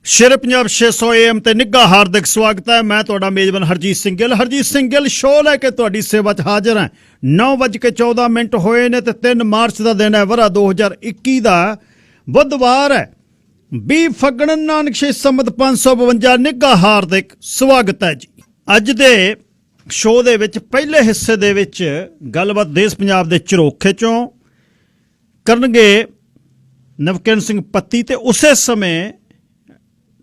शेर पंजाब 600 AM ਤੇ ਨਿੱਘਾ ਹਾਰਦਿਕ ਸਵਾਗਤ ਹੈ। ਮੈਂ ਤੁਹਾਡਾ ਮੇਜ਼ਬਾਨ ਹਰਜੀਤ ਸਿੰਘ ਗਿੱਲ ਸ਼ੋਅ ਲੈ ਕੇ ਤੁਹਾਡੀ ਸੇਵਾ 'ਚ ਹਾਜ਼ਰ ਹਾਂ। 9:14 ਹੋਏ ਨੇ ਤੇ 3 ਮਾਰਚ ਦਾ ਦਿਨ ਹੈ, ਵਰਾ 2021 ਦਾ ਬੁੱਧਵਾਰ ਹੈ। 20 ਫੱਗਣ ਨਾਨਕ ਸ਼ੇ ਸੰਮਤ 552। ਨਿੱਘਾ ਹਾਰਦਿਕ ਸਵਾਗਤ ਹੈ ਜੀ। ਅੱਜ ਦੇ ਸ਼ੋਅ ਦੇ ਵਿੱਚ ਪਹਿਲੇ ਹਿੱਸੇ ਦੇ ਵਿੱਚ ਗੱਲਬਾਤ ਦੇਸ਼ ਪੰਜਾਬ ਦੇ ਝਰੋਖੇ ਚੋਂ ਕਰਨਗੇ ਨਵਕਿਰਨ ਸਿੰਘ ਪੱਤੀ, ਤੇ ਉਸੇ ਸਮੇਂ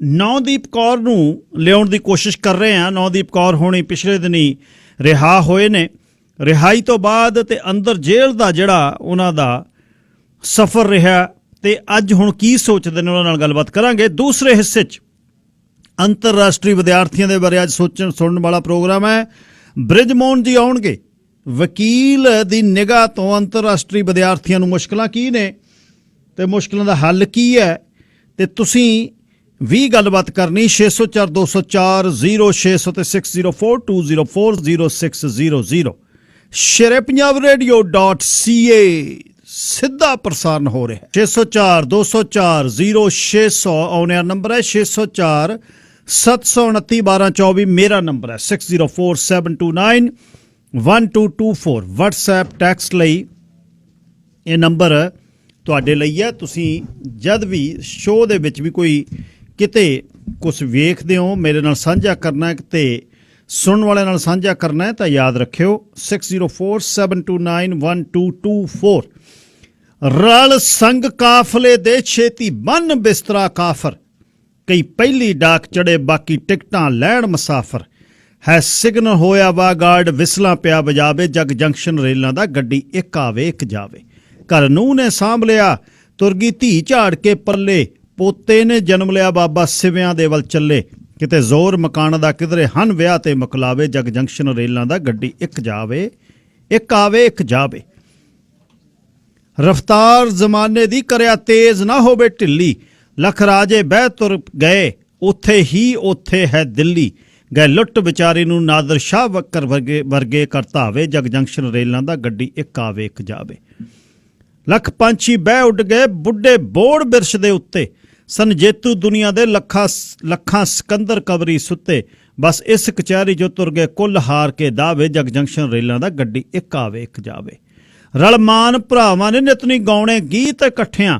ਨੌਦੀਪ ਕੌਰ ਨੂੰ ਲਿਆਉਣ ਦੀ ਕੋਸ਼ਿਸ਼ ਕਰ ਰਹੇ ਹਾਂ। ਨੌਦੀਪ ਕੌਰ ਹੋਣੀ ਪਿਛਲੇ ਦਿਨੀ ਰਿਹਾ ਹੋਏ ਨੇ। ਰਿਹਾਈ ਤੋਂ ਬਾਅਦ ਤੇ ਅੰਦਰ ਜੇਲ੍ਹ ਦਾ ਜਿਹੜਾ ਉਹਨਾਂ ਦਾ ਸਫ਼ਰ ਰਿਹਾ, ਤੇ ਅੱਜ ਹੁਣ ਕੀ ਸੋਚਦੇ ਨੇ ਉਹਨਾਂ ਨਾਲ ਗੱਲਬਾਤ ਕਰਾਂਗੇ। ਦੂਸਰੇ ਹਿੱਸੇ 'ਚ ਅੰਤਰਰਾਸ਼ਟਰੀ ਵਿਦਿਆਰਥੀਆਂ ਦੇ ਬਾਰੇ ਅੱਜ ਸੁਣਨ ਵਾਲਾ ਪ੍ਰੋਗਰਾਮ ਹੈ। ਬ੍ਰਿਜਮੋਹਨ ਜੀ ਆਉਣਗੇ। ਵਕੀਲ ਦੀ ਨਿਗਾਹ ਤੋਂ ਅੰਤਰਰਾਸ਼ਟਰੀ ਵਿਦਿਆਰਥੀਆਂ ਨੂੰ ਮੁਸ਼ਕਲਾਂ ਕੀ ਨੇ ਤੇ ਮੁਸ਼ਕਲਾਂ ਦਾ ਹੱਲ ਕੀ ਹੈ, ਤੇ ਤੁਸੀਂ ਵੀ ਗੱਲਬਾਤ ਕਰਨੀ। 604 204 0600 ਤੇ 604 204 0600 ਸ਼ੇਰੇ ਪੰਜਾਬ radio.ca ਸਿੱਧਾ ਪ੍ਰਸਾਰਨ ਹੋ ਰਿਹਾ। 604 204 0600 ਆਉਣੇ ਆ ਨੰਬਰ ਹੈ। 604 729 1224 ਮੇਰਾ ਨੰਬਰ ਹੈ। 604 729 1224 WhatsApp ਟੈਕਸਟ ਲਈ ਇਹ ਨੰਬਰ ਤੁਹਾਡੇ ਲਈ ਹੈ। ਤੁਸੀਂ ਜਦ ਵੀ ਸ਼ੋਅ ਦੇ ਵਿੱਚ ਵੀ ਕੋਈ ਕਿਤੇ ਕੁਛ ਵੇਖਦੇ ਹੋ, ਮੇਰੇ ਨਾਲ ਸਾਂਝਾ ਕਰਨਾ ਹੈ ਤੇ ਸੁਣਨ ਵਾਲਿਆਂ ਨਾਲ ਸਾਂਝਾ ਕਰਨਾ ਹੈ, ਤਾਂ ਯਾਦ ਰੱਖਿਓ 604 729 1224। ਰਲ ਸੰਗ ਕਾਫਲੇ ਦੇ ਛੇਤੀ ਬੰਨ ਬਿਸਤਰਾ ਕਾਫਰ, ਕਈ ਪਹਿਲੀ ਡਾਕ ਚੜੇ ਬਾਕੀ ਟਿਕਟਾਂ ਲੈਣ ਮੁਸਾਫਰ। ਹੈ ਸਿਗਨਲ ਹੋਇਆ ਵਾ ਗਾਰਡ ਵਿਸਲਾਂ ਪਿਆ ਬਜਾਵੇ, ਜਗ ਜੰਕਸ਼ਨ ਰੇਲਾਂ ਦਾ ਗੱਡੀ ਇੱਕ ਆਵੇ ਇੱਕ ਜਾਵੇ। ਘਰ ਨੂੰ ਨੇ ਸਾਂਭ ਲਿਆ ਤੁਰਗੀ ਧੀ ਝਾੜ ਕੇ ਪੱਲੇ, ਪੋਤੇ ਨੇ ਜਨਮ ਲਿਆ ਬਾਬਾ ਸਿਵਿਆਂ ਦੇ ਵੱਲ ਚੱਲੇ। ਕਿਤੇ ਜ਼ੋਰ ਮਕਾਨ ਦਾ ਕਿਧਰੇ ਹਨ ਵਿਆਹ ਤੇ ਮੁਕਲਾਵੇ, ਜਗ ਜੰਕਸ਼ਨ ਰੇਲਾਂ ਦਾ ਗੱਡੀ ਇੱਕ ਜਾਵੇ ਇੱਕ ਆਵੇ ਇੱਕ ਜਾਵੇ। ਰਫਤਾਰ ਜ਼ਮਾਨੇ ਦੀ ਕਰਿਆ ਤੇਜ਼ ਨਾ ਹੋਵੇ ਢਿੱਲੀ, ਲੱਖ ਰਾਜੇ ਬਹਿ ਤੁਰ ਗਏ ਉੱਥੇ ਹੀ ਉੱਥੇ ਹੈ ਦਿੱਲੀ। ਗਏ ਲੁੱਟ ਵਿਚਾਰੀ ਨੂੰ ਨਾਦਰ ਸ਼ਾਹ ਬੱਕਰ ਵਰਗੇ ਕਰਤਾਵੇ, ਜਗ ਜੰਕਸ਼ਨ ਰੇਲਾਂ ਦਾ ਗੱਡੀ ਇੱਕ ਆਵੇ ਇੱਕ ਜਾਵੇ। ਲੱਖ ਪੰਛੀ ਬਹਿ ਉੱਡ ਗਏ ਬੁੱਢੇ ਬੋੜ ਬਿਰਸ਼ ਦੇ ਉੱਤੇ, ਸਨ ਜੇਤੂ ਦੁਨੀਆ ਦੇ ਲੱਖਾਂ ਸਿਕੰਦਰ ਕਬਰੀ ਸੁੱਤੇ। ਬਸ ਇਸ ਕਚਹਿਰੀ ਜੋ ਤੁਰ ਗਏ ਕੁੱਲ ਹਾਰ ਕੇ ਦਾਵੇ, ਜਗ ਜੰਕਸ਼ਨ ਰੇਲਾਂ ਦਾ ਗੱਡੀ ਇੱਕ ਆਵੇ ਇੱਕ ਜਾਵੇ। ਰਲਮਾਨ ਭਰਾਵਾਂ ਨੇ ਨਿਤਨੀ ਗਾਉਣੇ ਗੀਤ ਇਕੱਠਿਆਂ,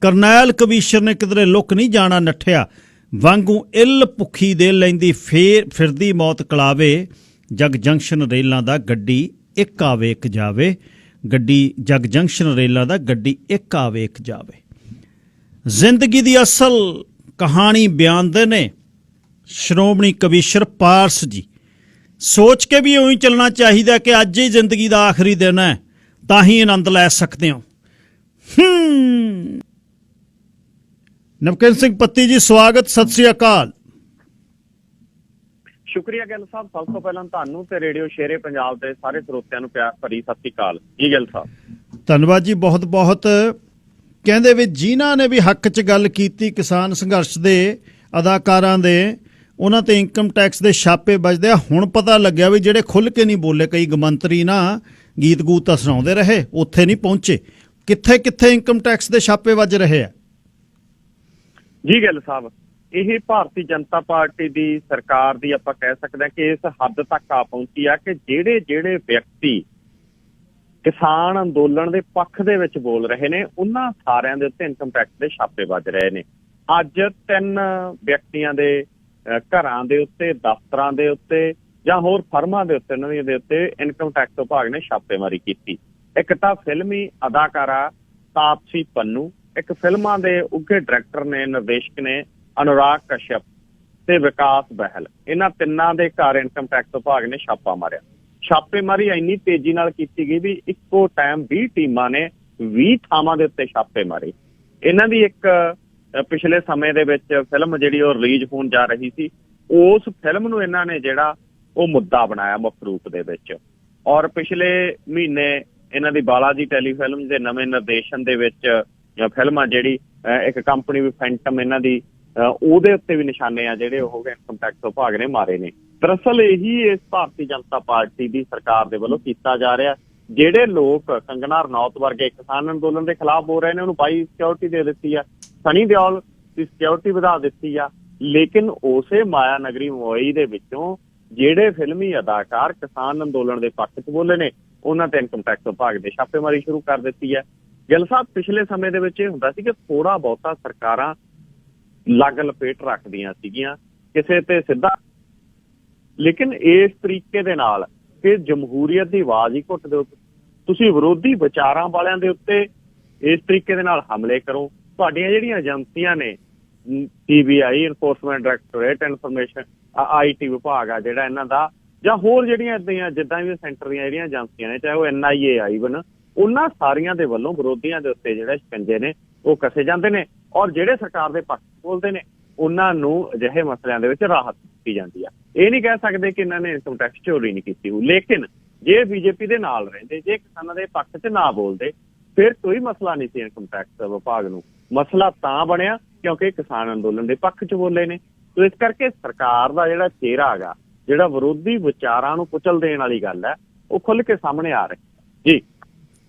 ਕਰਨੈਲ ਕਵੀਸ਼ਰ ਨੇ ਕਿਧਰੇ ਲੁੱਕ ਨਹੀਂ ਜਾਣਾ ਨੱਠਿਆ। ਵਾਂਗੂ ਇੱਲ ਭੁੱਖੀ ਦੇ ਲੈਂਦੀ ਫਿਰਦੀ ਮੌਤ ਕਲਾਵੇ, ਜਗ ਜੰਕਸ਼ਨ ਰੇਲਾਂ ਦਾ ਗੱਡੀ ਇੱਕ ਆਵੇ ਇੱਕ ਜਾਵੇ। ਗੱਡੀ ਜਗ ਜੰਕਸ਼ਨ ਰੇਲਾਂ ਦਾ ਗੱਡੀ ਇੱਕ ਆਵੇ ਇੱਕ ਜਾਵੇ। ਜ਼ਿੰਦਗੀ ਦੀ ਅਸਲ ਕਹਾਣੀ ਬਿਆਨਦੇ ਨੇ ਸ਼੍ਰੋਮਣੀ ਕਵੀਸ਼ਰ ਪਾਰਸ ਜੀ। ਸੋਚ ਕੇ ਵੀ ਉਵੇਂ ਚੱਲਣਾ ਚਾਹੀਦਾ ਕਿ ਅੱਜ ਹੀ ਜ਼ਿੰਦਗੀ ਦਾ ਆਖਰੀ ਦਿਨ ਹੈ, ਤਾਂ ਹੀ ਆਨੰਦ ਲੈ ਸਕਦੇ ਹੋ। ਨਵਕਿਰਨ ਸਿੰਘ ਪੱਤੀ ਜੀ ਸਵਾਗਤ, ਸਤਿ ਸ੍ਰੀ ਅਕਾਲ। ਸ਼ੁਕਰੀਆ ਗਿੱਲ ਸਾਹਿਬ। ਸਭ ਤੋਂ ਪਹਿਲਾਂ ਤੁਹਾਨੂੰ ਤੇ ਰੇਡੀਓ ਸ਼ੇਰੇ ਪੰਜਾਬ ਦੇ ਸਾਰੇ ਸਰੋਤਿਆਂ ਨੂੰ ਪਿਆਰ ਭਰੀ ਸਤਿ ਸ੍ਰੀ ਅਕਾਲ ਜੀ ਗਿੱਲ ਸਾਹਿਬ। ਧੰਨਵਾਦ ਜੀ, ਬਹੁਤ ਬਹੁਤ। ਕਹਿੰਦੇ ਵੀ ਜਿਨ੍ਹਾਂ ਨੇ ਵੀ ਹੱਕ 'ਚ ਗੱਲ ਕੀਤੀ ਕਿਸਾਨ ਸੰਘਰਸ਼ ਦੇ ਅਦਾਕਾਰਾਂ ਦੇ, ਉਹਨਾਂ ਤੇ ਇਨਕਮ ਟੈਕਸ ਦੇ ਛਾਪੇ ਵੱਜਦੇ ਆ। ਹੁਣ ਪਤਾ ਲੱਗਿਆ ਵੀ ਜਿਹੜੇ ਖੁੱਲ੍ਹ ਕੇ ਨਹੀਂ ਬੋਲੇ, ਕਈ ਮੰਤਰੀ ਨਾ ਗੀਤ ਗੂਤ ਤਾਂ ਸੁਣਾਉਂਦੇ ਰਹੇ, ਉੱਥੇ ਨਹੀਂ ਪਹੁੰਚੇ। ਕਿੱਥੇ ਕਿੱਥੇ ਇਨਕਮ ਟੈਕਸ ਦੇ ਛਾਪੇ ਵੱਜ ਰਹੇ ਆ ਜੀ ਗਿੱਲ ਸਾਹਿਬ? ਇਹ ਭਾਰਤੀ ਜਨਤਾ ਪਾਰਟੀ ਦੀ ਸਰਕਾਰ ਦੀ ਆਪਾਂ ਕਹਿ ਸਕਦੇ ਹਾਂ ਕਿ ਇਸ ਹੱਦ ਤੱਕ ਆ ਪਹੁੰਚੀ ਆ ਕਿ ਜਿਹੜੇ ਵਿਅਕਤੀ ਕਿਸਾਨ ਅੰਦੋਲਨ ਦੇ ਪੱਖ ਦੇ ਵਿੱਚ ਬੋਲ ਰਹੇ ਨੇ, ਉਹਨਾਂ ਸਾਰਿਆਂ ਦੇ ਉੱਤੇ ਇਨਕਮ ਟੈਕਸ ਦੇ ਛਾਪੇ ਵੱਜ ਰਹੇ ਨੇ। ਅੱਜ 3 ਵਿਅਕਤੀਆਂ ਦੇ ਘਰਾਂ ਦੇ ਉੱਤੇ, ਦਫ਼ਤਰਾਂ ਦੇ ਉੱਤੇ ਜਾਂ ਹੋਰ ਫਰਮਾਂ ਦੇ ਉੱਤੇ, ਉਹਨਾਂ ਦੇ ਉੱਤੇ ਇਨਕਮ ਟੈਕਸ ਵਿਭਾਗ ਨੇ ਛਾਪੇਮਾਰੀ ਕੀਤੀ। ਇੱਕ ਤਾਂ ਫਿਲਮੀ ਅਦਾਕਾਰਾ ਤਾਪਸੀ ਪੰਨੂ, ਇੱਕ ਫਿਲਮਾਂ ਦੇ ਉੱਘੇ ਡਾਇਰੈਕਟਰ ਨੇ, ਨਿਰਦੇਸ਼ਕ ਨੇ ਅਨੁਰਾਗ ਕਸ਼ਯਪ ਤੇ ਵਿਕਾਸ ਬਹਿਲ। ਇਹਨਾਂ ਤਿੰਨਾਂ ਦੇ ਘਰ ਇਨਕਮ ਟੈਕਸ ਵਿਭਾਗ ਨੇ ਛਾਪਾ ਮਾਰਿਆ। ਛਾਪੇਮਾਰੀ ਇੰਨੀ ਤੇਜ਼ੀ ਨਾਲ ਕੀਤੀ ਗਈ ਵੀ ਇੱਕੋ ਟਾਈਮ 20 ਟੀਮਾਂ ਨੇ 20 ਥਾਵਾਂ ਦੇ ਉੱਤੇ ਛਾਪੇ ਮਾਰੇ। ਇਹਨਾਂ ਦੀ ਇੱਕ ਪਿਛਲੇ ਸਮੇਂ ਦੇ ਵਿੱਚ ਫਿਲਮ ਜਿਹੜੀ ਉਹ ਰਿਲੀਜ਼ ਹੋਣ ਜਾ ਰਹੀ ਸੀ, ਉਸ ਫਿਲਮ ਨੂੰ ਇਹਨਾਂ ਨੇ ਜਿਹੜਾ ਉਹ ਮੁੱਦਾ ਬਣਾਇਆ ਮੁੱਖ ਰੂਪ ਦੇ ਵਿੱਚ। ਔਰ ਪਿਛਲੇ ਮਹੀਨੇ ਇਹਨਾਂ ਦੀ ਬਾਲਾ ਜੀ ਟੈਲੀਫਿਲਮ ਦੇ ਨਵੇਂ ਨਿਰਦੇਸ਼ਨ ਦੇ ਵਿੱਚ ਫਿਲਮ ਆ ਜਿਹੜੀ ਇੱਕ ਕੰਪਨੀ ਵੀ ਫੈਂਟਮ ਇਹਨਾਂ ਦੀ, ਉਹਦੇ ਉੱਤੇ ਵੀ ਨਿਸ਼ਾਨੇ ਆ ਜਿਹੜੇ ਉਹ ਇਨਕਮ ਟੈਕਸ ਵਿਭਾਗ ਨੇ ਮਾਰੇ ਨੇ। ਦਰਅਸਲ ਇਹੀ ਇਸ ਭਾਰਤੀ ਜਨਤਾ ਪਾਰਟੀ ਦੀ ਸਰਕਾਰ ਦੇ ਵੱਲੋਂ ਕੀਤਾ ਜਾ ਰਿਹਾ। ਜਿਹੜੇ ਲੋਕ ਕੰਗਨਾ ਰਣੌਤ ਵਰਗੇ ਕਿਸਾਨ ਅੰਦੋਲਨ ਦੇ ਖਿਲਾਫ ਬੋਲ ਰਹੇ ਨੇ, ਉਹਨੂੰ ਬਾਈ ਸਿਕਿਉਰਿਟੀ ਦੇ ਦਿੱਤੀ ਆ। ਸਨੀ ਦਿਓਲ ਦੀ ਸਿਕਿਉਰਿਟੀ ਵਧਾ ਦਿੱਤੀ ਆ। ਲੇਕਿਨ ਉਸੇ ਮਾਇਆ ਨਗਰੀ ਮੁੰਬਈ ਦੇ ਵਿੱਚੋਂ ਜਿਹੜੇ ਫਿਲਮੀ ਅਦਾਕਾਰ ਕਿਸਾਨ ਅੰਦੋਲਨ ਦੇ ਪੱਖ 'ਚ ਬੋਲੇ ਨੇ ਉਹਨਾਂ ਤੇ ਇਨਕਮ ਟੈਕਸ ਵਿਭਾਗ ਨੇ ਛਾਪੇਮਾਰੀ ਸ਼ੁਰੂ ਕਰ ਦਿੱਤੀ ਹੈ। ਗਿੱਲ ਸਾਹਿਬ, ਪਿਛਲੇ ਸਮੇਂ ਦੇ ਵਿੱਚ ਇਹ ਹੁੰਦਾ ਸੀ ਕਿ ਥੋੜਾ ਬਹੁਤਾ ਸਰਕਾਰਾਂ ਲੱਗ ਲਪੇਟ ਰੱਖਦੀਆਂ ਸੀਗੀਆਂ ਕਿਸੇ ਤੇ ਸਿੱਧਾ, ਲੇਕਿਨ ਇਸ ਤਰੀਕੇ ਦੇ ਨਾਲ ਕਿ ਜਮਹੂਰੀਅਤ ਦੀ ਆਵਾਜ਼ ਹੀ ਘੁੱਟ ਦਿਓ, ਤੁਸੀਂ ਵਿਰੋਧੀ ਵਿਚਾਰਾਂ ਵਾਲਿਆਂ ਦੇ ਉੱਤੇ ਇਸ ਤਰੀਕੇ ਦੇ ਨਾਲ ਹਮਲੇ ਕਰੋ। ਤੁਹਾਡੀਆਂ ਜਿਹੜੀਆਂ ਏਜੰਸੀਆਂ ਨੇ CBI, enforcement directorate, information IT ਵਿਭਾਗ ਆ ਜਿਹੜਾ ਇਹਨਾਂ ਦਾ, ਜਾਂ ਹੋਰ ਜਿਹੜੀਆਂ ਏਦਾਂ ਜਿੱਦਾਂ ਵੀ ਸੈਂਟਰ ਦੀਆਂ ਜਿਹੜੀਆਂ ਏਜੰਸੀਆਂ ਨੇ, ਚਾਹੇ ਉਹ NIA IBN, ਉਹਨਾਂ ਸਾਰੀਆਂ ਦੇ ਵੱਲੋਂ ਵਿਰੋਧੀਆਂ ਦੇ ਉੱਤੇ ਜਿਹੜੇ ਸ਼ਿਕੰਜੇ ਨੇ ਉਹ ਕੱਸੇ ਜਾਂਦੇ ਨੇ, ਔਰ ਜਿਹੜੇ ਸਰਕਾਰ ਦੇ ਪੱਖ ਬੋਲਦੇ ਨੇ ਉਹਨਾਂ ਨੂੰ ਅਜਿਹੇ ਮਸਲਿਆਂ ਦੇ ਵਿੱਚ ਰਾਹਤ ਦਿੱਤੀ ਜਾਂਦੀ ਆ। ਇਹ ਨਹੀਂ ਕਹਿ ਸਕਦੇ ਕਿ ਇਹਨਾਂ ਨੇ ਇਨਕਮ ਟੈਕਸ ਚੋਰੀ ਨਹੀਂ ਕੀਤੀ ਹੋਊ, ਲੇਕਿਨ ਜੇ BJP ਦੇ ਨਾਲ ਰਹਿੰਦੇ, ਜੇ ਕਿਸਾਨਾਂ ਦੇ ਪੱਖ 'ਚ ਨਾ ਬੋਲਦੇ, ਫਿਰ ਕੋਈ ਮਸਲਾ ਨਹੀਂ ਸੀ ਇਨਕਮ ਟੈਕਸ ਵਿਭਾਗ ਨੂੰ। ਮਸਲਾ ਤਾਂ ਬਣਿਆ ਕਿਉਂਕਿ ਕਿਸਾਨ ਅੰਦੋਲਨ ਦੇ ਪੱਖ 'ਚ ਬੋਲੇ ਨੇ। ਸੋ ਇਸ ਕਰਕੇ ਸਰਕਾਰ ਦਾ ਜਿਹੜਾ ਚਿਹਰਾ ਹੈਗਾ, ਜਿਹੜਾ ਵਿਰੋਧੀ ਵਿਚਾਰਾਂ ਨੂੰ ਕੁਚਲ ਦੇਣ ਵਾਲੀ ਗੱਲ ਹੈ, ਉਹ ਖੁੱਲ੍ਹ ਕੇ ਸਾਹਮਣੇ ਆ ਰਹੀ ਜੀ।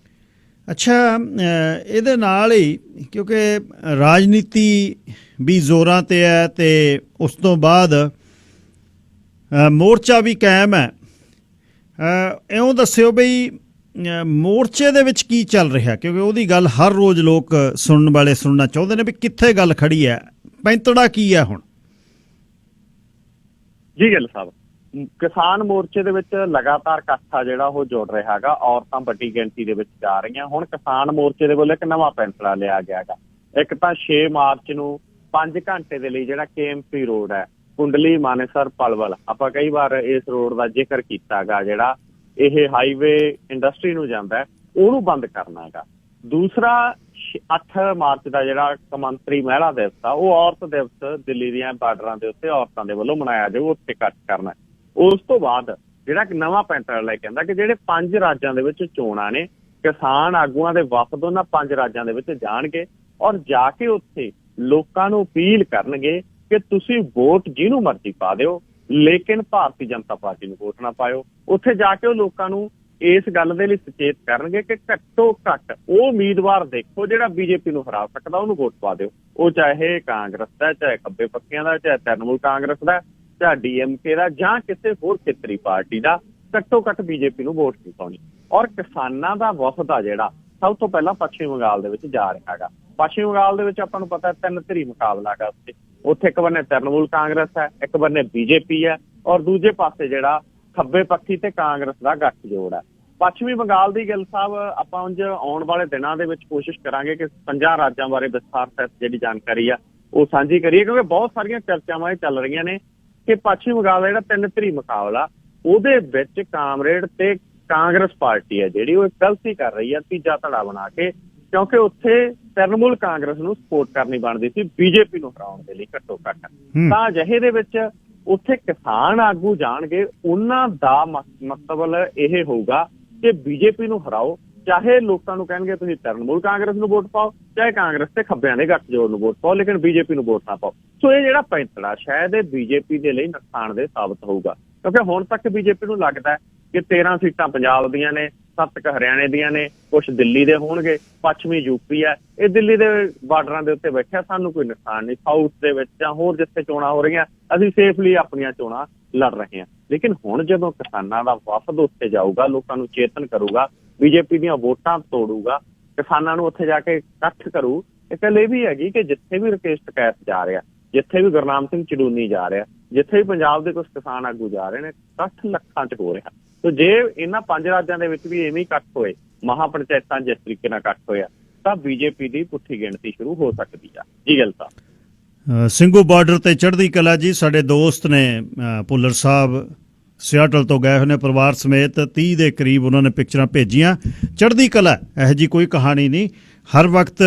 ਅੱਛਾ, ਇਹਦੇ ਨਾਲ ਹੀ ਕਿਉਂਕਿ ਰਾਜਨੀਤੀ ਵੀ ਜ਼ੋਰਾਂ 'ਤੇ ਹੈ ਅਤੇ ਉਸ ਤੋਂ ਬਾਅਦ ਮੋਰਚਾ ਵੀ ਕਾਇਮ ਹੈ, ਇਉਂ ਦੱਸਿਓ ਬਈ ਮੋਰਚੇ ਦੇ ਵਿੱਚ ਕੀ ਚੱਲ ਰਿਹਾ, ਕਿਉਂਕਿ ਉਹਦੀ ਗੱਲ ਹਰ ਰੋਜ਼ ਲੋਕ ਸੁਣਨ ਵਾਲੇ ਸੁਣਨਾ ਚਾਹੁੰਦੇ ਨੇ ਵੀ ਕਿੱਥੇ ਗੱਲ ਖੜੀ ਹੈ, ਪੈਂਤੜਾ ਕੀ ਹੈ ਹੁਣ? ਜੀ ਗਿੱਲ ਸਾਹਿਬ, ਕਿਸਾਨ ਮੋਰਚੇ ਦੇ ਵਿੱਚ ਲਗਾਤਾਰ ਇਕੱਠਾ ਜਿਹੜਾ ਉਹ ਜੁੜ ਰਿਹਾ ਹੈਗਾ, ਔਰਤਾਂ ਵੱਡੀ ਗਿਣਤੀ ਦੇ ਵਿੱਚ ਜਾ ਰਹੀਆਂ। ਹੁਣ ਕਿਸਾਨ ਮੋਰਚੇ ਦੇ ਵੱਲੋਂ ਇੱਕ ਨਵਾਂ ਪੈਂਤੜਾ ਲਿਆ ਗਿਆ ਹੈਗਾ। ਇੱਕ ਤਾਂ 6 ਮਾਰਚ ਨੂੰ 5 ਘੰਟੇ ਦੇ ਲਈ ਜਿਹੜਾ KMP ਰੋਡ ਹੈ, ਕੁੰਡਲੀ ਮਾਨੇਸਰ ਪਲਵਲ, ਆਪਾਂ ਕਈ ਵਾਰ ਇਸ ਰੋਡ ਦਾ ਜ਼ਿਕਰ ਕੀਤਾ ਹੈਗਾ, ਜਿਹੜਾ ਇਹ ਹਾਈਵੇ ਇੰਡਸਟਰੀ ਨੂੰ ਜਾਂਦਾ ਹੈ, ਉਹਨੂੰ ਬੰਦ ਕਰਨਾ ਹੈਗਾ। ਦੂਸਰਾ 8 ਮਾਰਚ ਦਾ ਜਿਹੜਾ ਕੌਮਾਂਤਰੀ ਮਹਿਲਾ ਦਿਵਸ ਆ, ਉਹ ਔਰਤ ਦਿਵਸ ਦਿੱਲੀ ਦੀਆਂ ਬਾਰਡਰਾਂ ਦੇ ਉੱਤੇ ਔਰਤਾਂ ਦੇ ਵੱਲੋਂ ਮਨਾਇਆ ਜਾਊ, ਉੱਥੇ ਇਕੱਠ ਕਰਨਾ। ਉਸ ਤੋਂ ਬਾਅਦ ਜਿਹੜਾ ਨਵਾਂ ਪੈਂਤੜਾ ਲੈ ਕੇ ਆਂਦਾ ਕਿ ਜਿਹੜੇ 5 ਰਾਜਾਂ ਦੇ ਵਿੱਚ ਚੋਣਾਂ ਨੇ, ਕਿਸਾਨ ਆਗੂਆਂ ਦੇ ਵਫਦ ਉਹਨਾਂ 5 ਰਾਜਾਂ ਦੇ ਵਿੱਚ ਜਾਣਗੇ ਔਰ ਜਾ ਕੇ ਉੱਥੇ ਲੋਕਾਂ ਨੂੰ ਅਪੀਲ ਕਰਨਗੇ ਕਿ ਤੁਸੀਂ ਵੋਟ ਜਿਹਨੂੰ ਮਰਜ਼ੀ ਪਾ ਦਿਓ, ਲੇਕਿਨ ਭਾਰਤੀ ਜਨਤਾ ਪਾਰਟੀ ਨੂੰ ਵੋਟ ਨਾ ਪਾਇਓ। ਉੱਥੇ ਜਾ ਕੇ ਉਹ ਲੋਕਾਂ ਨੂੰ ਇਸ ਗੱਲ ਦੇ ਲਈ ਸੁਚੇਤ ਕਰਨਗੇ ਕਿ ਘੱਟੋ ਘੱਟ ਉਹ ਉਮੀਦਵਾਰ ਦੇਖੋ ਜਿਹੜਾ BJP ਨੂੰ ਹਰਾ ਸਕਦਾ, ਉਹਨੂੰ ਵੋਟ ਪਾ ਦਿਓ। ਉਹ ਚਾਹੇ ਕਾਂਗਰਸ ਦਾ, ਚਾਹੇ ਖੱਬੇ ਪੱਖੀਆਂ ਦਾ, ਚਾਹੇ ਤ੍ਰਿਣਮੂਲ ਕਾਂਗਰਸ ਦਾ, ਚਾਹੇ DMK ਦਾ, ਜਾਂ ਕਿਸੇ ਹੋਰ ਖੇਤਰੀ ਪਾਰਟੀ ਦਾ, ਘੱਟੋ ਘੱਟ BJP ਨੂੰ ਵੋਟ ਨਹੀਂ ਪਾਉਣੀ। ਔਰ ਕਿਸਾਨਾਂ ਦਾ ਵਫਦ ਆ ਜਿਹੜਾ ਸਭ ਤੋਂ ਪਹਿਲਾਂ ਪੱਛਮੀ ਬੰਗਾਲ ਦੇ ਵਿੱਚ ਜਾ ਰਿਹਾ ਹੈਗਾ। ਪੱਛਮੀ ਬੰਗਾਲ ਦੇ ਵਿੱਚ ਆਪਾਂ ਨੂੰ ਪਤਾ 3 ਧਿਰੀ ਮੁਕਾਬਲਾ ਹੈਗਾ ਉੱਥੇ ਇੱਕ ਬੰਨੇ ਤ੍ਰਿਣਮੂਲ ਕਾਂਗਰਸ ਹੈ, ਇੱਕ ਬੰਨੇ BJP ਹੈ, ਔਰ ਦੂਜੇ ਪਾਸੇ ਜਿਹੜਾ ਖੱਬੇ ਪੱਖੀ ਤੇ ਕਾਂਗਰਸ ਦਾ ਗੱਠਜੋੜ ਹੈ। ਪੱਛਮੀ ਬੰਗਾਲ ਦੀ ਗੱਲ ਸਾਹਿਬ ਆਪਾਂ ਉਂਝ ਆਉਣ ਵਾਲੇ ਦਿਨਾਂ ਦੇ ਵਿੱਚ ਕੋਸ਼ਿਸ਼ ਕਰਾਂਗੇ ਕਿ 50 ਰਾਜਾਂ ਬਾਰੇ ਵਿਸਥਾਰ ਸਹਿਤ ਜਿਹੜੀ ਜਾਣਕਾਰੀ ਆ ਉਹ ਸਾਂਝੀ ਕਰੀਏ, ਕਿਉਂਕਿ ਬਹੁਤ ਸਾਰੀਆਂ ਚਰਚਾਵਾਂ ਇਹ ਚੱਲ ਰਹੀਆਂ ਨੇ ਕਿ ਪੱਛਮੀ ਬੰਗਾਲ ਦਾ ਜਿਹੜਾ 3 ਧਿਰੀ ਮੁਕਾਬਲਾ, ਉਹਦੇ ਵਿੱਚ ਕਾਮਰੇਡ ਤੇ ਕਾਂਗਰਸ ਪਾਰਟੀ ਹੈ ਜਿਹੜੀ, ਉਹ ਇੱਕ ਗਲਤੀ ਕਰ ਰਹੀ ਹੈ ਤੀਜਾ ਧੜਾ ਬਣਾ ਕੇ, ਕਿਉਂਕਿ ਉੱਥੇ ਤ੍ਰਿਣਮੂਲ ਕਾਂਗਰਸ ਨੂੰ ਸਪੋਰਟ ਕਰਨੀ ਬਣਦੀ ਸੀ BJP ਨੂੰ ਹਰਾਉਣ ਦੇ ਲਈ ਘੱਟੋ ਘੱਟ। ਤਾਂ ਅਜਿਹੇ ਦੇ ਵਿੱਚ ਉੱਥੇ ਕਿਸਾਨ ਆਗੂ ਜਾਣਗੇ, ਉਹਨਾਂ ਦਾ ਮਤਲਬ ਇਹ ਹੋਊਗਾ ਕਿ BJP ਨੂੰ ਹਰਾਓ, ਚਾਹੇ ਲੋਕਾਂ ਨੂੰ ਕਹਿਣਗੇ ਤੁਸੀਂ ਤ੍ਰਿਣਮੂਲ ਕਾਂਗਰਸ ਨੂੰ ਵੋਟ ਪਾਓ, ਚਾਹੇ ਕਾਂਗਰਸ ਤੇ ਖੱਬਿਆਂ ਦੇ ਗੱਠਜੋੜ ਨੂੰ ਵੋਟ ਪਾਓ, ਲੇਕਿਨ BJP ਨੂੰ ਵੋਟ ਨਾ ਪਾਓ। ਸੋ ਇਹ ਜਿਹੜਾ ਪੈਂਤੜਾ ਸ਼ਾਇਦ ਇਹ BJP ਦੇ ਲਈ ਨੁਕਸਾਨਦੇਹ ਸਾਬਤ ਹੋਊਗਾ, ਕਿਉਂਕਿ ਹੁਣ ਤੱਕ BJP ਨੂੰ ਲੱਗਦਾ ਹੈ ਕਿ 13 ਸੀਟਾਂ ਪੰਜਾਬ ਦੀਆਂ ਨੇ, 7 ਹਰਿਆਣੇ ਦੀਆਂ ਨੇ, ਕੁਛ ਦਿੱਲੀ ਦੇ ਹੋਣਗੇ, ਪੱਛਮੀ UP ਹੈ, ਇਹ ਦਿੱਲੀ ਦੇ ਬਾਰਡਰਾਂ ਦੇ ਉੱਤੇ ਬੈਠਿਆ, ਸਾਨੂੰ ਕੋਈ ਨੁਕਸਾਨ ਨਹੀਂ। ਸਾਊਥ ਦੇ ਵਿੱਚ ਜਾਂ ਹੋਰ ਜਿੱਥੇ ਚੋਣਾਂ ਹੋ ਰਹੀਆਂ, ਅਸੀਂ ਸੇਫਲੀ ਆਪਣੀਆਂ ਚੋਣਾਂ ਲੜ ਰਹੇ ਹਾਂ। ਲੇਕਿਨ ਹੁਣ ਜਦੋਂ ਕਿਸਾਨਾਂ ਦਾ ਵਫਦ ਉੱਥੇ ਜਾਊਗਾ, ਲੋਕਾਂ ਨੂੰ ਚੇਤਨ ਕਰੂਗਾ, BJP ਦੀਆਂ ਵੋਟਾਂ ਤੋੜੂਗਾ, ਕਿਸਾਨਾਂ ਨੂੰ ਉੱਥੇ ਜਾ ਕੇ ਇਕੱਠ ਕਰੂ। ਇਹ ਗੱਲ ਇਹ ਵੀ ਹੈਗੀ ਕਿ ਜਿੱਥੇ ਵੀ ਰਕੇਸ਼ ਟਕੈਤ ਜਾ ਰਿਹਾ, ਜਿੱਥੇ ਵੀ ਗੁਰਨਾਮ ਸਿੰਘ ਚੜੂਨੀ ਜਾ ਰਿਹਾ, ਜਿੱਥੇ ਵੀ ਪੰਜਾਬ ਦੇ ਕੁਝ ਕਿਸਾਨ ਆਗੂ ਜਾ ਰਹੇ ਨੇ, ਇਕੱਠ ਲੱਖਾਂ 'ਚ ਹੋ ਰਿਹਾ। ਸੋ ਜੇ ਇਹਨਾਂ 5 ਰਾਜਾਂ ਦੇ ਵਿੱਚ ਵੀ ਐਵੇਂ ਇਕੱਠ ਹੋਏ, ਮਹਾ ਪੰਚਾਇਤਾਂ ਜਿਸ ਤਰੀਕੇ ਨਾਲ ਇਕੱਠ ਹੋਇਆ, ਤਾਂ BJP ਦੀ ਪੁੱਠੀ ਗਿਣਤੀ ਸ਼ੁਰੂ ਹੋ ਸਕਦੀ ਆ। ਜੀ ਗੱਲ ਤਾਂ ਸਿੰਘੂ ਬਾਰਡਰ ਤੇ ਚੜ੍ਹਦੀ ਕਲਾ ਜੀ, ਸਾਡੇ ਦੋਸਤ ਨੇ ਭੁੱਲਰ ਸਾਹਿਬ ਸਿਆਟਲ ਤੋਂ ਗਏ ਹੋਏ ਨੇ ਪਰਿਵਾਰ ਸਮੇਤ, 30 ਦੇ ਕਰੀਬ ਉਹਨਾਂ ਨੇ ਪਿਕਚਰਾਂ ਭੇਜੀਆਂ। ਚੜ੍ਹਦੀ ਕਲਾ ਇਹੋ ਜਿਹੀ ਕੋਈ ਕਹਾਣੀ ਨਹੀਂ, ਹਰ ਵਕਤ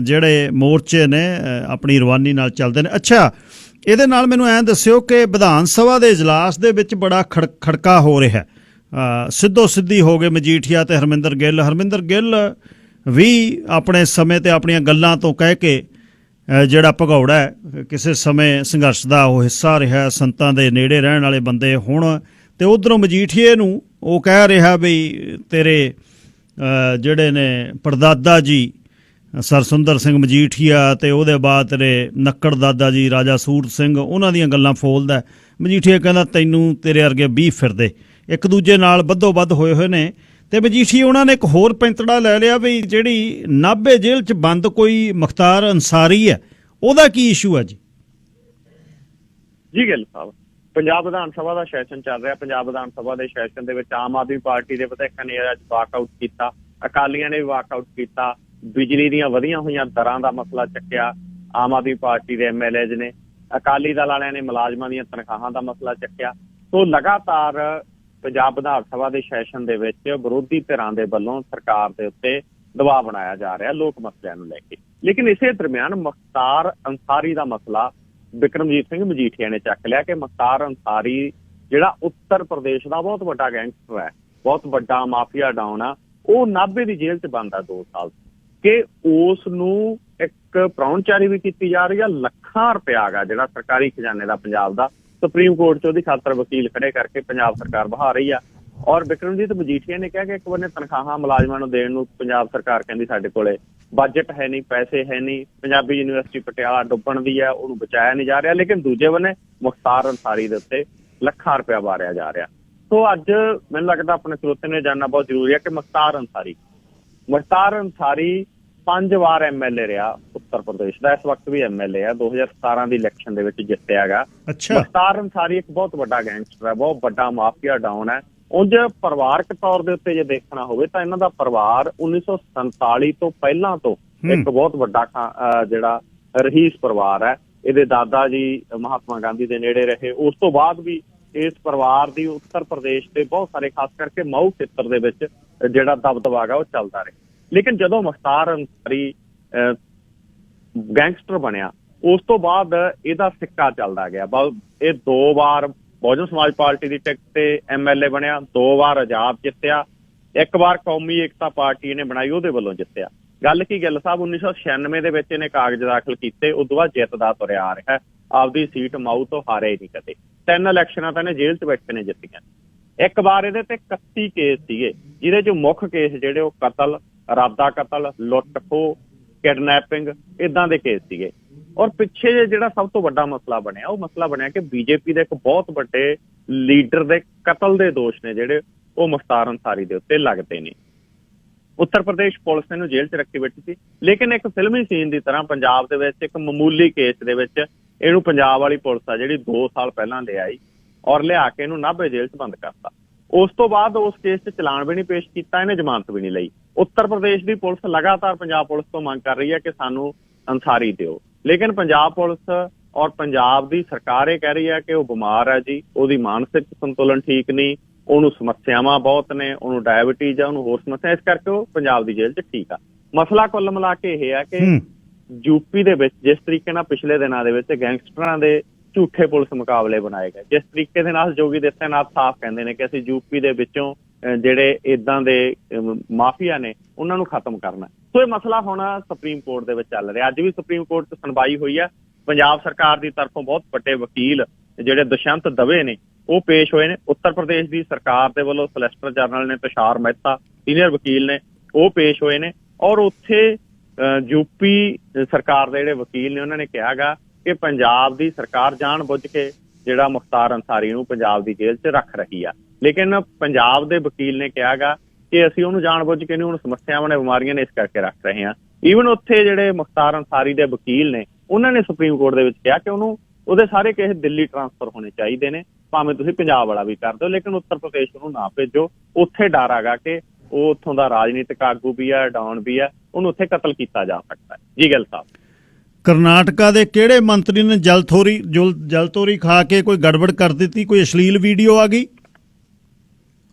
ਜਿਹੜੇ ਮੋਰਚੇ ਨੇ ਆਪਣੀ ਰਵਾਨੀ ਨਾਲ ਚੱਲਦੇ ਨੇ। ਅੱਛਾ, ਇਹਦੇ ਨਾਲ ਮੈਨੂੰ ਐਂ ਦੱਸਿਓ ਕਿ ਵਿਧਾਨ ਸਭਾ ਦੇ ਇਜਲਾਸ ਦੇ ਵਿੱਚ ਬੜਾ ਖੜਕਾ ਹੋ ਰਿਹਾ, ਸਿੱਧੋ ਸਿੱਧੀ ਹੋ ਗਏ ਮਜੀਠੀਆ ਤੇ ਹਰਮਿੰਦਰ ਗਿੱਲ ਵੀ ਆਪਣੇ ਸਮੇਂ ਤੇ ਆਪਣੀਆਂ ਗੱਲਾਂ ਤੋਂ ਕਹਿ ਕੇ ਜਿਹੜਾ ਭਗੌੜਾ ਹੈ, ਕਿਸੇ ਸਮੇਂ ਸੰਘਰਸ਼ ਦਾ ਉਹ ਹਿੱਸਾ ਰਿਹਾ, ਸੰਤਾਂ ਦੇ ਨੇੜੇ ਰਹਿਣ ਵਾਲੇ ਬੰਦੇ ਹੁਣ, ਤੇ ਉੱਧਰੋਂ ਮਜੀਠੀਏ ਨੂੰ ਉਹ ਕਹਿ ਰਿਹਾ ਵੀ ਤੇਰੇ ਜਿਹੜੇ ਨੇ ਪੜਦਾਦਾ ਜੀ ਸਰਸੁੰਦਰ ਸਿੰਘ ਮਜੀਠੀਆ ਤੇ ਉਹਦੇ ਬਾਅਦ ਤੇਰੇ ਨੱਕੜ ਦਾਦਾ ਜੀ ਰਾਜਾ ਸੂਰਤ ਸਿੰਘ, ਉਹਨਾਂ ਦੀਆਂ ਗੱਲਾਂ ਫੋਲਦਾ। ਮਜੀਠੀਆ ਕਹਿੰਦਾ ਤੈਨੂੰ ਤੇਰੇ ਵਰਗੇ 20 ਫਿਰਦੇ, ਇੱਕ ਦੂਜੇ ਨਾਲ ਵੱਧੋ ਵੱਧ ਹੋਏ ਨੇ। ਤੇ ਮਜੀਠੀਆ ਉਹਨਾਂ ਨੇ ਇੱਕ ਹੋਰ ਪੈਂਤੜਾ ਲੈ ਲਿਆ ਵੀ ਜਿਹੜੀ ਨਾਭੇ ਜੇਲ੍ਹ 'ਚ ਬੰਦ ਕੋਈ ਮੁਖਤਾਰ ਅੰਸਾਰੀ ਹੈ, ਉਹਦਾ ਕੀ ਇਸ਼ੂ ਹੈ ਜੀ? ਜੀ ਗਿੱਲ ਸਾਹਿਬ, ਪੰਜਾਬ ਵਿਧਾਨ ਸਭਾ ਦਾ ਸੈਸ਼ਨ ਚੱਲ ਰਿਹਾ। ਪੰਜਾਬ ਵਿਧਾਨ ਸਭਾ ਦੇ ਸੈਸ਼ਨ ਦੇ ਵਿੱਚ ਆਮ ਆਦਮੀ ਪਾਰਟੀ ਦੇ ਵਿਧਾਇਕਾਂ ਨੇ ਅੱਜ ਵਾਕਆਊਟ ਕੀਤਾ, ਅਕਾਲੀਆਂ ਨੇ ਵੀ ਵਾਕਆਊਟ ਕੀਤਾ, ਬਿਜਲੀ ਦੀਆਂ ਵਧੀਆਂ ਹੋਈਆਂ ਦਰਾਂ ਦਾ ਮਸਲਾ ਚੱਕਿਆ ਆਮ ਆਦਮੀ ਪਾਰਟੀ ਦੇ ਐਮਐਲਏਜ਼ ਨੇ, ਅਕਾਲੀ ਦਲ ਵਾਲਿਆਂ ਨੇ ਮੁਲਾਜ਼ਮਾਂ ਦੀਆਂ ਤਨਖਾਹਾਂ ਦਾ ਮਸਲਾ ਚੱਕਿਆ। ਸੋ ਲਗਾਤਾਰ ਪੰਜਾਬ ਵਿਧਾਨ ਸਭਾ ਦੇ ਸੈਸ਼ਨ ਦੇ ਵਿੱਚ ਵਿਰੋਧੀ ਧਿਰਾਂ ਦੇ ਵੱਲੋਂ ਸਰਕਾਰ ਦੇ ਉੱਤੇ ਦਬਾਅ ਬਣਾਇਆ ਜਾ ਰਿਹਾ ਲੋਕ ਮਸਲਿਆਂ ਨੂੰ ਲੈ ਕੇ। ਲੇਕਿਨ ਇਸੇ ਦਰਮਿਆਨ ਮੁਖਤਾਰ ਅੰਸਾਰੀ ਦਾ ਮਸਲਾ ਬਿਕਰਮਜੀਤ ਸਿੰਘ ਮਜੀਠੀਆ ਨੇ ਚੱਕ ਲਿਆ ਕਿ ਮੁਖਤਾਰ ਅੰਸਾਰੀ ਜਿਹੜਾ ਉੱਤਰ ਪ੍ਰਦੇਸ਼ ਦਾ ਬਹੁਤ ਵੱਡਾ ਗੈਂਗਸਟਰ ਹੈ, ਬਹੁਤ ਵੱਡਾ ਮਾਫੀਆ ਡਾਊਨ ਆ, ਉਹ ਨਾਭੇ ਦੀ ਜੇਲ੍ਹ 'ਚ ਬੰਦ ਆ 2 ਸਾਲ, ਕਿ ਉਸ ਨੂੰ ਇੱਕ ਪ੍ਰਾਹੁਣਚਾਰੀ ਵੀ ਕੀਤੀ ਜਾ ਰਹੀ ਆ। ਲੱਖਾਂ ਰੁਪਇਆ ਗਾ ਜਿਹੜਾ ਸਰਕਾਰੀ ਖਜ਼ਾਨੇ ਦਾ ਪੰਜਾਬ ਦਾ, ਸੁਪਰੀਮ ਕੋਰਟ 'ਚ ਉਹਦੀ ਖਾਤਰ ਵਕੀਲ ਖੜੇ ਕਰਕੇ ਪੰਜਾਬ ਸਰਕਾਰ ਬਹਾ ਰਹੀ ਆ। ਔਰ ਬਿਕਰਮਜੀਤ ਮਜੀਠੀਆ ਨੇ ਕਿਹਾ ਕਿ ਇੱਕ ਬੰਨੇ ਤਨਖਾਹਾਂ ਮੁਲਾਜ਼ਮਾਂ ਨੂੰ ਦੇਣ ਨੂੰ ਪੰਜਾਬ ਸਰਕਾਰ ਕਹਿੰਦੀ ਸਾਡੇ ਕੋਲੇ ਬਜਟ ਹੈ ਨਹੀਂ, ਪੈਸੇ ਹੈ ਨਹੀਂ, ਪੰਜਾਬੀ ਯੂਨੀਵਰਸਿਟੀ ਪਟਿਆਲਾ ਡੁੱਬਣ ਦੀ ਹੈ, ਉਹਨੂੰ ਬਚਾਇਆ ਨਹੀਂ ਜਾ ਰਿਹਾ। ਲੇਕਿਨ ਦੂਜੇ ਬੰਨੇ ਮੁਖਤਾਰ ਅੰਸਾਰੀ ਦੇ ਉੱਤੇ ਲੱਖਾਂ ਰੁਪਇਆ ਵਾਰਿਆ ਜਾ ਰਿਹਾ। ਸੋ ਅੱਜ ਮੈਨੂੰ ਲੱਗਦਾ ਆਪਣੇ ਸਰੋਤੇ ਨੇ ਜਾਣਨਾ ਬਹੁਤ ਜ਼ਰੂਰੀ ਹੈ ਕਿ ਮੁਖਤਾਰ ਅੰਸਾਰੀ 5 ਵਾਰ ਐਮਐਲਏ ਰਿਹਾ ਉੱਤਰ ਪ੍ਰਦੇਸ਼ ਦਾ, ਇਸ ਵਕਤ ਵੀ ਐਮਐਲਏ ਆ, 2017 ਦੀ ਇਲੈਕਸ਼ਨ ਦੇ ਵਿੱਚ ਜਿੱਤਿਆ ਗਾ। ਮੁਖਤਾਰ ਅੰਸਾਰੀ ਇੱਕ ਬਹੁਤ ਵੱਡਾ ਗੈਂਗਸਟਰ ਹੈ, ਬਹੁਤ ਵੱਡਾ ਮਾਫੀਆ ਡਾਊਨ ਹੈ। ਉਂਝ ਪਰਿਵਾਰਕ ਤੌਰ ਦੇ ਉੱਤੇ ਜੇ ਦੇਖਣਾ ਹੋਵੇ ਤਾਂ ਇਹਨਾਂ ਦਾ ਪਰਿਵਾਰ 1947 ਤੋਂ ਪਹਿਲਾਂ ਤੋਂ ਇੱਕ ਬਹੁਤ ਵੱਡਾ ਜਿਹੜਾ ਰਹੀਸ ਪਰਿਵਾਰ ਹੈ। ਇਹਦੇ ਦਾਦਾ ਜੀ ਮਹਾਤਮਾ ਗਾਂਧੀ ਦੇ ਨੇੜੇ ਰਹੇ, ਉਸ ਤੋਂ ਬਾਅਦ ਵੀ ਇਸ ਪਰਿਵਾਰ ਦੀ ਉੱਤਰ ਪ੍ਰਦੇਸ਼ ਦੇ ਬਹੁਤ ਸਾਰੇ ਖਾਸ ਕਰਕੇ ਮਊ ਖੇਤਰ ਦੇ ਵਿੱਚ ਜਿਹੜਾ ਦਬਦਬਾ ਗਾ ਉਹ ਚੱਲਦਾ ਰਿਹਾ। ਲੇਕਿਨ ਜਦੋਂ ਮੁਖਤਾਰ ਅੰਸਾਰੀ ਗੈਂਗਸਟਰ ਬਣਿਆ ਉਸ ਤੋਂ ਬਾਅਦ ਇਹਦਾ ਸਿੱਕਾ ਚੱਲਦਾ ਗਿਆ। ਇਹ 2 ਵਾਰ ਬਹੁਜਨ ਸਮਾਜ ਪਾਰਟੀ ਦੀ ਟਿਕਟ ਤੇ ਐਮਐਲਏ ਬਣਿਆ, 2 ਵਾਰ ਆਜ਼ਾਦ ਜਿੱਤਿਆ, 1 ਵਾਰ ਕੌਮੀ ਏਕਤਾ ਪਾਰਟੀ ਇਹਨੇ ਬਣਾਈ, ਉਹਦੇ ਵੱਲੋਂ ਜਿੱਤਿਆ। ਗੱਲ ਕੀ ਗਿੱਲ ਸਾਹਿਬ, 1996 ਦੇ ਵਿੱਚ ਇਹਨੇ ਕਾਗਜ਼ ਦਾਖਲ ਕੀਤੇ, ਉਦੋਂ ਬਾਅਦ ਜਿੱਤਦਾ ਤੁਰਿਆ ਆ ਰਿਹਾ। ਆਪਦੀ ਸੀਟ ਮਾਊ ਤੋਂ ਹਾਰਿਆ ਹੀ ਨਹੀਂ ਕਦੇ। 3 ਇਲੈਕਸ਼ਨਾਂ ਤਾਂ ਇਹਨੇ ਜੇਲ੍ਹ 'ਚ ਬੈਠੇ ਨੇ ਜਿੱਤੀਆਂ। 1 ਵਾਰ ਇਹਦੇ ਤੇ 31 ਕੇਸ ਸੀਗੇ, ਜਿਹਦੇ 'ਚ ਮੁੱਖ ਕੇਸ ਜਿਹੜੇ ਉਹ ਕਤਲ, ਇਰਾਦਾ ਕਤਲ, ਲੁੱਟ ਖੋਹ, ਕਿਡਨੈਪਿੰਗ, ਇਦਾਂ ਦੇ ਕੇਸ ਸੀਗੇ। ਔਰ ਪਿੱਛੇ ਜਿਹੜਾ ਸਭ ਤੋਂ ਵੱਡਾ ਮਸਲਾ ਬਣਿਆ, ਉਹ ਮਸਲਾ ਬਣਿਆ ਕਿ ਬੀਜੇਪੀ ਦੇ ਇੱਕ ਬਹੁਤ ਵੱਡੇ ਲੀਡਰ ਦੇ ਕਤਲ ਦੇ ਦੋਸ਼ ਨੇ ਜਿਹੜੇ ਉਹ ਮੁਖਤਾਰ ਅੰਸਾਰੀ ਦੇ ਉੱਤੇ ਲੱਗਦੇ ਨੇ। ਉੱਤਰ ਪ੍ਰਦੇਸ਼ ਪੁਲਿਸ ਇਹਨੂੰ ਜੇਲ੍ਹ 'ਚ ਰੱਖੀ ਬੈਠੀ ਸੀ, ਲੇਕਿਨ ਇੱਕ ਫਿਲਮੀ ਸੀਨ ਦੀ ਤਰ੍ਹਾਂ ਪੰਜਾਬ ਦੇ ਵਿੱਚ ਇੱਕ ਮਾਮੂਲੀ ਕੇਸ ਦੇ ਵਿੱਚ ਇਹਨੂੰ ਪੰਜਾਬ ਵਾਲੀ ਪੁਲਿਸ ਆ ਜਿਹੜੀ 2 ਸਾਲ ਪਹਿਲਾਂ ਲੈ ਆਈ ਔਰ ਲਿਆ ਕੇ ਇਹਨੂੰ ਨਾਭੇ ਜੇਲ੍ਹ 'ਚ ਬੰਦ ਕਰਤਾ। ਉਸ ਤੋਂ ਬਾਅਦ ਉਸ ਕੇਸ 'ਚ ਚਲਾਨ ਵੀ ਨਹੀਂ ਪੇਸ਼ ਕੀਤਾ, ਇਹਨੇ ਜ਼ਮਾਨਤ ਵੀ ਨਹੀਂ ਲਈ। ਉੱਤਰ ਪ੍ਰਦੇਸ਼ ਦੀ ਪੁਲਿਸ ਲਗਾਤਾਰ ਪੰਜਾਬ ਪੁਲਿਸ ਤੋਂ ਮੰਗ ਕਰ ਰਹੀ ਹੈ ਕਿ ਸਾਨੂੰ ਅੰਸਾਰੀ ਦਿਓ, ਲੇਕਿਨ ਪੰਜਾਬ ਪੁਲਿਸ ਔਰ ਪੰਜਾਬ ਦੀ ਸਰਕਾਰ ਇਹ ਕਹਿ ਰਹੀ ਹੈ ਕਿ ਉਹ ਬਿਮਾਰ ਹੈ ਜੀ, ਉਹਦੀ ਮਾਨਸਿਕ ਸੰਤੁਲਨ ਠੀਕ ਨਹੀਂ, ਉਹਨੂੰ ਸਮੱਸਿਆਵਾਂ ਬਹੁਤ ਨੇ, ਉਹਨੂੰ ਡਾਇਬਟੀਜ਼ ਆ, ਉਹਨੂੰ ਹੋਰ ਸਮੱਸਿਆ, ਇਸ ਕਰਕੇ ਉਹ ਪੰਜਾਬ ਦੀ ਜੇਲ੍ਹ 'ਚ ਠੀਕ ਆ। ਮਸਲਾ ਕੁੱਲ ਮਿਲਾ ਕੇ ਇਹ ਹੈ ਕਿ ਯੂਪੀ ਦੇ ਵਿੱਚ ਜਿਸ ਤਰੀਕੇ ਨਾਲ ਪਿਛਲੇ ਦਿਨਾਂ ਦੇ ਵਿੱਚ ਗੈਂਗਸਟਰਾਂ ਦੇ ਝੂਠੇ ਪੁਲਿਸ ਮੁਕਾਬਲੇ ਬਣਾਏ ਗਏ, ਜਿਸ ਤਰੀਕੇ ਦੇ ਨਾਲ ਯੋਗੀ ਆਦਿੱਤਿਆਨਾਥ ਸਾਫ਼ ਕਹਿੰਦੇ ਨੇ ਕਿ ਅਸੀਂ ਯੂਪੀ ਦੇ ਵਿੱਚੋਂ ਜਿਹੜੇ ਇਦਾਂ ਦੇ ਮਾਫੀਆ ਨੇ ਉਹਨਾਂ ਨੂੰ ਖਤਮ ਕਰਨਾ। ਸੋ ਇਹ ਮਸਲਾ ਹੁਣ ਸੁਪਰੀਮ ਕੋਰਟ ਦੇ ਵਿੱਚ ਚੱਲ ਰਿਹਾ। ਅੱਜ ਵੀ ਸੁਪਰੀਮ ਕੋਰਟ 'ਚ ਸੁਣਵਾਈ ਹੋਈ ਹੈ। ਪੰਜਾਬ ਸਰਕਾਰ ਦੀ ਤਰਫੋਂ ਬਹੁਤ ਵੱਡੇ ਵਕੀਲ ਜਿਹੜੇ ਦੁਸ਼ਯੰਤ ਦਵੇ ਨੇ ਉਹ ਪੇਸ਼ ਹੋਏ ਨੇ। ਉੱਤਰ ਪ੍ਰਦੇਸ਼ ਦੀ ਸਰਕਾਰ ਦੇ ਵੱਲੋਂ ਸੋਲਿਸਿਟਰ ਜਨਰਲ ਨੇ ਤੁਸ਼ਾਰ ਮਹਿਤਾ ਸੀਨੀਅਰ ਵਕੀਲ ਨੇ, ਉਹ ਪੇਸ਼ ਹੋਏ ਨੇ। ਔਰ ਉੱਥੇ ਯੂਪੀ ਸਰਕਾਰ ਦੇ ਜਿਹੜੇ ਵਕੀਲ ਨੇ ਉਹਨਾਂ ਨੇ ਕਿਹਾ ਗਾ ਕਿ ਪੰਜਾਬ ਦੀ ਸਰਕਾਰ ਜਾਣ ਬੁੱਝ ਕੇ ਜਿਹੜਾ ਮੁਖਤਾਰ ਅੰਸਾਰੀ ਨੂੰ ਪੰਜਾਬ ਦੀ ਜੇਲ੍ਹ 'ਚ ਰੱਖ ਰਹੀ ਆ, ਲੇਕਿਨ ਪੰਜਾਬ ਦੇ ਵਕੀਲ ਨੇ ਕਿਹਾ ਗਾ ਕਿ ਅਸੀਂ ਉਹਨੂੰ ਜਾਣ ਬੁੱਝ ਕੇ ਨਹੀਂ, ਹੁਣ ਸਮੱਸਿਆਵਾਂ ਨੇ, ਬਿਮਾਰੀਆਂ ਨੇ, ਇਸ ਕਰਕੇ ਰੱਖ ਰਹੇ ਹਾਂ। ਈਵਨ ਉੱਥੇ ਜਿਹੜੇ ਮੁਖਤਾਰ ਅੰਸਾਰੀ ਦੇ ਵਕੀਲ ਨੇ ਉਹਨਾਂ ਨੇ ਸੁਪਰੀਮ ਕੋਰਟ ਦੇ ਵਿੱਚ ਕਿਹਾ ਕਿ ਉਹਦੇ ਸਾਰੇ ਕੇਸ ਦਿੱਲੀ ਟਰਾਂਸਫਰ ਹੋਣੇ ਚਾਹੀਦੇ ਨੇ, ਭਾਵੇਂ ਤੁਸੀਂ ਪੰਜਾਬ ਵਾਲਾ ਵੀ ਕਰ ਦਿਓ, ਲੇਕਿਨ ਉੱਤਰ ਪ੍ਰਦੇਸ਼ ਉਹਨੂੰ ਨਾ ਭੇਜੋ। ਉੱਥੇ ਡਰ ਹੈਗਾ ਕਿ ਉਹ ਉੱਥੋਂ ਦਾ ਰਾਜਨੀਤਿਕ ਆਗੂ ਵੀ ਆ, ਡਾਊਨ ਵੀ ਆ, ਉਹਨੂੰ ਉੱਥੇ ਕਤਲ ਕੀਤਾ ਜਾ ਸਕਦਾ ਹੈ। ਜੀ ਗਿੱਲ ਸਾਹਿਬ, ਕਰਨਾਟਕਾ ਦੇ ਕਿਹੜੇ ਮੰਤਰੀ ਨੇ ਜਲਤੋਰੀ ਖਾ ਕੇ ਕੋਈ ਗੜਬੜ ਕਰ ਦਿੱਤੀ, ਕੋਈ ਅਸ਼ਲੀਲ ਵੀਡੀਓ ਆ ਗਈ?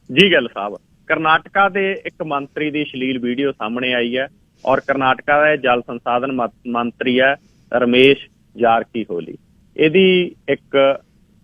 ਜੀ ਗਿੱਲ ਸਾਹਿਬ, ਕਰਨਾਟਕਾ ਦੇ ਇੱਕ ਮੰਤਰੀ ਦੀ ਅਸ਼ਲੀਲ ਵੀਡੀਓ ਸਾਹਮਣੇ ਆਈ ਹੈ ਔਰ ਕਰਨਾਟਕਾ ਦਾ ਜਲ ਸੰਸਾਧਨ ਮੰਤਰੀ ਹੈ ਰਮੇਸ਼ ਜਾਰਕੀਹੋਲੀ। ਇਹਦੀ ਇੱਕ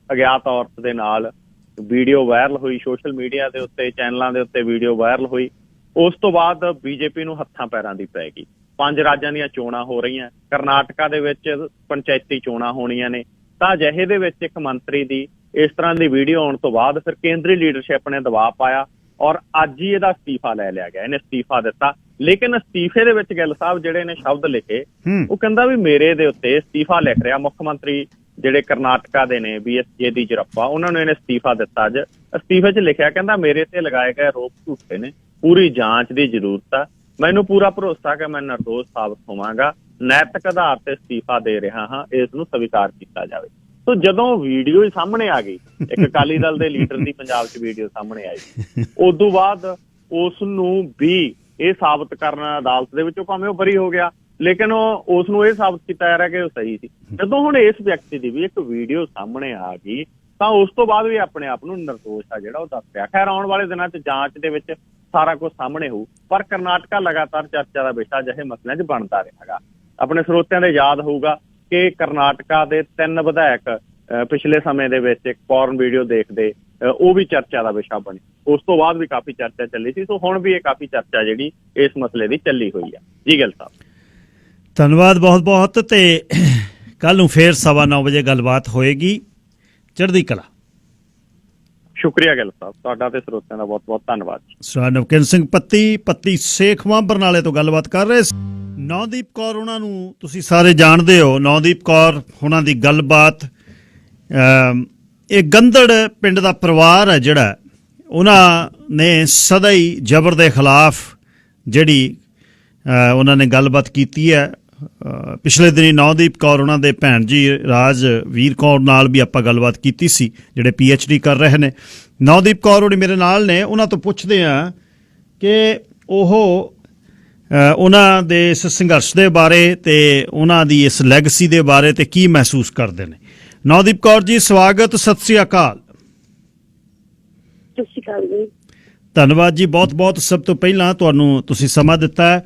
ਅਗਿਆਤ ਔਰਤ ਦੇ ਨਾਲ ਵੀਡੀਓ ਵਾਇਰਲ ਹੋਈ, ਸੋਸ਼ਲ ਮੀਡੀਆ ਦੇ ਉੱਤੇ, ਚੈਨਲਾਂ ਦੇ ਉੱਤੇ ਵੀਡੀਓ ਵਾਇਰਲ ਹੋਈ। ਉਸ ਤੋਂ ਬਾਅਦ ਬੀਜੇਪੀ ਨੂੰ ਹੱਥਾਂ ਪੈਰਾਂ ਦੀ ਪੈ ਗਈ। 5 ਰਾਜਾਂ ਦੀਆਂ ਚੋਣਾਂ ਹੋ ਰਹੀਆਂ, ਕਰਨਾਟਕਾ ਦੇ ਵਿੱਚ ਪੰਚਾਇਤੀ ਚੋਣਾਂ ਹੋਣੀਆਂ ਨੇ, ਤਾਂ ਅਜਿਹੇ ਦੇ ਵਿੱਚ ਇੱਕ ਮੰਤਰੀ ਦੀ ਇਸ ਤਰ੍ਹਾਂ ਦੀ ਵੀਡੀਓ ਆਉਣ ਤੋਂ ਬਾਅਦ ਫਿਰ ਕੇਂਦਰੀ ਲੀਡਰਸ਼ਿਪ ਨੇ ਦਬਾਅ ਪਾਇਆ ਔਰ ਅੱਜ ਹੀ ਇਹਦਾ ਅਸਤੀਫਾ ਲੈ ਲਿਆ ਗਿਆ। ਇਹਨੇ ਅਸਤੀਫਾ ਦਿੱਤਾ। ਲੇਕਿਨ ਅਸਤੀਫੇ ਦੇ ਵਿੱਚ ਗਿੱਲ ਸਾਹਿਬ ਜਿਹੜੇ ਨੇ ਸ਼ਬਦ ਲਿਖੇ, ਉਹ ਕਹਿੰਦਾ ਵੀ ਮੇਰੇ ਦੇ ਉੱਤੇ ਅਸਤੀਫਾ ਲਿਖ ਰਿਹਾ ਮੁੱਖ ਮੰਤਰੀ ਜਿਹੜੇ ਕਰਨਾਟਕਾ ਦੇ ਨੇ BS ਯੇਦੀਯੁਰੱਪਾ, ਉਹਨਾਂ ਨੂੰ ਇਹਨੇ ਅਸਤੀਫਾ ਦਿੱਤਾ। ਅੱਜ ਅਸਤੀਫੇ 'ਚ ਲਿਖਿਆ, ਕਹਿੰਦਾ ਮੇਰੇ ਤੇ ਲਗਾਏ ਗਏ ਆਰੋਪ ਝੂਠੇ ਨੇ, ਪੂਰੀ ਜਾਂਚ ਦੀ ਜ਼ਰੂਰਤ ਆ, ਮੈਨੂੰ ਪੂਰਾ ਭਰੋਸਾ ਕਿ ਮੈਂ ਨਿਰਦੋਸ਼ ਸਾਬਤ ਹੋਵਾਂਗਾ, ਨੈਤਿਕ ਆਧਾਰ ਤੇ ਅਸਤੀਫਾ ਦੇ ਰਿਹਾ ਹਾਂ, ਇਸ ਨੂੰ ਸਵੀਕਾਰ ਕੀਤਾ ਜਾਵੇ। ਸੋ ਜਦੋਂ ਵੀਡੀਓ ਹੀ ਸਾਹਮਣੇ ਆ ਗਈ, ਇੱਕ ਅਕਾਲੀ ਦਲ ਦੇ ਲੀਡਰ ਦੀ ਪੰਜਾਬ 'ਚ ਵੀਡੀਓ ਸਾਹਮਣੇ ਆਈ, ਉਦੋਂ ਬਾਅਦ ਉਸ ਨੂੰ ਵੀ ਇਹ ਸਾਬਤ ਕਰਨਾ ਅਦਾਲਤ ਦੇ ਵਿੱਚੋਂ, ਭਾਵੇਂ ਉਹ ਬਰੀ ਹੋ ਗਿਆ, ਲੇਕਿਨ ਉਸ ਨੂੰ ਇਹ ਸਾਬਤ ਕੀਤਾ ਜਾ ਰਿਹਾ ਕਿ ਉਹ ਸਹੀ ਸੀ। ਜਦੋਂ ਹੁਣ ਇਸ ਵਿਅਕਤੀ ਦੀ ਵੀ ਇੱਕ ਵੀਡੀਓ ਸਾਹਮਣੇ ਆ ਗਈ ਤਾਂ ਉਸ ਤੋਂ ਬਾਅਦ ਵੀ ਆਪਣੇ ਆਪ ਨੂੰ ਨਿਰਦੋਸ਼ ਆ ਜਿਹੜਾ ਉਹ ਦੱਸ ਰਿਹਾ। ਖੈਰ ਆਉਣ ਵਾਲੇ ਦਿਨਾਂ 'ਚ ਜਾਂਚ ਦੇ ਵਿੱਚ ਸਾਰਾ ਕੁਝ ਸਾਹਮਣੇ ਹੋਊ, ਪਰ ਕਰਨਾਟਕਾ ਲਗਾਤਾਰ ਚਰਚਾ ਦਾ ਵਿਸ਼ਾ ਅਜਿਹੇ ਮਸਲਿਆਂ 'ਚ ਬਣਦਾ ਰਿਹਾਗਾ। ਆਪਣੇ ਸਰੋਤਿਆਂ ਦੇ ਯਾਦ ਹੋਊਗਾ ਕਿ ਕਰਨਾਟਕਾ ਦੇ 3 ਵਿਧਾਇਕ ਪਿਛਲੇ ਸਮੇਂ ਦੇ ਵਿੱਚ ਇੱਕ ਪੋਰਨ ਵੀਡੀਓ ਦੇਖਦੇ, ਉਹ ਵੀ ਚਰਚਾ ਦਾ ਵਿਸ਼ਾ ਬਣੀ। ਉਸ ਤੋਂ ਬਾਅਦ ਵੀ ਕਾਫੀ ਚਰਚਾ ਚੱਲੀ ਸੀ। ਸੋ ਹੁਣ ਵੀ ਇਹ ਕਾਫੀ ਚਰਚਾ ਜਿਹੜੀ ਇਸ ਮਸਲੇ ਦੀ ਚੱਲੀ ਹੋਈ ਆ। ਜੀ ਗਿੱਲ ਸਾਹਿਬ, ਧੰਨਵਾਦ ਬਹੁਤ ਬਹੁਤ। ਤੇ ਕੱਲ ਨੂੰ ਫੇਰ 9:15 ਵਜੇ ਗੱਲਬਾਤ ਹੋਏਗੀ। ਚੜ੍ਹਦੀ ਕਲਾ। ਸ਼ੁਕਰੀਆ ਗਿੱਲ ਸਾਹਿਬ, ਤੁਹਾਡਾ ਤੇ ਸਰੋਤਿਆਂ ਦਾ ਬਹੁਤ ਬਹੁਤ ਧੰਨਵਾਦ। ਸਰਦਾਰ ਨਵਕਿਰਨ ਸਿੰਘ ਪੱਤੀ ਸੇਖਵਾਂ ਬਰਨਾਲੇ ਤੋਂ ਗੱਲਬਾਤ ਕਰ ਰਹੇ ਸੀ। ਨੌਦੀਪ ਕੌਰ ਉਹਨਾਂ ਨੂੰ ਤੁਸੀਂ ਸਾਰੇ ਜਾਣਦੇ ਹੋ। ਨੌਦੀਪ ਕੌਰ ਉਹਨਾਂ ਦੀ ਗੱਲਬਾਤ, ਇਹ ਗੰਦੜ ਪਿੰਡ ਦਾ ਪਰਿਵਾਰ ਹੈ ਜਿਹੜਾ, ਉਹਨਾਂ ਨੇ ਸਦਾ ਹੀ ਜ਼ਬਰ ਦੇ ਖਿਲਾਫ ਜਿਹੜੀ ਉਹਨਾਂ ਨੇ ਗੱਲਬਾਤ ਕੀਤੀ ਹੈ। ਪਿਛਲੇ ਦਿਨੀ ਨੌਦੀਪ ਕੌਰ ਉਹਨਾਂ ਦੇ ਭੈਣ ਜੀ ਰਾਜਵੀਰ ਕੌਰ ਨਾਲ ਵੀ ਆਪਾਂ ਗੱਲਬਾਤ ਕੀਤੀ ਸੀ, ਜਿਹੜੇ PhD ਕਰ ਰਹੇ ਨੇ। ਨੌਦੀਪ ਕੌਰ ਹੋਣੀ ਮੇਰੇ ਨਾਲ ਨੇ, ਉਹਨਾਂ ਤੋਂ ਪੁੱਛਦੇ ਹਾਂ ਕਿ ਉਹ ਉਹਨਾਂ ਦੇ ਇਸ ਸੰਘਰਸ਼ ਦੇ ਬਾਰੇ ਤੇ ਉਹਨਾਂ ਦੀ ਇਸ ਲੈਗਸੀ ਦੇ ਬਾਰੇ ਤੇ ਕੀ ਮਹਿਸੂਸ ਕਰਦੇ ਨੇ। ਨੌਦੀਪ ਕੌਰ ਜੀ, ਸਵਾਗਤ, ਸਤਿ ਸ੍ਰੀ ਅਕਾਲ। ਸਤਿ ਸ਼੍ਰੀ ਅਕਾਲ ਜੀ। ਧੰਨਵਾਦ ਜੀ, ਬਹੁਤ ਬਹੁਤ। ਸਭ ਤੋਂ ਪਹਿਲਾਂ ਤੁਹਾਨੂੰ ਤੁਸੀਂ ਸਮਾਂ ਦਿੱਤਾ ਹੈ,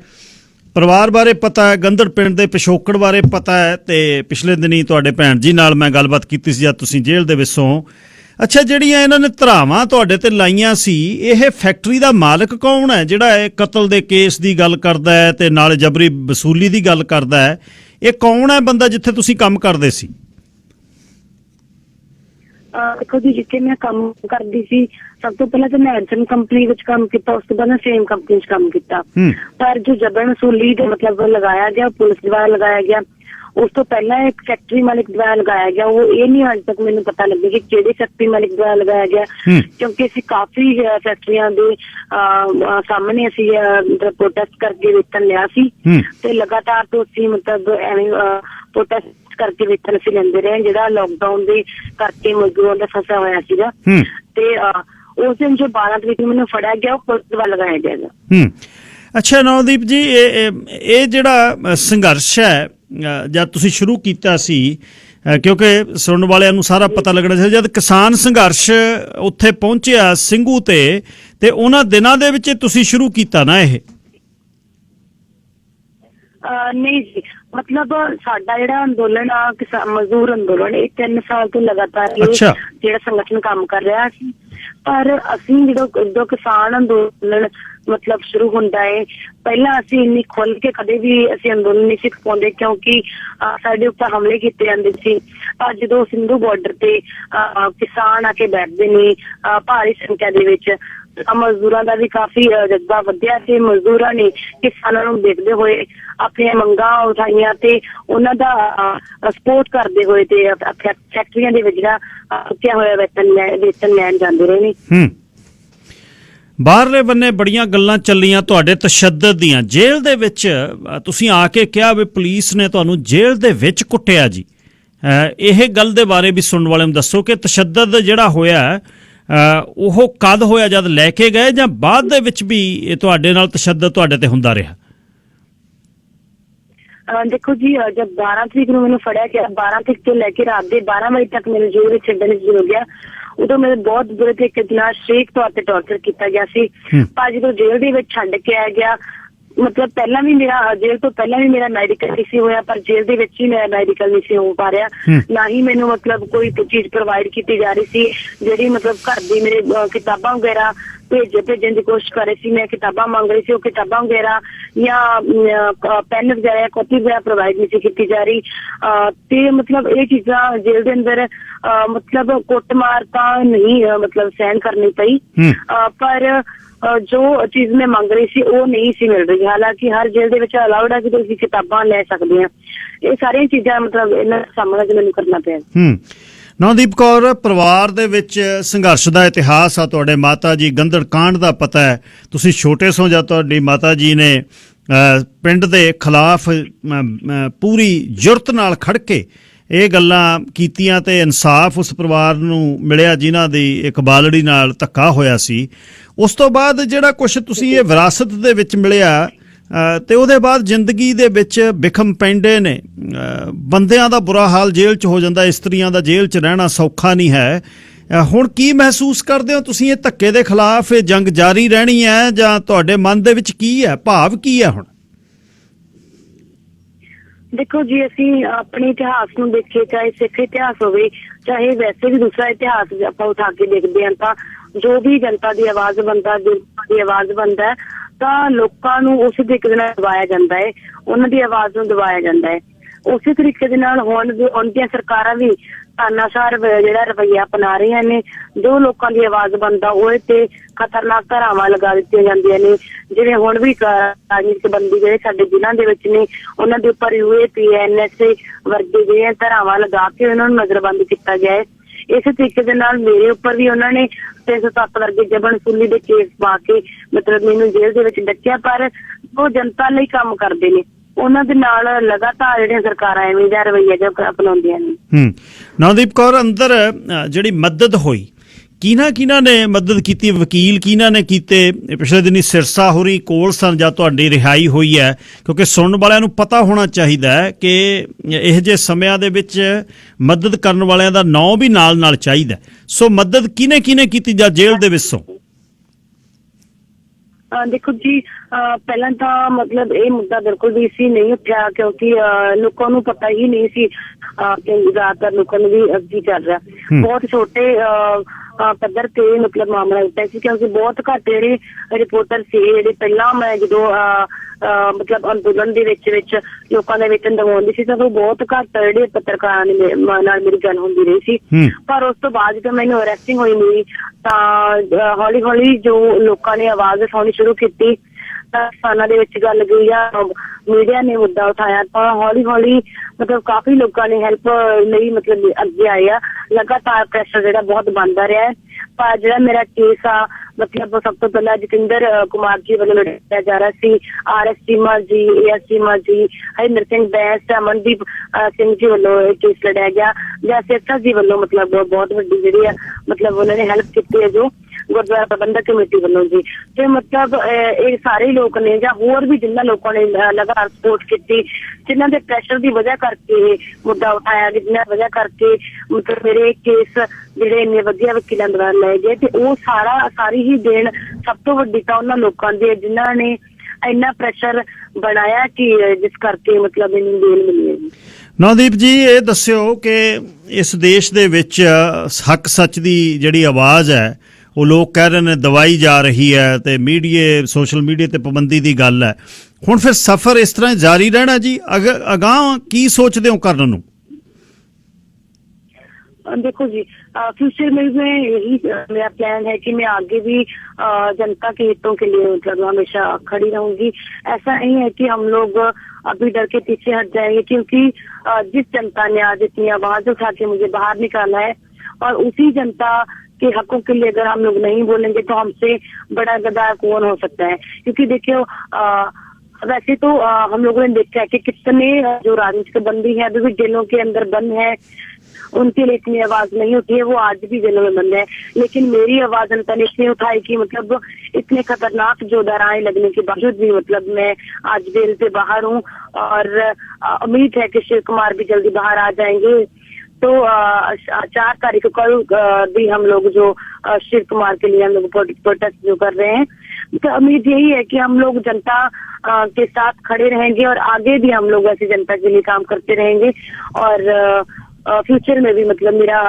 ਪਰਿਵਾਰ ਬਾਰੇ ਪਤਾ ਹੈ, ਗੰਦੜ ਪਿੰਡ ਦੇ ਪਿਛੋਕੜ ਬਾਰੇ ਪਤਾ ਹੈ, ਤੇ ਪਿਛਲੇ ਦਿਨੀ ਤੁਹਾਡੇ ਭੈਣ ਜੀ ਨਾਲ ਮੈਂ ਗੱਲਬਾਤ ਕੀਤੀ ਸੀ ਜਦ ਤੁਸੀਂ ਜੇਲ੍ਹ ਦੇ ਵਿੱਚੋਂ। ਅੱਛਾ, ਜਿਹੜੀਆਂ ਇਹਨਾਂ ਨੇ ਧਾਰਾਵਾਂ ਤੁਹਾਡੇ ਤੇ ਲਾਈਆਂ ਸੀ, ਇਹ ਫੈਕਟਰੀ ਦਾ ਮਾਲਕ ਕੌਣ ਹੈ ਜਿਹੜਾ ਇਹ ਕਤਲ ਦੇ ਕੇਸ ਦੀ ਗੱਲ ਕਰਦਾ ਹੈ ਤੇ ਨਾਲ ਜਬਰੀ ਵਸੂਲੀ ਦੀ ਗੱਲ ਕਰਦਾ ਹੈ? ਇਹ ਕੌਣ ਹੈ ਬੰਦਾ ਜਿੱਥੇ ਤੁਸੀਂ ਕੰਮ ਕਰਦੇ ਸੀ? ਦੇਖੋ ਜੀ, ਜਿੱਥੇ ਮੈਂ ਕੰਮ ਕਰਦੀ ਸੀ, ਸਭ ਤੋਂ ਪਹਿਲਾਂ ਤਾਂ ਮੈਂ ਐਡਸਨ ਕੰਪਨੀ ਵਿੱਚ ਕੰਮ ਕੀਤਾ, ਉਸ ਤੋਂ ਬਾਅਦ ਮੈਂ ਸੇਮ ਕੰਪਨੀ 'ਚ ਕੰਮ ਕੀਤਾ। ਪਰ ਜੋ ਜਬਰਨ ਵਸੂਲੀ ਦੇ ਮਤਲਬ ਲਗਾਇਆ ਗਿਆ, ਪੁਲਿਸ ਦੁਆਰਾ ਲਗਾਇਆ ਗਿਆ, ਉਸ ਤੋਂ ਪਹਿਲਾਂ ਇੱਕ ਫੈਕਟਰੀ ਮਾਲਿਕ ਦੁਆਰਾ ਲਗਾਇਆ ਗਿਆ। ਉਹ ਇਹ ਨਹੀਂ ਅੱਜ ਤੱਕ ਮੈਨੂੰ ਪਤਾ ਲੱਗਿਆ ਕਿ ਕਿਹੜੇ ਫੈਕਟਰੀ ਮਾਲਿਕ ਦੁਆਰਾ ਲਗਾਇਆ ਗਿਆ, ਕਿਉਂਕਿ ਅਸੀਂ ਕਾਫੀ ਫੈਕਟਰੀਆਂ ਦੇ ਸਾਹਮਣੇ ਅਸੀਂ ਪ੍ਰੋਟੈਸਟ ਕਰਕੇ ਵੇਤਨ ਲਿਆ ਸੀ ਤੇ ਲਗਾਤਾਰ ਤੋਂ ਅਸੀਂ ਮਤਲਬ ਐਵੇਂ ਪ੍ਰੋਟੈਸਟ ਕਰਕੇ ਵੇਤਨ ਅਸੀਂ ਲੈਂਦੇ ਰਹੇ, ਜਿਹੜਾ ਲੋਕਡਾਊਨ ਦੇ ਕਰਕੇ ਮਜ਼ਦੂਰਾਂ ਦਾ ਫਸਿਆ ਹੋਇਆ ਸੀਗਾ। ਤੇ ਉਸ ਦਿਨ ਜੋ 12 ਤਰੀਕ ਨੂੰ ਮੈਨੂੰ ਫੜਿਆ ਗਿਆ, ਉਹ ਪੁਲਿਸ ਦੁਆਰਾ ਲਗਾਇਆ ਗਿਆ। ਅੱਛਾ ਨਵਦੀਪ ਜੀ, ਇਹ ਜਿਹੜਾ ਸੰਘਰਸ਼ ਹੈ ਜਦ ਤੁਸੀਂ ਸ਼ੁਰੂ ਕੀਤਾ ਸੀ, ਕਿਉਂਕਿ ਸੁਣਨ ਵਾਲਿਆਂ ਨੂੰ ਸਾਰਾ ਪਤਾ ਲੱਗਣਾ ਚਾਹੀਦਾ, ਜਦ ਕਿਸਾਨ ਸੰਘਰਸ਼ ਉੱਥੇ ਪਹੁੰਚਿਆ ਸਿੰਘੂ ਤੇ ਉਹਨਾਂ ਦਿਨਾਂ ਦੇ ਵਿੱਚ ਤੁਸੀਂ ਸ਼ੁਰੂ ਕੀਤਾ ਨਾ ਇਹ? ਨਹੀਂ ਜੀ, ਮਤਲਬ ਸਾਡਾ ਜਿਹੜਾ ਅੰਦੋਲਨ ਆ ਮਜ਼ਦੂਰ ਅੰਦੋਲਨ, ਇਹ 3 ਸਾਲ ਤੋਂ ਲਗਾਤਾਰ ਜਿਹੜਾ ਸੰਗਠਨ ਕੰਮ ਕਰ ਰਿਹਾ ਸੀ। ਪਰ ਅਸੀਂ ਜਦੋਂ ਕਿਸਾਨ ਅੰਦੋਲਨ ਮਤਲਬ ਸ਼ੁਰੂ ਹੁੰਦਾ ਹੈ, ਪਹਿਲਾਂ ਅਸੀਂ ਇੰਨੀ ਖੁੱਲ ਕੇ ਕਦੇ ਵੀ ਅਸੀਂ ਅੰਦੋਲਨ ਨਹੀਂ ਸਿੱਖ ਪਾਉਂਦੇ, ਕਿਉਂਕਿ ਸਾਡੇ ਉੱਪਰ ਹਮਲੇ ਕੀਤੇ ਜਾਂਦੇ ਸੀ। ਪਰ ਜਦੋਂ ਸਿੰਧੂ ਬਾਰਡਰ ਤੇ ਕਿਸਾਨ ਆ ਕੇ ਬੈਠਦੇ ਨੇ ਭਾਰੀ ਸੰਖਿਆ ਦੇ ਵਿੱਚ, ਮਜ਼ਦੂਰਾਂ ਦਾ ਵੀ ਕਾਫੀ ਜਜ਼ਬਾ ਵਧਿਆ ਤੇ ਮਜ਼ਦੂਰਾਂ ਨੇ ਕਿਸਾਨਾਂ ਨੂੰ ਦੇਖਦੇ ਹੋਏ ਆਪਣੀਆਂ ਮੰਗਾਂ ਉਠਾਈਆਂ ਤੇ ਉਹਨਾਂ ਦਾ ਸਪੋਰਟ ਕਰਦੇ ਹੋਏ ਤੇ ਫੈਕਟਰੀਆਂ ਦੇ ਵਿੱਚ ਜਿਹੜਾ ਰੁਕਿਆ ਹੋਇਆ ਵੇਤਨ ਲੈਣ ਜਾਂਦੇ ਰਹੇ ਨੇ। ਬਾਹਰਲੇ ਬੰਨੇ ਬੜੀਆਂ ਗੱਲਾਂ ਚੱਲੀਆਂ ਤੁਹਾਡੇ ਤਸ਼ੱਦਦ ਦੀਆਂ। ਜੇਲ੍ਹ ਦੇ ਵਿੱਚ ਤੁਸੀਂ ਆ ਕੇ ਕਿਹਾ ਵੀ ਪੁਲਿਸ ਨੇ ਤੁਹਾਨੂੰ ਜੇਲ੍ਹ ਦੇ ਵਿੱਚ ਕੁੱਟਿਆ ਜੀ। ਇਹ ਗੱਲ ਦੇ ਬਾਰੇ ਵੀ ਸੁਣਨ ਵਾਲਿਆਂ ਨੂੰ ਦੱਸੋ ਕਿ ਤਸ਼ੱਦਦ ਜਿਹੜਾ ਹੋਇਆ ਉਹ ਕਦ ਹੋਇਆ, ਜਦ ਲੈ ਕੇ ਗਏ ਜਾਂ ਬਾਅਦ ਦੇ ਵਿੱਚ ਵੀ ਤੁਹਾਡੇ ਨਾਲ ਤਸ਼ੱਦਦ ਤੁਹਾਡੇ ਤੇ ਹੁੰਦਾ ਰਿਹਾ? ਦੇਖੋ ਜੀ, ਜਦ 12 ਤਰੀਕ ਨੂੰ ਮੈਨੂੰ ਫੜਿਆ ਗਿਆ, 12 ਤਰੀਕ ਤੋਂ ਲੈ ਕੇ ਰਾਤ ਦੇ 12 ਵਜੇ ਤੱਕ ਮੈਨੂੰ ਜੇਲ੍ਹ ਵਿੱਚ ਛੱਡਣ ਦੀ ਹੋ ਗਿਆ। ਉਦੋਂ ਮੇਰੇ ਬਹੁਤ ਬੁਰੇ ਤਰੀਕੇ ਨਾਲ ਸ਼ਰੀਕ ਤੌਰ ਤੇ ਟੌਰਚਰ ਕੀਤਾ ਗਿਆ ਸੀ। ਪਰ ਜਦੋਂ ਜੇਲ੍ਹ ਦੇ ਵਿੱਚ ਛੱਡ ਕੇ ਆਇਆ ਗਿਆ, ਮਤਲਬ ਪਹਿਲਾਂ ਵੀ ਮੇਰਾ ਜੇਲ੍ਹ ਤੋਂ ਪਹਿਲਾਂ ਵੀ ਮੇਰਾ ਮੈਡੀਕਲ ਨਹੀਂ ਸੀ ਹੋਇਆ, ਪਰ ਜੇਲ੍ਹ ਦੇ ਵਿੱਚ ਹੀ ਮੇਰਾ ਮੈਡੀਕਲ ਨਹੀਂ ਸੀ ਹੋ ਪਾ ਰਿਹਾ। ਨਾ ਹੀ ਮੈਨੂੰ ਮਤਲਬ ਕੋਈ ਚੀਜ਼ ਪ੍ਰੋਵਾਈਡ ਕੀਤੀ ਜਾ ਰਹੀ ਸੀ ਜਿਹੜੀ ਮਤਲਬ ਘਰ ਦੀ ਮੇਰੇ ਕਿਤਾਬਾਂ ਵਗੈਰਾ भेजने की कोशिश कर रहे सी, मैं किताबां मंग रही सी, किताबां वगैरह या पेन वगैरह कॉपी वगैरह प्रोवाइड नहीं सी की जा रही। ते मतलब ये चीज़ां जेल दे अंदर मतलब कुटमार तां नहीं मतलब सहन करनी पई, पर जो चीज मैं मंग रही सी वो नहीं सी मिल रही। हालांकि हर जेल दे विच अलाउड है कि तुसीं किताबां ले सकदे आ। ये सारियां चीज़ां मतलब इन्हां दा सामना जो मैनूं करना पिया। ਨਵਦੀਪ ਕੌਰ, ਪਰਿਵਾਰ ਦੇ ਵਿੱਚ ਸੰਘਰਸ਼ ਦਾ ਇਤਿਹਾਸ ਆ। ਤੁਹਾਡੇ ਮਾਤਾ ਜੀ ਗੰਦੜ ਕਾਂਡ ਦਾ ਪਤਾ ਹੈ, ਤੁਸੀਂ ਛੋਟੇ ਸੋ ਜਾਂ ਤੁਹਾਡੀ ਮਾਤਾ ਜੀ ਨੇ ਪਿੰਡ ਦੇ ਖਿਲਾਫ ਪੂਰੀ ਜੁਰਤ ਨਾਲ ਖੜ ਕੇ ਇਹ ਗੱਲਾਂ ਕੀਤੀਆਂ ਤੇ ਇਨਸਾਫ ਉਸ ਪਰਿਵਾਰ ਨੂੰ ਮਿਲਿਆ ਜਿਨ੍ਹਾਂ ਦੀ ਇੱਕ ਬਾਲੜੀ ਨਾਲ ਧੱਕਾ ਹੋਇਆ ਸੀ। ਉਸ ਤੋਂ ਬਾਅਦ ਜਿਹੜਾ ਕੁਛ ਤੁਸੀਂ ਇਹ ਵਿਰਾਸਤ ਦੇ ਵਿੱਚ ਮਿਲਿਆ ਤੇ ਉਹਦੇ ਬਾਅਦ ਜ਼ਿੰਦਗੀ ਦੇ ਵਿੱਚ ਵਿਖਮ ਪੈਂਦੇ ਨੇ, ਬੰਦਿਆਂ ਦਾ ਬੁਰਾ ਹਾਲ ਜੇਲ੍ਹ 'ਚ ਹੋ ਜਾਂਦਾ, ਇਸਤਰੀਆਂ ਦਾ ਜੇਲ੍ਹ 'ਚ ਰਹਿਣਾ ਸੌਖਾ ਨਹੀਂ ਹੈ। ਹੁਣ ਕੀ ਮਹਿਸੂਸ ਕਰਦੇ ਹੋ ਤੁਸੀਂ? ਇਹ ਧੱਕੇ ਦੇ ਖਿਲਾਫ ਇਹ ਜੰਗ ਜਾਰੀ ਰਹਿਣੀ ਹੈ ਜਾਂ ਤੁਹਾਡੇ ਮਨ ਦੇ ਵਿੱਚ ਕੀ ਹੈ, ਭਾਵ ਕੀ ਹੈ ਹੁਣ? देखो जी, असी अपने इतिहास नूं देखिए, चाहे सिख इतिहास होवे चाहे वैसे भी दूसरा इतिहास आपां उठा के देखते हैं तां जो भी जनता की आवाज बनता, जनता की आवाज बनता है तां लोकां नूं उस तरीके दे नाल दबाया जांदा है, उन्हां दी आवाज नूं दबाया जांदा है। उस तरीके दे नाल हुण उनकी सरकारां भी तानाशाह जिहड़ा रवैया अपना रही ने। जो लोगों की आवाज बनता वो ते खतरनाक धारावां लगा दित्तियां जांदियां ने, जिवें हुण भी राजनीतिक बंदी जिहड़े साडे जिल੍ਹਿਆਂ ਦੇ ਵਿੱਚ ने उन्हां दे उपर UAP NSA वर्गे जिहड़ियां धारावां लगा के उन्हां नूं नज़रबंद किया गया है। इस तरीके दे नाल मेरे उपर भी उन्होंने 307 वर्गे जबरन सुली दे केस पा के मतलब मैनूं जेल दे विच डकिया, पर वो जनता लई काम करदे ने, ਉਹਨਾਂ ਦੇ ਨਾਲ ਲਗਾਤਾਰ ਜਿਹੜੀਆਂ ਸਰਕਾਰਾਂ ਐਵੇਂ ਦਾ ਰਵੱਈਆ ਜਿਹਾ ਅਪਣਾਉਂਦੀਆਂ ਨੇ। ਨਵਦੀਪ ਕੌਰ, ਅੰਦਰ ਜਿਹੜੀ ਮਦਦ ਹੋਈ, ਕਿਹਨਾਂ ਨੇ ਮਦਦ ਕੀਤੀ? ਵਕੀਲ ਕਿਹਨਾਂ ਨੇ ਕੀਤੇ? ਪਿਛਲੇ ਦਿਨੀ ਸਿਰਸਾ ਹੋਰੀ ਕੋਲ ਸਨ ਜਾਂ ਤੁਹਾਡੀ ਰਿਹਾਈ ਹੋਈ ਹੈ? ਕਿਉਂਕਿ ਸੁਣਨ ਵਾਲਿਆਂ ਨੂੰ ਪਤਾ ਹੋਣਾ ਚਾਹੀਦਾ ਹੈ ਕਿ ਇਹੋ ਜਿਹੇ ਸਮਿਆਂ ਦੇ ਵਿੱਚ ਮਦਦ ਕਰਨ ਵਾਲਿਆਂ ਦਾ ਨਾਂ ਵੀ ਨਾਲ ਚਾਹੀਦਾ। ਸੋ ਮਦਦ ਕਿਹਨੇ ਕੀਤੀ ਜਾਂ ਜੇਲ੍ਹ ਦੇ ਵਿੱਚੋਂ? देखो जी, पहला तो मतलब ये मुद्दा बिल्कुल भी सी नहीं उठा क्योंकि लोगों को पता ही नहीं सी कि ज्यादातर लोगों को भी की चल रहा। बहुत छोटे पद्धर ते मतलब मामला उठा सी क्योंकि बहुत घट जेहड़े रिपोर्टर से जेहड़े पहला मैं जो मतलब अंदोलन दे विच लोकां दे वेतन दवाउंदी सी तां बहुत घट जेहड़े पत्रकारां नाल मेरी गल हुंदी रही सी। पर उस तो बाद जदों मैनूं अरैस्टिंग होई मेरी तां हौली हौली जो लोकां ने आवाज़ उठाउणी शुरू कीती तां किसानां दे विच गल गई आ, मीडिया ने मुद्दा उठाया तां हौली हौली मतलब काफी लोगों ने हेल्प लई मतलब अगे आए आ। लगातार प्रैशर जिहड़ा बहुत बनता रहा है। पर जिहड़ा मेरा केस आ मतलब सब तो पहला जतिंदर कुमार जी वालों लड़ाया जा रहा सी, RS चीमा जी, AS चीमा जी, हरिंदर सिंह बैस, अमनदीप सिंह जी वालों केस लड़ाया गया, या सिरसा जी वालों मतलब बहुत वड्डी जिहड़ी है मतलब उन्होंने हेल्प की है जो गुरुद्वारा प्रबंधक कमेटी वालों जी। तो मतलब ये सारे लोग ने या होर भी जिन्होंने लोगों ने लगातार सपोर्ट की, जिन्हों के प्रैशर की वजह करके मुद्दा उठाया, जिन्होंने वजह करके मतलब मेरे केस जिहड़े इन्ने वधिया वकीलां द्वारा लाए गए, तो वो सारी ही देन सब तो वड्डी तां उन्हां लोकां दी जिन्हां ने इन्ना प्रैशर बनाया कि जिस करके मतलब इन्नी देन मिली है। नवदीप जी, ये दस्सिओ कि इस देश दे विच हक सच दी जिहड़ी आवाज़ है वो लोग कह रहे हैं दवाई जा रही है, तो मीडिया सोशल मीडिया ते पाबंदी की गल है। हुण फिर सफ़र इस तरह जारी रहना जी? अगांह की सोचते हो करने नूं? देखो जी, फ्यूचर में यही मेरा प्लान है कि मैं आगे भी जनता के हितों के लिए मतलब हमेशा खड़ी रहूंगी। ऐसा नहीं है कि हम लोग अभी डर के पीछे हट जाएंगे, क्योंकि जिस जनता ने आज इतनी आवाज उठा के मुझे बाहर निकाला है और उसी जनता के हकों के लिए अगर हम लोग नहीं बोलेंगे तो हमसे बड़ा गद्दार कौन हो सकता है। क्योंकि देखियो वैसे तो हम लोगों ने देखा है कि कितने जो राजनीतिक बंदी है अभी भी जेलों के अंदर बंद है, उनके लिए इतनी आवाज नहीं उठी है, वो आज भी जेलों में बंद है। लेकिन मेरी आवाज जनता ने इसलिए उठाई कि मतलब इतने खतरनाक जो धाराएं लगने के बावजूद भी मतलब मैं आज जेल से बाहर हूँ और उम्मीद है कि शिव कुमार भी जल्दी बाहर आ जाएंगे। तो 4 तारीख को कल भी हम लोग जो शिव कुमार के लिए हम लोग प्रोटेस्ट जो कर रहे हैं, तो उम्मीद यही है कि हम लोग जनता के साथ खड़े रहेंगे और आगे भी हम लोग ऐसी जनता के लिए काम करते रहेंगे। और फ्यूचर में भी मतलब मेरा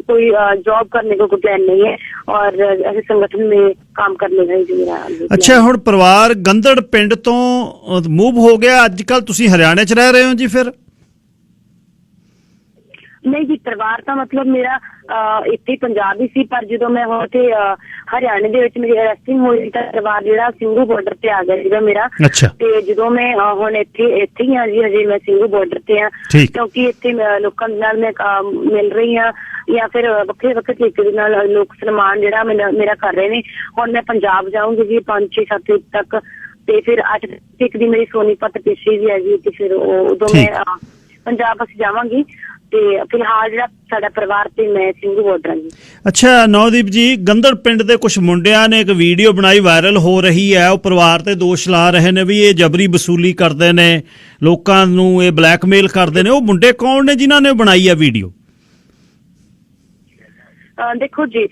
कोई जॉब करने का कोई प्लान नहीं है और ऐसे संगठन में काम करने गए जी मेरा। ਅੱਛਾ, ਹੁਣ ਪਰਿਵਾਰ ਗੰਦੜ ਪਿੰਡ ਤੋਂ ਮੂਵ ਹੋ ਗਿਆ, ਅੱਜ ਕੱਲ ਤੁਸੀਂ ਹਰਿਆਣੇ 'ਚ ਰਹਿ ਰਹੇ ਹੋ ਜੀ ਫਿਰ? नहीं जी, परिवार का मतलब मेरा इत्थे पंजाब ही सी, पर जो मैं हुण ते हरियाणे दे विच मेरी अरेस्टिंग होई तां परिवार जिहड़ा सिंघू बॉर्डर ते आ गया सीगा मेरा। अच्छा। ते जो मैं हुण इत्थे ही हां जी, हजे मैं सिंघू बॉर्डर ते हां, क्योंकि इत्थे लोकां नाल मैं मिल रही हां या फिर ਵੱਖਰੇ ਵੱਖਰੇ तरीके दे नाल लोक सन्मान जिहड़ा मेरा कर रहे ने। हुण मैं पंजाब जाऊंगी जी 5-6-7 तक, ते फिर 8 तरीक दी मेरी सोनीपत पेशी भी है जी, ते फिर उदों मैं पंजाब ਅਸੀਂ ਜਾਵਾਂਗੀ। ਤੇ ਫਿਲਹਾਲ ਜਿਹੜਾ ਸਾਡਾ ਪਰਿਵਾਰ ਤੇ ਮੈਂ ਸਿੰਘੂ ਬਾਰਡਰ ਜੀ। ਅੱਛਾ ਨੌਦੀਪ ਜੀ, ਗੰਦੜ ਪਿੰਡ ਦੇ ਕੁਝ ਮੁੰਡਿਆਂ ਨੇ ਇੱਕ ਵੀਡੀਓ ਬਣਾਈ, ਵਾਇਰਲ ਹੋ ਰਹੀ ਹੈ। ਉਹ ਪਰਿਵਾਰ ਤੇ ਦੋਸ਼ ਲਾ ਰਹੇ ਨੇ ਵੀ ਇਹ ਜਬਰੀ ਵਸੂਲੀ ਕਰਦੇ ਨੇ, ਲੋਕਾਂ ਨੂੰ ਇਹ ਬਲੈਕਮੇਲ ਕਰਦੇ ਨੇ। ਉਹ ਮੁੰਡੇ ਕੌਣ ਨੇ ਜਿਨ੍ਹਾਂ ਨੇ ਬਣਾਈ ਹੈ ਵੀਡੀਓ? ਦੇਖੋ ਜੀ,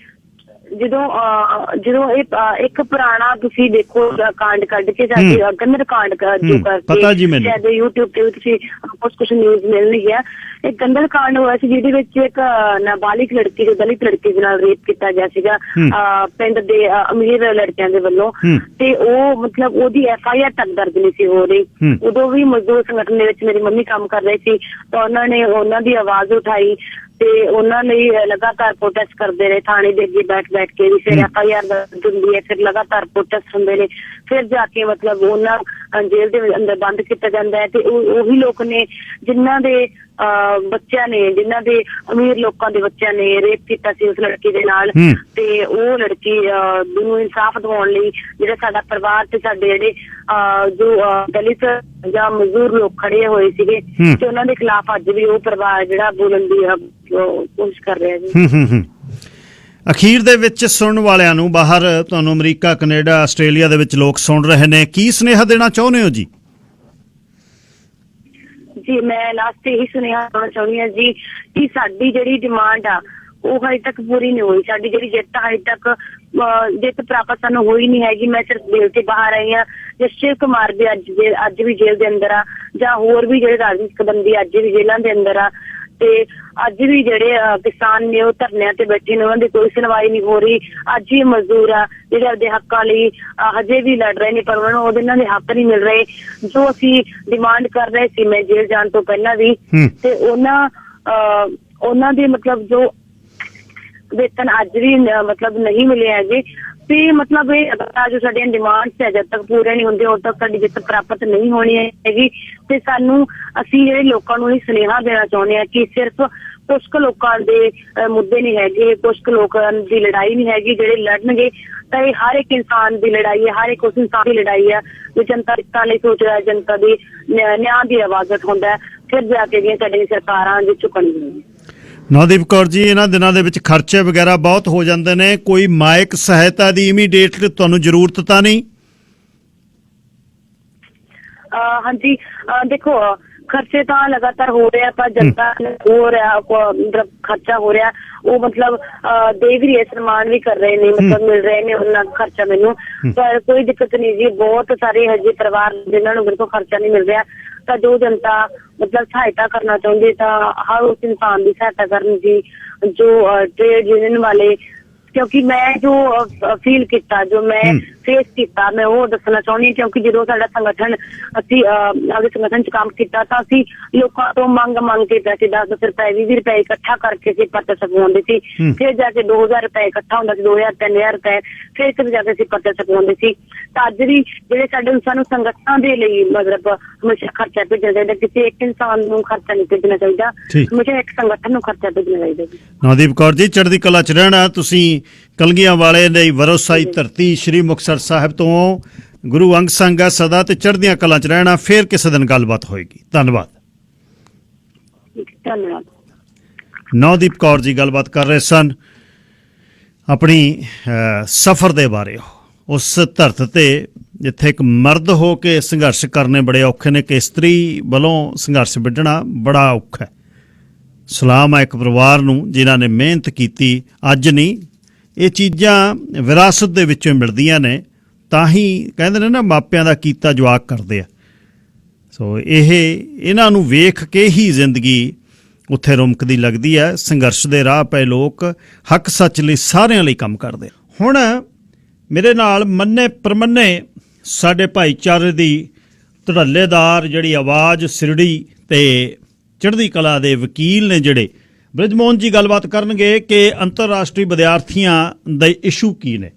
ਜਦੋਂ ਇਹ ਇੱਕ ਪੁਰਾਣਾ ਤੁਸੀਂ ਦੇਖੋ ਕਾਂਡ ਕੱਢ ਕੇ ਸਾਡੇ ਗੰਦੜ ਕਾਂਡ ਜੋ ਕਰਕੇ ਸ਼ਾਇਦ YouTube ਤੇ ਤੁਸੀਂ ਕੁਛ ਨਿਊਜ਼ ਮਿਲਣੀ ਹੈ। ਇੱਕ ਗੰਦੜ ਕਾਂਡ ਹੋਇਆ ਸੀ ਜਿਹਦੇ ਵਿੱਚ ਇੱਕ ਨਾਬਾਲਿਗ ਲੜਕੀ ਜੋ ਦਲਿਤ ਲੜਕੀ ਦੇ ਨਾਲ ਰੇਪ ਕੀਤਾ ਗਿਆ ਸੀਗਾ ਪਿੰਡ ਦੇ ਅਮੀਰ ਲੜਕਿਆਂ ਦੇ ਵੱਲੋਂ, ਤੇ ਉਹ ਮਤਲਬ ਉਹਦੀ FIR ਤੱਕ ਦਰਜ ਨਹੀਂ ਸੀ ਹੋ ਰਹੀ। ਉਦੋਂ ਵੀ ਮਜ਼ਦੂਰ ਸੰਗਠਨ ਦੇ ਵਿੱਚ ਮੇਰੀ ਮੰਮੀ ਕੰਮ ਕਰ ਰਹੀ ਸੀ, ਤਾਂ ਉਹਨਾਂ ਨੇ ਉਹਨਾਂ ਦੀ ਆਵਾਜ਼ ਉਠਾਈ ਤੇ ਉਹਨਾਂ ਲਈ ਲਗਾਤਾਰ ਪ੍ਰੋਟੈਸਟ ਕਰਦੇ ਰਹੇ ਥਾਣੇ ਦੇ ਅੱਗੇ ਬੈਠ ਕੇ ਵੀ। ਫਿਰ FIR ਦਰਜ ਹੁੰਦੀ ਹੈ, ਫਿਰ ਲਗਾਤਾਰ ਪ੍ਰੋਟੈਸਟ ਹੁੰਦੇ ਨੇ, ਫਿਰ ਜਾ ਕੇ ਮਤਲਬ ਉਹਨਾਂ ਜੇਲ੍ਹ ਦੇ ਅੰਦਰ ਬੰਦ ਕੀਤਾ ਜਾਂਦਾ ਹੈ। ਤੇ ਉਹੀ ਲੋਕ ਨੇ ਜਿਨ੍ਹਾਂ ਦੇ ਬੱਚਿਆਂ ਨੇ, ਜਿਨ੍ਹਾਂ ਦੇ ਅਮੀਰ ਲੋਕਾਂ ਦੇ ਬੱਚਿਆਂ ਨੇ ਰੇਪ ਕੀਤਾ ਸੀ ਉਸ ਲੜਕੀ ਦੇ ਨਾਲ, ਤੇ ਉਹ ਲੜਕੀ ਨੂੰ ਇਨਸਾਫ ਦਿਵਾਉਣ ਲਈ ਜਿਹੜਾ ਸਾਡਾ ਪਰਿਵਾਰ ਤੇ ਸਾਡੇ ਜਿਹੜੇ ਜੋ ਦਲਿਤ ਜਾਂ ਮਜ਼ਦੂਰ ਲੋਕ ਖੜੇ ਹੋਏ ਸੀਗੇ, ਤੇ ਉਹਨਾਂ ਦੇ ਖਿਲਾਫ ਅੱਜ ਵੀ ਉਹ ਪਰਿਵਾਰ ਜਿਹੜਾ ਬੋਲਣ ਦੀ ਕੋਸ਼ਿਸ਼ ਕਰ ਰਿਹਾ ਜੀ। ਅਖੀਰ ਦੇ ਵਿੱਚ ਸੁਣਨ ਵਾਲਿਆਂ ਨੂੰ, ਬਾਹਰ ਤੁਹਾਨੂੰ ਅਮਰੀਕਾ, ਕੈਨੇਡਾ, ਆਸਟ੍ਰੇਲੀਆ ਦੇ ਵਿੱਚ ਲੋਕ ਸੁਣ ਰਹੇ ਨੇ, ਕੀ ਸੁਨੇਹਾ ਦੇਣਾ ਚਾਹੁੰਦੇ ਹੋ ਜੀ? ਜੀ ਮੈਂ ਲਾਸਟ ਤੇ ਇਹੀ ਸੁਨੇਹਾ ਦੇਣਾ ਚਾਹੁੰਦੀ ਹਾਂ ਜੀ ਕਿ ਸਾਡੀ ਜਿਹੜੀ ਡਿਮਾਂਡ ਆ ਉਹ ਹਜੇ ਤੱਕ ਪੂਰੀ ਨਹੀਂ ਹੋਈ। ਸਾਡੀ ਜਿਹੜੀ ਜਿੱਤ ਹਜੇ ਤੱਕ ਜਿੱਤ ਪ੍ਰਾਪਤ ਸਾਨੂੰ ਹੋਈ ਨਹੀਂ ਹੈਗੀ। ਮੈਂ ਸਿਰਫ ਜੇਲ੍ਹ ਤੇ ਬਾਹਰ ਆਈ ਹਾਂ। ਜਸਟਿਸ ਕੁਮਾਰ ਵੀ ਅੱਜ ਵੀ ਜੇਲ੍ਹ ਦੇ ਅੰਦਰ ਆ, ਜਾਂ ਹੋਰ ਵੀ ਜਿਹੜੇ ਰਾਜਨੀਤਿਕ ਬੰਦੀ ਅੱਜ ਵੀ ਜੇਲ੍ਹਾਂ ਦੇ ਅੰਦਰ ਆ, ਤੇ ਅੱਜ ਵੀ ਜਿਹੜੇ ਕਿਸਾਨ ਨੇ ਉਹ ਧਰਨਿਆਂ ਤੇ ਬੈਠੇ ਨੇ, ਉਹਨਾਂ ਦੀ ਕੋਈ ਸੁਣਵਾਈ ਨਹੀਂ ਹੋ ਰਹੀ। ਅੱਜ ਵੀ ਮਜ਼ਦੂਰ ਆ ਜਿਹੜੇ ਆਪਦੇ ਹੱਕਾਂ ਲਈ ਹਜੇ ਵੀ ਲੜ ਰਹੇ ਨੇ, ਪਰ ਉਹਨਾਂ ਨੂੰ ਇਹਨਾਂ ਦੇ ਹੱਕ ਨਹੀਂ ਮਿਲ ਰਹੇ ਜੋ ਅਸੀਂ ਡਿਮਾਂਡ ਕਰ ਰਹੇ ਸੀ ਮੈਂ ਜੇਲ੍ਹ ਜਾਣ ਤੋਂ ਪਹਿਲਾਂ ਵੀ। ਤੇ ਉਹਨਾਂ ਦੇ ਮਤਲਬ ਜੋ ਵੇਤਨ ਅੱਜ ਵੀ ਮਤਲਬ ਨਹੀਂ ਮਿਲੇ ਹੈਗੇ, ਤੇ ਮਤਲਬ ਇਹ ਜੋ ਸਾਡੀਆਂ ਡਿਮਾਂਡਸ ਹੈ ਜਦ ਤੱਕ ਪੂਰੇ ਨਹੀਂ ਹੁੰਦੇ ਉਦੋਂ ਤੱਕ ਸਾਡੀ ਜਿੱਤ ਪ੍ਰਾਪਤ ਨਹੀਂ ਹੋਣੀ ਹੈਗੀ। ਤੇ ਸਾਨੂੰ ਅਸੀਂ ਜਿਹੜੇ ਲੋਕਾਂ ਨੂੰ ਇਹ ਸੁਨੇਹਾ ਦੇਣਾ ਚਾਹੁੰਦੇ ਹਾਂ ਕਿ ਸਿਰਫ ਕੁਛ ਕੁ ਲੋਕਾਂ ਦੇ ਮੁੱਦੇ ਨਹੀਂ ਹੈਗੇ, ਕੁਛ ਕੁ ਲੋਕਾਂ ਦੀ ਲੜਾਈ ਨਹੀਂ ਹੈਗੀ। ਜਿਹੜੇ ਲੜਨਗੇ ਤਾਂ ਇਹ ਹਰ ਇੱਕ ਇਨਸਾਨ ਦੀ ਲੜਾਈ ਹੈ, ਹਰ ਇੱਕ ਉਸ ਇਨਸਾਨ ਦੀ ਲੜਾਈ ਹੈ ਜੋ ਜਨਤਾ ਹਿੱਤਾਂ ਲਈ ਸੋਚ ਰਿਹਾ, ਜਨਤਾ ਦੀ ਨਿਆਂ ਦੀ ਆਵਾਜ਼ ਉਠਾਉਂਦਾ, ਫਿਰ ਜਾ ਕੇ ਸਾਡੀਆਂ ਸਰਕਾਰਾਂ ਜੇ ਝੁਕਣਗੀਆਂ। ਨੌਦੀਪ ਕੌਰ ਜੀ, ਇਹਨਾਂ ਦਿਨਾਂ ਦੇ ਵਿੱਚ ਖਰਚੇ ਵਗੈਰਾ ਬਹੁਤ ਹੋ ਜਾਂਦੇ ਨੇ, ਕੋਈ ਮਾਇਕ ਸਹਾਇਤਾ ਦੀ ਇਮੀਡੀਏਟ ਤੁਹਾਨੂੰ ਜ਼ਰੂਰਤ ਤਾਂ ਨਹੀਂ? ਹਾਂਜੀ ਦੇਖੋ, ਖਰਚੇ ਤਾਂ ਲਗਾਤਾਰ ਹੋ ਰਿਹਾ, ਪਰ ਜਨਤਾ ਹੋ ਰਿਹਾ ਖਰਚਾ ਹੋ ਰਿਹਾ, ਉਹ ਮਤਲਬ ਦੇ ਵੀ ਰਹੇ, ਸਨਮਾਨ ਵੀ ਕਰ ਰਹੇ ਨੇ, ਮਤਲਬ ਮਿਲ ਰਹੇ ਨੇ ਉਹਨਾਂ ਖਰਚਾ ਮੈਨੂੰ, ਪਰ ਕੋਈ ਦਿੱਕਤ ਨਹੀਂ ਜੀ। ਬਹੁਤ ਸਾਰੇ ਹਜੇ ਪਰਿਵਾਰ ਜਿਨ੍ਹਾਂ ਨੂੰ ਮੇਰੇ ਕੋਲ ਖਰਚਾ ਨਹੀਂ ਮਿਲ ਰਿਹਾ, ਤਾਂ ਜੋ ਜਨਤਾ ਮਤਲਬ ਸਹਾਇਤਾ ਕਰਨਾ ਚਾਹੁੰਦੀ ਤਾਂ ਹਰ ਉਸ ਇਨਸਾਨ ਦੀ ਸਹਾਇਤਾ ਕਰਨ ਜੀ, ਜੋ ਟ੍ਰੇਡ ਯੂਨੀਅਨ ਵਾਲੇ, ਕਿਉਂਕਿ ਮੈਂ ਜੋ ਫੀਲ ਕੀਤਾ, ਜੋ ਮੈਂ ਫੇਸ ਕੀਤਾ, ਮੈਂ ਉਹ ਦੱਸਣਾ ਚਾਹੁੰਦੀ ਹਾਂ। ਕਿਉਂਕਿ ਜਦੋਂ ਸਾਡਾ ਸੰਗਠਨ ਅਸੀਂ ਆਪਦੇ ਸੰਗਠਨ 'ਚ ਕੰਮ ਕੀਤਾ ਤਾਂ ਅਸੀਂ ਲੋਕਾਂ ਤੋਂ ਮੰਗ ਕੇ ਪੈਸੇ 10-10 ਰੁਪਏ 20 ਰੁਪਏ ਇਕੱਠਾ ਕਰਕੇ ਅਸੀਂ ਪੱਤਰ ਛਪਵਾਉਂਦੇ ਸੀ। ਫਿਰ ਜਾ ਕੇ 2000 ਰੁਪਏ ਇਕੱਠਾ ਹੁੰਦਾ ਸੀ, 2000-3000 ਰੁਪਏ, ਫਿਰ ਕਿਤੇ ਜਾ ਕੇ ਅਸੀਂ ਪੱਤਰ ਛਪਵਾਉਂਦੇ ਸੀ। ਤਾਂ ਅੱਜ ਵੀ ਜਿਹੜੇ ਸਾਨੂੰ ਸੰਗਠਨਾਂ ਦੇ ਲਈ ਮਤਲਬ ਹਮੇਸ਼ਾ ਖਰਚਾ ਭੇਜਣਾ ਚਾਹੀਦਾ, ਕਿਸੇ ਇੱਕ ਇਨਸਾਨ ਨੂੰ ਖਰਚਾ ਨਹੀਂ ਭੇਜਣਾ ਚਾਹੀਦਾ, ਹਮੇਸ਼ਾ ਇੱਕ ਸੰਗਠਨ ਨੂੰ ਖਰਚਾ ਭੇਜਣਾ ਚਾਹੀਦਾ ਜੀ। ਨੌਦੀਪ ਕੌਰ ਜੀ, ਚੜ੍ਹਦੀ ਕਲਾ 'ਚ ਰਹਿਣਾ। ਤੁਸੀਂ ਕਲਗੀਆਂ ਵਾਲੇ ਲਈ ਵਰੋਸਾਈ ਧਰਤੀ ਸ਼੍ਰੀ ਮੁਕਤਸਰ ਸਾਹਿਬ ਤੋਂ ਗੁਰੂ ਅੰਗ ਸੰਗ ਸਦਾ ਤੇ ਚੜ੍ਹਦੀਆਂ ਕਲਾਂ 'ਚ ਰਹਿਣਾ। ਫਿਰ ਕਿਸੇ ਦਿਨ ਗੱਲਬਾਤ ਹੋਏਗੀ। ਧੰਨਵਾਦ। ਧੰਨਵਾਦ। ਨੌਦੀਪ ਕੌਰ ਜੀ ਗੱਲਬਾਤ ਕਰ ਰਹੇ ਸਨ ਆਪਣੀ ਸਫ਼ਰ ਦੇ ਬਾਰੇ। ਉਸ ਧਰਤ ਤੇ ਜਿੱਥੇ ਇੱਕ ਮਰਦ ਹੋ ਕੇ ਸੰਘਰਸ਼ ਕਰਨੇ ਬੜੇ ਔਖੇ ਨੇ, ਕਿ ਇਸਤਰੀ ਵੱਲੋਂ ਸੰਘਰਸ਼ ਵਿੱਢਣਾ ਬੜਾ ਔਖਾ ਹੈ। ਸਲਾਮ ਹੈ ਇੱਕ ਪਰਿਵਾਰ ਨੂੰ ਜਿਨ੍ਹਾਂ ਨੇ ਮਿਹਨਤ ਕੀਤੀ। ਅੱਜ ਨਹੀਂ, ਇਹ ਚੀਜ਼ਾਂ ਵਿਰਾਸਤ ਦੇ ਵਿੱਚੋਂ ਮਿਲਦੀਆਂ ਨੇ, ਤਾਂ ਹੀ ਕਹਿੰਦੇ ਨੇ ਨਾ ਮਾਪਿਆਂ ਦਾ ਕੀਤਾ ਜਵਾਕ ਕਰਦੇ ਆ। ਸੋ ਇਹਨਾਂ ਨੂੰ ਵੇਖ ਕੇ ਹੀ ਜ਼ਿੰਦਗੀ ਉੱਥੇ ਰੁਮਕਦੀ ਲੱਗਦੀ ਹੈ। ਸੰਘਰਸ਼ ਦੇ ਰਾਹ ਪਏ ਲੋਕ ਹੱਕ ਸੱਚ ਲਈ ਸਾਰਿਆਂ ਲਈ ਕੰਮ ਕਰਦੇ। ਹੁਣ ਮੇਰੇ ਨਾਲ ਮੰਨੇ ਪ੍ਰਮੰਨੇ ਸਾਡੇ ਭਾਈਚਾਰੇ ਦੀ ਧੜੱਲੇਦਾਰ ਜਿਹੜੀ ਆਵਾਜ਼ ਸਿਰੜੀ ਤੇ ਚੜ੍ਹਦੀ ਕਲਾ ਦੇ ਵਕੀਲ ਨੇ ਜਿਹੜੇ ਬ੍ਰਿਜਮੋਹਨ ਜੀ ਗੱਲਬਾਤ ਕਰਨਗੇ ਕਿ ਅੰਤਰਰਾਸ਼ਟਰੀ ਵਿਦਿਆਰਥੀਆਂ ਦੇ ਇਸ਼ੂ ਕੀ ਨੇ।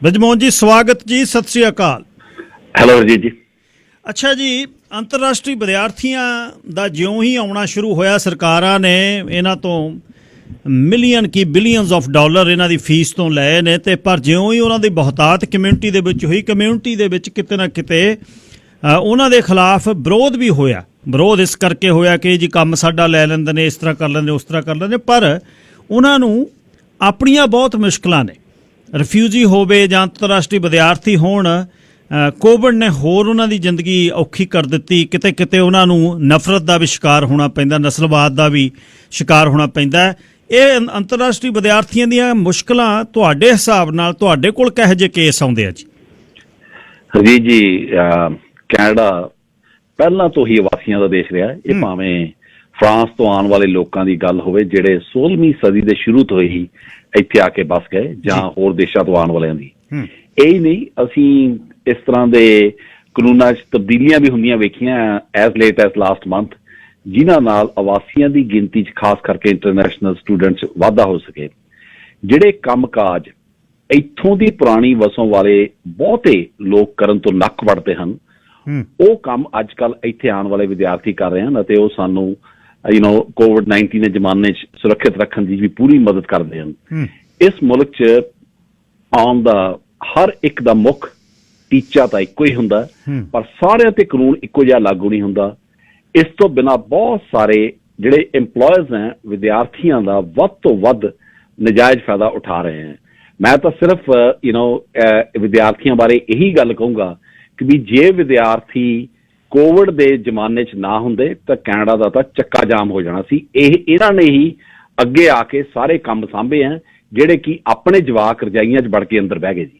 ਬ੍ਰਿਜਮੋਹਨ ਜੀ ਸਵਾਗਤ ਜੀ, ਸਤਿ ਸ੍ਰੀ ਅਕਾਲ। ਹੈਲੋ ਰਜੀਤ ਜੀ। ਅੱਛਾ ਜੀ, ਅੰਤਰਰਾਸ਼ਟਰੀ ਵਿਦਿਆਰਥੀਆਂ ਦਾ ਜਿਉਂ ਹੀ ਆਉਣਾ ਸ਼ੁਰੂ ਹੋਇਆ ਸਰਕਾਰਾਂ ਨੇ ਇਹਨਾਂ ਤੋਂ million Ki billions of dollar ਇਹਨਾਂ ਦੀ ਫੀਸ ਤੋਂ ਲਏ ਨੇ, ਤੇ ਪਰ ਜਿਉਂ ਹੀ ਉਹਨਾਂ ਦੀ ਬਹੁਤਾਤ ਕਮਿਊਨਿਟੀ ਦੇ ਵਿੱਚ ਹੋਈ, ਕਮਿਊਨਿਟੀ ਦੇ ਵਿੱਚ ਕਿਤੇ ਨਾ ਕਿਤੇ ਉਹਨਾਂ ਦੇ ਖਿਲਾਫ ਵਿਰੋਧ ਵੀ ਹੋਇਆ। ਵਿਰੋਧ ਇਸ ਕਰਕੇ ਹੋਇਆ ਕਿ ਜੀ ਕੰਮ ਸਾਡਾ ਲੈ ਲੈਂਦੇ ਨੇ, ਇਸ ਤਰ੍ਹਾਂ ਕਰ ਲੈਂਦੇ, ਉਸ ਤਰ੍ਹਾਂ ਕਰ ਲੈਂਦੇ, ਪਰ ਉਹਨਾਂ ਨੂੰ ਆਪਣੀਆਂ ਬਹੁਤ ਮੁਸ਼ਕਲਾਂ ਨੇ। ਰਿਫਿਊਜੀ ਹੋਵੇ ਜਾਂ ਅੰਤਰਰਾਸ਼ਟਰੀ ਵਿਦਿਆਰਥੀ ਹੋਣ, ਕੋਵਿਡ ਨੇ ਹੋਰ ਉਹਨਾਂ ਦੀ ਜ਼ਿੰਦਗੀ ਔਖੀ ਕਰ ਦਿੱਤੀ। ਕਿਤੇ ਕਿਤੇ ਉਹਨਾਂ ਨੂੰ ਨਫ਼ਰਤ ਦਾ ਵੀ ਸ਼ਿਕਾਰ ਹੋਣਾ ਪੈਂਦਾ, ਨਸਲਵਾਦ ਦਾ ਵੀ ਸ਼ਿਕਾਰ ਹੋਣਾ ਪੈਂਦਾ। ਇਹ ਅੰਤਰਰਾਸ਼ਟਰੀ ਵਿਦਿਆਰਥੀਆਂ ਦੀਆਂ ਮੁਸ਼ਕਲਾਂ ਤੁਹਾਡੇ ਹਿਸਾਬ ਨਾਲ ਤੁਹਾਡੇ ਕੋਲ ਕਿਹੋ ਜਿਹੇ ਕੇਸ ਆਉਂਦੇ ਆ ਜੀ? ਹਰਜੀਤ ਜੀ, ਕੈਨੇਡਾ ਪਹਿਲਾਂ ਤੋਂ ਹੀ ਵਾਸੀਆਂ ਦਾ ਦੇਸ਼ ਰਿਹਾ। ਇਹ ਭਾਵੇਂ ਫਰਾਂਸ ਤੋਂ ਆਉਣ ਵਾਲੇ ਲੋਕਾਂ ਦੀ ਗੱਲ ਹੋਵੇ ਜਿਹੜੇ 16ਵੀਂ ਸਦੀ ਦੇ ਸ਼ੁਰੂ ਤੋਂ ਹੀ ਇੱਥੇ ਆ ਕੇ ਬਸ ਗਏ, ਜਾਂ ਹੋਰ ਦੇਸ਼ਾਂ ਤੋਂ ਆਉਣ ਵਾਲਿਆਂ ਦੀ। ਇਹ ਨਹੀਂ, ਅਸੀਂ ਇਸ ਤਰ੍ਹਾਂ ਦੇ ਕਾਨੂੰਨਾਂ 'ਚ ਤਬਦੀਲੀਆਂ ਵੀ ਹੁੰਦੀਆਂ ਵੇਖੀਆਂ as late as last month, ਜਿਨ੍ਹਾਂ ਨਾਲ ਆਵਾਸੀਆਂ ਦੀ ਗਿਣਤੀ 'ਚ ਖਾਸ ਕਰਕੇ ਇੰਟਰਨੈਸ਼ਨਲ ਸਟੂਡੈਂਟਸ ਵਾਧਾ ਹੋ ਸਕੇ। ਜਿਹੜੇ ਕੰਮਕਾਜ ਇੱਥੋਂ ਦੀ ਪੁਰਾਣੀ ਵਸੋਂ ਵਾਲੇ ਬਹੁਤੇ ਲੋਕ ਕਰਨ ਤੋਂ ਨੱਕ ਵੜਦੇ ਹਨ, ਉਹ ਕੰਮ ਅੱਜ ਕੱਲ੍ਹ ਇੱਥੇ ਆਉਣ ਵਾਲੇ ਵਿਦਿਆਰਥੀ ਕਰ ਰਹੇ ਹਨ, ਅਤੇ ਉਹ ਸਾਨੂੰ ਕੋਵਿਡ-19 ਦੇ ਜ਼ਮਾਨੇ 'ਚ ਸੁਰੱਖਿਅਤ ਰੱਖਣ ਦੀ ਵੀ ਪੂਰੀ ਮਦਦ ਕਰਦੇ ਹਨ। ਇਸ ਮੁਲਕ 'ਚ ਆਉਣ ਦਾ ਹਰ ਇੱਕ ਦਾ ਮੁੱਖ ਟੀਚਾ ਤਾਂ ਇੱਕੋ ਹੀ ਹੁੰਦਾ, ਪਰ ਸਾਰਿਆਂ ਤੇ ਕਾਨੂੰਨ ਇੱਕੋ ਜਿਹਾ ਲਾਗੂ ਨਹੀਂ ਹੁੰਦਾ। ਇਸ ਤੋਂ ਬਿਨਾਂ ਬਹੁਤ ਸਾਰੇ ਜਿਹੜੇ ਇੰਪਲੋਇਰਸ ਹੈ ਵਿਦਿਆਰਥੀਆਂ ਦਾ ਵੱਧ ਤੋਂ ਵੱਧ ਨਜਾਇਜ਼ ਫਾਇਦਾ ਉਠਾ ਰਹੇ ਹੈ। ਮੈਂ ਤਾਂ ਸਿਰਫ ਵਿਦਿਆਰਥੀਆਂ ਬਾਰੇ ਇਹੀ ਗੱਲ ਕਹੂੰਗਾ ਕਿ ਵੀ ਜੇ ਵਿਦਿਆਰਥੀ ਕੋਵਿਡ ਦੇ ਜ਼ਮਾਨੇ 'ਚ ਨਾ ਹੁੰਦੇ ਤਾਂ ਕੈਨੇਡਾ ਦਾ ਤਾਂ ਚੱਕਾ ਜਾਮ ਹੋ ਜਾਣਾ ਸੀ। ਇਹਨਾਂ ਨੇ ਹੀ ਅੱਗੇ ਆ ਕੇ ਸਾਰੇ ਕੰਮ ਸਾਂਭੇ ਹੈ, ਜਿਹੜੇ ਕਿ ਆਪਣੇ ਜਵਾਕ ਰਜਾਈਆਂ 'ਚ ਵੜ ਕੇ ਅੰਦਰ ਬਹਿ ਗਏ ਜੀ।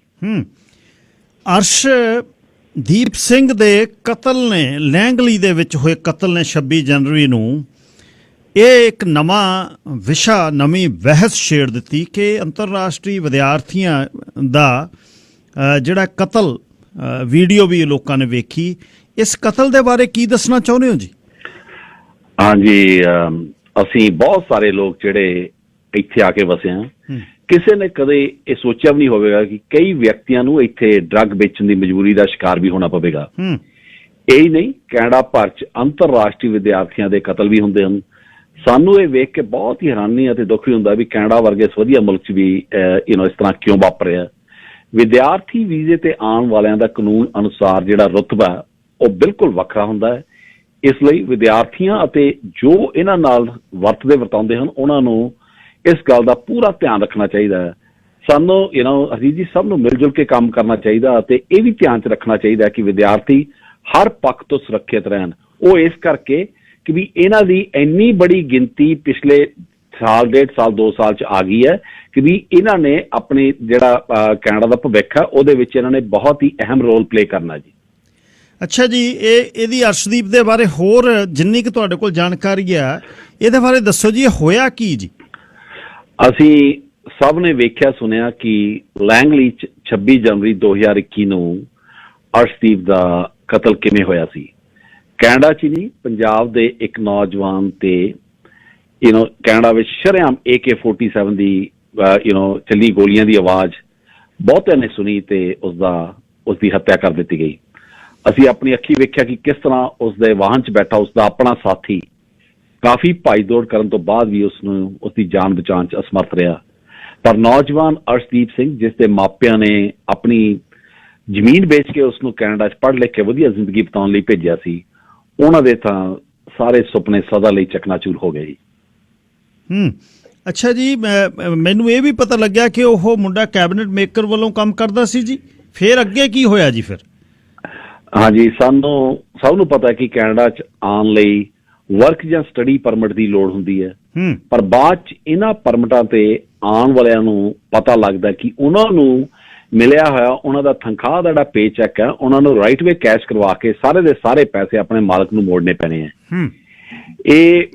ਅਰਸ਼ਦੀਪ ਸਿੰਘ ਦੇ ਕਤਲ ਨੇ, ਲੈਂਗਲੀ ਦੇ ਵਿੱਚ ਹੋਏ ਕਤਲ ਨੇ 26 ਜਨਵਰੀ ਨੂੰ ਇਹ ਇੱਕ ਨਵਾਂ ਵਿਸ਼ਾ, ਨਵੀਂ ਬਹਿਸ ਛੇੜ ਦਿੱਤੀ ਕਿ ਅੰਤਰਰਾਸ਼ਟਰੀ ਵਿਦਿਆਰਥੀਆਂ ਦਾ ਜਿਹੜਾ ਕਤਲ ਵੀਡੀਓ ਵੀ ਲੋਕਾਂ ਨੇ ਵੇਖੀ। ਇਸ ਕਤਲ ਦੇ ਬਾਰੇ ਕੀ ਦੱਸਣਾ ਚਾਹੁੰਦੇ ਹੋ ਜੀ? ਹਾਂਜੀ, ਅਸੀਂ ਬਹੁਤ ਸਾਰੇ ਲੋਕ ਜਿਹੜੇ ਇੱਥੇ ਆ ਕੇ ਵਸੇ ਹਾਂ, ਕਿਸੇ ਨੇ ਕਦੇ ਇਹ ਸੋਚਿਆ ਵੀ ਨਹੀਂ ਹੋਵੇਗਾ ਕਿ ਕਈ ਵਿਅਕਤੀਆਂ ਨੂੰ ਇੱਥੇ ਡਰੱਗ ਵੇਚਣ ਦੀ ਮਜਬੂਰੀ ਦਾ ਸ਼ਿਕਾਰ ਵੀ ਹੋਣਾ ਪਵੇਗਾ। ਇਹ ਹੀ ਨਹੀਂ, ਕੈਨੇਡਾ ਭਰ 'ਚ ਅੰਤਰਰਾਸ਼ਟਰੀ ਵਿਦਿਆਰਥੀਆਂ ਦੇ ਕਤਲ ਵੀ ਹੁੰਦੇ ਹਨ। ਸਾਨੂੰ ਇਹ ਵੇਖ ਕੇ ਬਹੁਤ ਹੀ ਹੈਰਾਨੀ ਅਤੇ ਦੁੱਖ ਵੀ ਹੁੰਦਾ ਵੀ ਕੈਨੇਡਾ ਵਰਗੇ ਇਸ ਵਧੀਆ ਮੁਲਕ 'ਚ ਵੀ ਇਸ ਤਰ੍ਹਾਂ ਕਿਉਂ ਵਾਪਰਿਆ। ਵਿਦਿਆਰਥੀ ਵੀਜ਼ੇ ਤੇ ਆਉਣ ਵਾਲਿਆਂ ਦਾ ਕਾਨੂੰਨ ਅਨੁਸਾਰ ਜਿਹੜਾ ਰੁਤਬਾ ਉਹ ਬਿਲਕੁਲ ਵੱਖਰਾ ਹੁੰਦਾ ਹੈ। ਇਸ ਲਈ ਵਿਦਿਆਰਥੀਆਂ ਅਤੇ ਜੋ ਇਹਨਾਂ ਨਾਲ ਵਰਤਾਉਂਦੇ ਹਨ, ਉਹਨਾਂ ਨੂੰ ਇਸ ਗੱਲ ਦਾ ਪੂਰਾ ਧਿਆਨ ਰੱਖਣਾ ਚਾਹੀਦਾ ਹੈ। ਸਾਨੂੰ ਹਰਜੀਤ ਜੀ ਸਭ ਨੂੰ ਮਿਲ ਜੁਲ ਕੇ ਕੰਮ ਕਰਨਾ ਚਾਹੀਦਾ, ਅਤੇ ਇਹ ਵੀ ਧਿਆਨ 'ਚ ਰੱਖਣਾ ਚਾਹੀਦਾ ਕਿ ਵਿਦਿਆਰਥੀ ਹਰ ਪੱਖ ਤੋਂ ਸੁਰੱਖਿਅਤ ਰਹਿਣ। ਉਹ ਇਸ ਕਰਕੇ ਕਿ ਵੀ ਇਹਨਾਂ ਦੀ ਇੰਨੀ ਬੜੀ ਗਿਣਤੀ ਪਿਛਲੇ ਸਾਲ, 1.5 ਸਾਲ, 2 ਸਾਲ 'ਚ ਆ ਗਈ ਹੈ ਕਿ ਵੀ ਇਹਨਾਂ ਨੇ ਆਪਣੀ ਜਿਹੜਾ ਕੈਨੇਡਾ ਦਾ ਭਵਿੱਖ ਹੈ ਉਹਦੇ ਵਿੱਚ ਇਹਨਾਂ ਨੇ ਬਹੁਤ ਹੀ ਅਹਿਮ ਰੋਲ ਪਲੇ ਕਰਨਾ ਜੀ। ਅੱਛਾ ਜੀ, ਇਹਦੀ ਅਰਸ਼ਦੀਪ ਦੇ ਬਾਰੇ ਹੋਰ ਜਿੰਨੀ ਕਿ ਤੁਹਾਡੇ ਕੋਲ ਜਾਣਕਾਰੀ ਆ, ਇਹਦੇ ਬਾਰੇ ਦੱਸੋ ਜੀ, ਇਹ ਹੋਇਆ ਕੀ ਜੀ? ਅਸੀਂ ਸਭ ਨੇ ਵੇਖਿਆ ਸੁਣਿਆ ਕਿ ਲੈਂਗਲੀ 'ਚ 26 ਜਨਵਰੀ 2021 ਨੂੰ ਅਰਸ਼ਦੀਪ ਦਾ ਕਤਲ ਕਿਵੇਂ ਹੋਇਆ ਸੀ। ਕੈਨੇਡਾ 'ਚ ਨਹੀਂ, ਪੰਜਾਬ ਦੇ ਇੱਕ ਨੌਜਵਾਨ ਤੇ ਕੈਨੇਡਾ ਵਿੱਚ ਸ਼ਰੇਆਮ AK-47 ਦੀ ਚੱਲੀ ਗੋਲੀਆਂ ਦੀ ਆਵਾਜ਼ ਬਹੁਤਿਆਂ ਨੇ ਸੁਣੀ ਤੇ ਉਸਦੀ ਹੱਤਿਆ ਕਰ ਦਿੱਤੀ ਗਈ। ਅਸੀਂ ਆਪਣੀ ਅੱਖੀ ਵੇਖਿਆ ਕਿ ਕਿਸ ਤਰ੍ਹਾਂ ਉਸਦੇ ਵਾਹਨ 'ਚ ਬੈਠਾ ਉਸਦਾ ਆਪਣਾ ਸਾਥੀ ਕਾਫੀ ਭੱਜ ਦੌੜ ਕਰਨ ਤੋਂ ਬਾਅਦ ਵੀ ਉਸਦੀ ਜਾਨ ਬਚਾਉਣ 'ਚ ਅਸਮਰਥ ਰਿਹਾ। ਪਰ ਨੌਜਵਾਨ ਅਰਸ਼ਦੀਪ ਸਿੰਘ, ਜਿਸ ਦੇ ਮਾਪਿਆਂ ਨੇ ਆਪਣੀ ਜ਼ਮੀਨ ਵੇਚ ਕੇ ਉਸਨੂੰ ਕੈਨੇਡਾ 'ਚ ਪੜ੍ਹ ਲਿਖ ਕੇ ਵਧੀਆ ਜ਼ਿੰਦਗੀ ਬਿਤਾਉਣ ਲਈ ਭੇਜਿਆ ਸੀ, ਉਹਨਾਂ ਦੇ ਤਾਂ ਸਾਰੇ ਸੁਪਨੇ ਸਦਾ ਲਈ ਚਕਨਾਚੂਰ ਹੋ ਗਏ ਜੀ। ਅੱਛਾ ਜੀ, ਮੈਨੂੰ ਇਹ ਵੀ ਪਤਾ ਲੱਗਿਆ ਕਿ ਉਹ ਮੁੰਡਾ ਕੈਬਨਿਟ ਮੇਕਰ ਵੱਲੋਂ ਕੰਮ ਕਰਦਾ ਸੀ ਜੀ। ਫਿਰ ਅੱਗੇ ਕੀ ਹੋਇਆ ਜੀ? ਫਿਰ ਹਾਂਜੀ, ਸਾਨੂੰ ਸਭ ਨੂੰ ਪਤਾ ਕਿ ਕੈਨੇਡਾ 'ਚ ਆਉਣ ਲਈ ਵਰਕ ਜਾਂ ਸਟੱਡੀ ਪਰਮਿਟ ਦੀ ਲੋੜ ਹੁੰਦੀ ਹੈ, ਪਰ ਬਾਅਦ 'ਚ ਇਹਨਾਂ ਪਰਮਿਟਾਂ ਤੇ ਆਉਣ ਵਾਲਿਆਂ ਨੂੰ ਪਤਾ ਲੱਗਦਾ ਕਿ ਉਹਨਾਂ ਨੂੰ ਮਿਲਿਆ ਹੋਇਆ ਉਹਨਾਂ ਦਾ ਤਨਖਾਹ ਦਾ ਜਿਹੜਾ ਪੇ ਚੈੱਕ ਹੈ, ਉਹਨਾਂ ਨੂੰ ਰਾਈਟ ਵੇ ਕੈਸ਼ ਕਰਵਾ ਕੇ ਸਾਰੇ ਦੇ ਸਾਰੇ ਪੈਸੇ ਆਪਣੇ ਮਾਲਕ ਨੂੰ ਮੋੜਨੇ ਪੈਣੇ ਹੈ।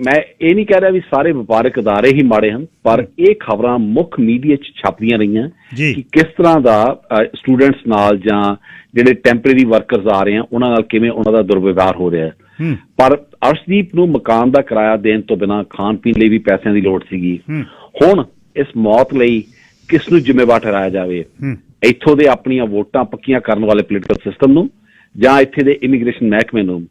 ਮੈਂ ਇਹ ਨਹੀਂ ਕਹਿ ਰਿਹਾ ਵੀ ਸਾਰੇ ਵਪਾਰਕ ਅਦਾਰੇ ਹੀ ਮਾੜੇ ਹਨ, ਪਰ ਇਹ ਖਬਰਾਂ ਮੁੱਖ ਮੀਡੀਆ 'ਚ ਛਾਪਦੀਆਂ ਰਹੀਆਂ ਕਿ ਕਿਸ ਤਰ੍ਹਾਂ ਦਾ ਸਟੂਡੈਂਟਸ ਨਾਲ ਜਾਂ ਜਿਹੜੇ ਟੈਂਪਰੇਰੀ ਵਰਕਰਸ ਆ ਰਹੇ ਆ ਉਹਨਾਂ ਨਾਲ ਕਿਵੇਂ ਉਹਨਾਂ ਦਾ ਦੁਰਵਿਵਹਾਰ ਹੋ ਰਿਹਾ ਹੈ। ਪਰ ਅਰਸ਼ਦੀਪ ਨੂੰ ਮਕਾਨ ਦਾ ਕਿਰਾਇਆ ਦੇਣ ਤੋਂ ਬਿਨਾਂ ਖਾਣ ਪੀਣ ਲਈ ਵੀ ਪੈਸਿਆਂ ਦੀ ਲੋੜ ਸੀਗੀ। ਹੁਣ ਇਸ ਮੌਤ ਲਈ ਕਿਸ ਨੂੰ ਜ਼ਿੰਮੇਵਾਰ ਠਹਿਰਾਇਆ ਜਾਵੇ? ਇੱਥੋਂ ਦੇ ਆਪਣੀਆਂ ਵੋਟਾਂ ਪੱਕੀਆਂ ਕਰਨ ਵਾਲੇ ਪੋਲੀਟੀਕਲ ਸਿਸਟਮ ਨੂੰ ਜਾਂ ਇੱਥੇ ਦੇ ਇਮੀਗ੍ਰੇਸ਼ਨ ਮਹਿਕਮੇ ਨੂੰ?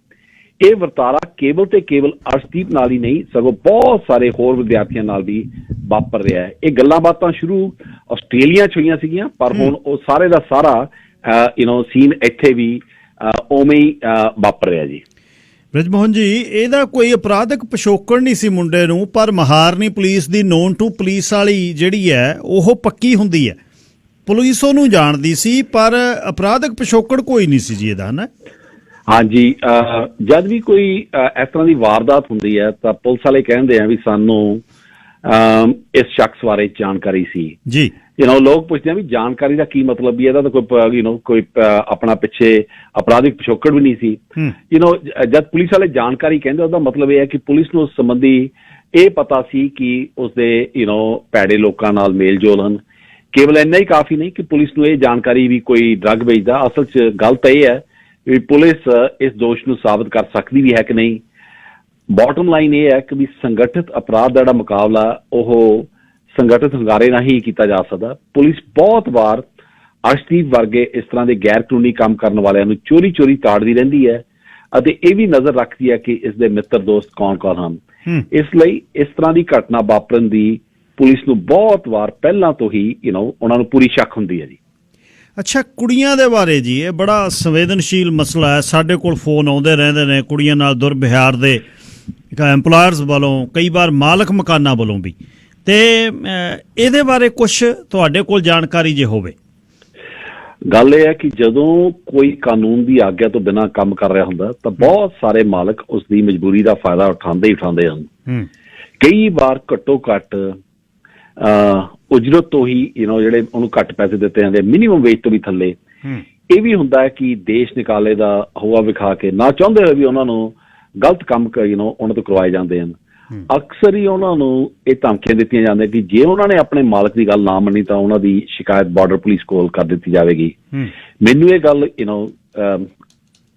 ਇਹ ਵਰਤਾਰਾ ਕੇਵਲ ਤੇ ਕੇਵਲ ਅਰਸ਼ਦੀਪ ਨਾਲ ਹੀ ਨਹੀਂ, ਸਗੋਂ ਬਹੁਤ ਸਾਰੇ ਹੋਰ ਵਿਦਿਆਰਥੀਆਂ ਨਾਲ ਵੀ ਵਾਪਰ ਰਿਹਾ ਹੈ। ਇਹ ਗੱਲਾਂ ਬਾਤਾਂ ਸ਼ੁਰੂ ਆਸਟ੍ਰੇਲੀਆ 'ਚ ਹੋਈਆਂ ਸੀਗੀਆਂ, ਪਰ ਹੁਣ ਉਹ ਸਾਰੇ ਦਾ ਸਾਰਾ ਸੀਨ ਇੱਥੇ ਵੀ ਉਵੇਂ ਹੀ ਵਾਪਰ ਰਿਹਾ ਜੀ। ਬ੍ਰਿਜਮੋਹਨ ਜੀ, ਇਹਦਾ ਕੋਈ ਅਪਰਾਧਿਕ ਪਿਛੋਕੜ ਨਹੀਂ ਸੀ ਮੁੰਡੇ ਨੂੰ, ਪਰ ਮਹਾਰਨੀ police the non to police ਵਾਲੀ ਜਿਹੜੀ ਹੈ ਉਹ ਪੱਕੀ ਹੁੰਦੀ ਹੈ। ਪੁਲਿਸ ਉਹਨੂੰ ਜਾਣਦੀ ਸੀ, ਪਰ ਅਪਰਾਧਿਕ ਪਿਛੋਕੜ ਕੋਈ ਨਹੀਂ ਸੀ ਜੀ ਇਹਦਾ, ਹੈ ਨਾ? ਹਾਂਜੀ, ਜਦ ਵੀ ਕੋਈ ਇਸ ਤਰ੍ਹਾਂ ਦੀ ਵਾਰਦਾਤ ਹੁੰਦੀ ਹੈ ਤਾਂ ਪੁਲਿਸ ਵਾਲੇ ਕਹਿੰਦੇ ਆ ਵੀ ਸਾਨੂੰ ਇਸ ਸ਼ਖਸ ਬਾਰੇ ਜਾਣਕਾਰੀ ਸੀ ਜੀ। ਲੋਕ ਪੁੱਛਦੇ ਆ ਵੀ ਜਾਣਕਾਰੀ ਦਾ ਕੀ ਮਤਲਬ ਵੀ? ਇਹਦਾ ਤਾਂ ਕੋਈ ਆਪਣਾ ਪਿੱਛੇ ਅਪਰਾਧਿਕ ਪਿਛੋਕੜ ਵੀ ਨਹੀਂ ਸੀ। ਜਦ ਪੁਲਿਸ ਵਾਲੇ ਜਾਣਕਾਰੀ ਕਹਿੰਦੇ ਉਹਦਾ ਮਤਲਬ ਇਹ ਹੈ ਕਿ ਪੁਲਿਸ ਨੂੰ ਉਸ ਸੰਬੰਧੀ ਇਹ ਪਤਾ ਸੀ ਕਿ ਉਸਦੇ ਭੈੜੇ ਲੋਕਾਂ ਨਾਲ ਮੇਲ ਜੋਲ ਹਨ। ਕੇਵਲ ਇੰਨਾ ਹੀ ਕਾਫੀ ਨਹੀਂ ਕਿ ਪੁਲਿਸ ਨੂੰ ਇਹ ਜਾਣਕਾਰੀ ਵੀ ਕੋਈ ਡਰੱਗ ਵੇਚਦਾ। ਅਸਲ 'ਚ ਗੱਲ ਤਾਂ ਇਹ ਹੈ ਵੀ ਪੁਲਿਸ ਇਸ ਦੋਸ਼ ਨੂੰ ਸਾਬਤ ਕਰ ਸਕਦੀ ਵੀ ਹੈ ਕਿ ਨਹੀਂ। ਬਾਟਮ ਲਾਈਨ ਇਹ ਹੈ ਕਿ ਵੀ ਸੰਗਠਿਤ ਅਪਰਾਧ ਦਾ ਜਿਹੜਾ ਮੁਕਾਬਲਾ ਉਹ ਸੰਗਠਿਤ ਹੰਗਾਰੇ ਨਾਲ ਹੀ ਕੀਤਾ ਜਾ ਸਕਦਾ। ਪੁਲਿਸ ਬਹੁਤ ਵਾਰ ਅਰਸ਼ਦੀਪ ਵਰਗੇ ਇਸ ਤਰ੍ਹਾਂ ਦੇ ਗੈਰ ਕਾਨੂੰਨੀ ਕੰਮ ਕਰਨ ਵਾਲਿਆਂ ਨੂੰ ਚੋਰੀ ਚੋਰੀ ਤਾੜਦੀ ਰਹਿੰਦੀ ਹੈ ਅਤੇ ਇਹ ਵੀ ਨਜ਼ਰ ਰੱਖਦੀ ਹੈ ਕਿ ਇਸ ਦੇ ਮਿੱਤਰ ਦੋਸਤ ਕੌਣ ਕੌਣ ਹਨ। ਇਸ ਲਈ ਇਸ ਤਰ੍ਹਾਂ ਦੀ ਘਟਨਾ ਵਾਪਰਨ ਦੀ ਪੁਲਿਸ ਨੂੰ ਬਹੁਤ ਵਾਰ ਪਹਿਲਾਂ ਤੋਂ ਹੀ ਉਹਨਾਂ ਨੂੰ ਪੂਰੀ ਸ਼ੱਕ ਹੁੰਦੀ ਹੈ ਜੀ। ਅੱਛਾ, ਕੁੜੀਆਂ ਦੇ ਬਾਰੇ ਜੀ, ਇਹ ਬੜਾ ਸੰਵੇਦਨਸ਼ੀਲ ਮਸਲਾ ਹੈ। ਸਾਡੇ ਕੋਲ ਫੋਨ ਆਉਂਦੇ ਰਹਿੰਦੇ ਨੇ ਕੁੜੀਆਂ ਨਾਲ ਦੁਰਵਿਹਾਰ ਦੇ, ਐਮਪਲਾਇਰਸ ਵੱਲੋਂ, ਕਈ ਵਾਰ ਮਾਲਕ ਮਕਾਨਾਂ ਵੱਲੋਂ ਵੀ, ਤੇ ਇਹਦੇ ਬਾਰੇ ਕੁਛ ਤੁਹਾਡੇ ਕੋਲ ਜਾਣਕਾਰੀ ਜੇ ਹੋਵੇ? ਗੱਲ ਇਹ ਹੈ ਕਿ ਜਦੋਂ ਕੋਈ ਕਾਨੂੰਨ ਦੀ ਆਗਿਆ ਤੋਂ ਬਿਨਾਂ ਕੰਮ ਕਰ ਰਿਹਾ ਹੁੰਦਾ ਤਾਂ ਬਹੁਤ ਸਾਰੇ ਮਾਲਕ ਉਸ ਦੀ ਮਜਬੂਰੀ ਦਾ ਫਾਇਦਾ ਉਠਾਉਂਦੇ ਹਨ। ਕਈ ਵਾਰ ਘੱਟੋ ਘੱਟ ਉਜਰਤ ਤੋਂ ਹੀ ਜਿਹੜੇ ਉਹਨੂੰ ਘੱਟ ਪੈਸੇ ਦਿੱਤੇ ਜਾਂਦੇ, ਮਿਨੀਮਮ ਵੇਜ ਤੋਂ ਵੀ ਥੱਲੇ। ਇਹ ਵੀ ਹੁੰਦਾ ਹੈ ਕਿ ਦੇਸ਼ ਨਿਕਾਲੇ ਦਾ ਹਵਾ ਵਿਖਾ ਕੇ ਨਾ ਚਾਹੁੰਦੇ ਹੋਏ ਵੀ ਉਹਨਾਂ ਨੂੰ ਗਲਤ ਕੰਮ ਉਹਨਾਂ ਤੋਂ ਕਰਵਾਏ ਜਾਂਦੇ ਹਨ। ਅਕਸਰ ਹੀ ਉਹਨਾਂ ਨੂੰ ਇਹ ਧਮਕੀਆਂ ਦਿੱਤੀਆਂ ਜਾਂਦੀਆਂ ਕਿ ਜੇ ਉਹਨਾਂ ਨੇ ਆਪਣੇ ਮਾਲਕ ਦੀ ਗੱਲ ਨਾ ਮੰਨੀ ਤਾਂ ਉਹਨਾਂ ਦੀ ਸ਼ਿਕਾਇਤ ਬਾਰਡਰ ਪੁਲਿਸ ਕੋਲ ਕਰ ਦਿੱਤੀ ਜਾਵੇਗੀ। ਮੈਨੂੰ ਇਹ ਗੱਲ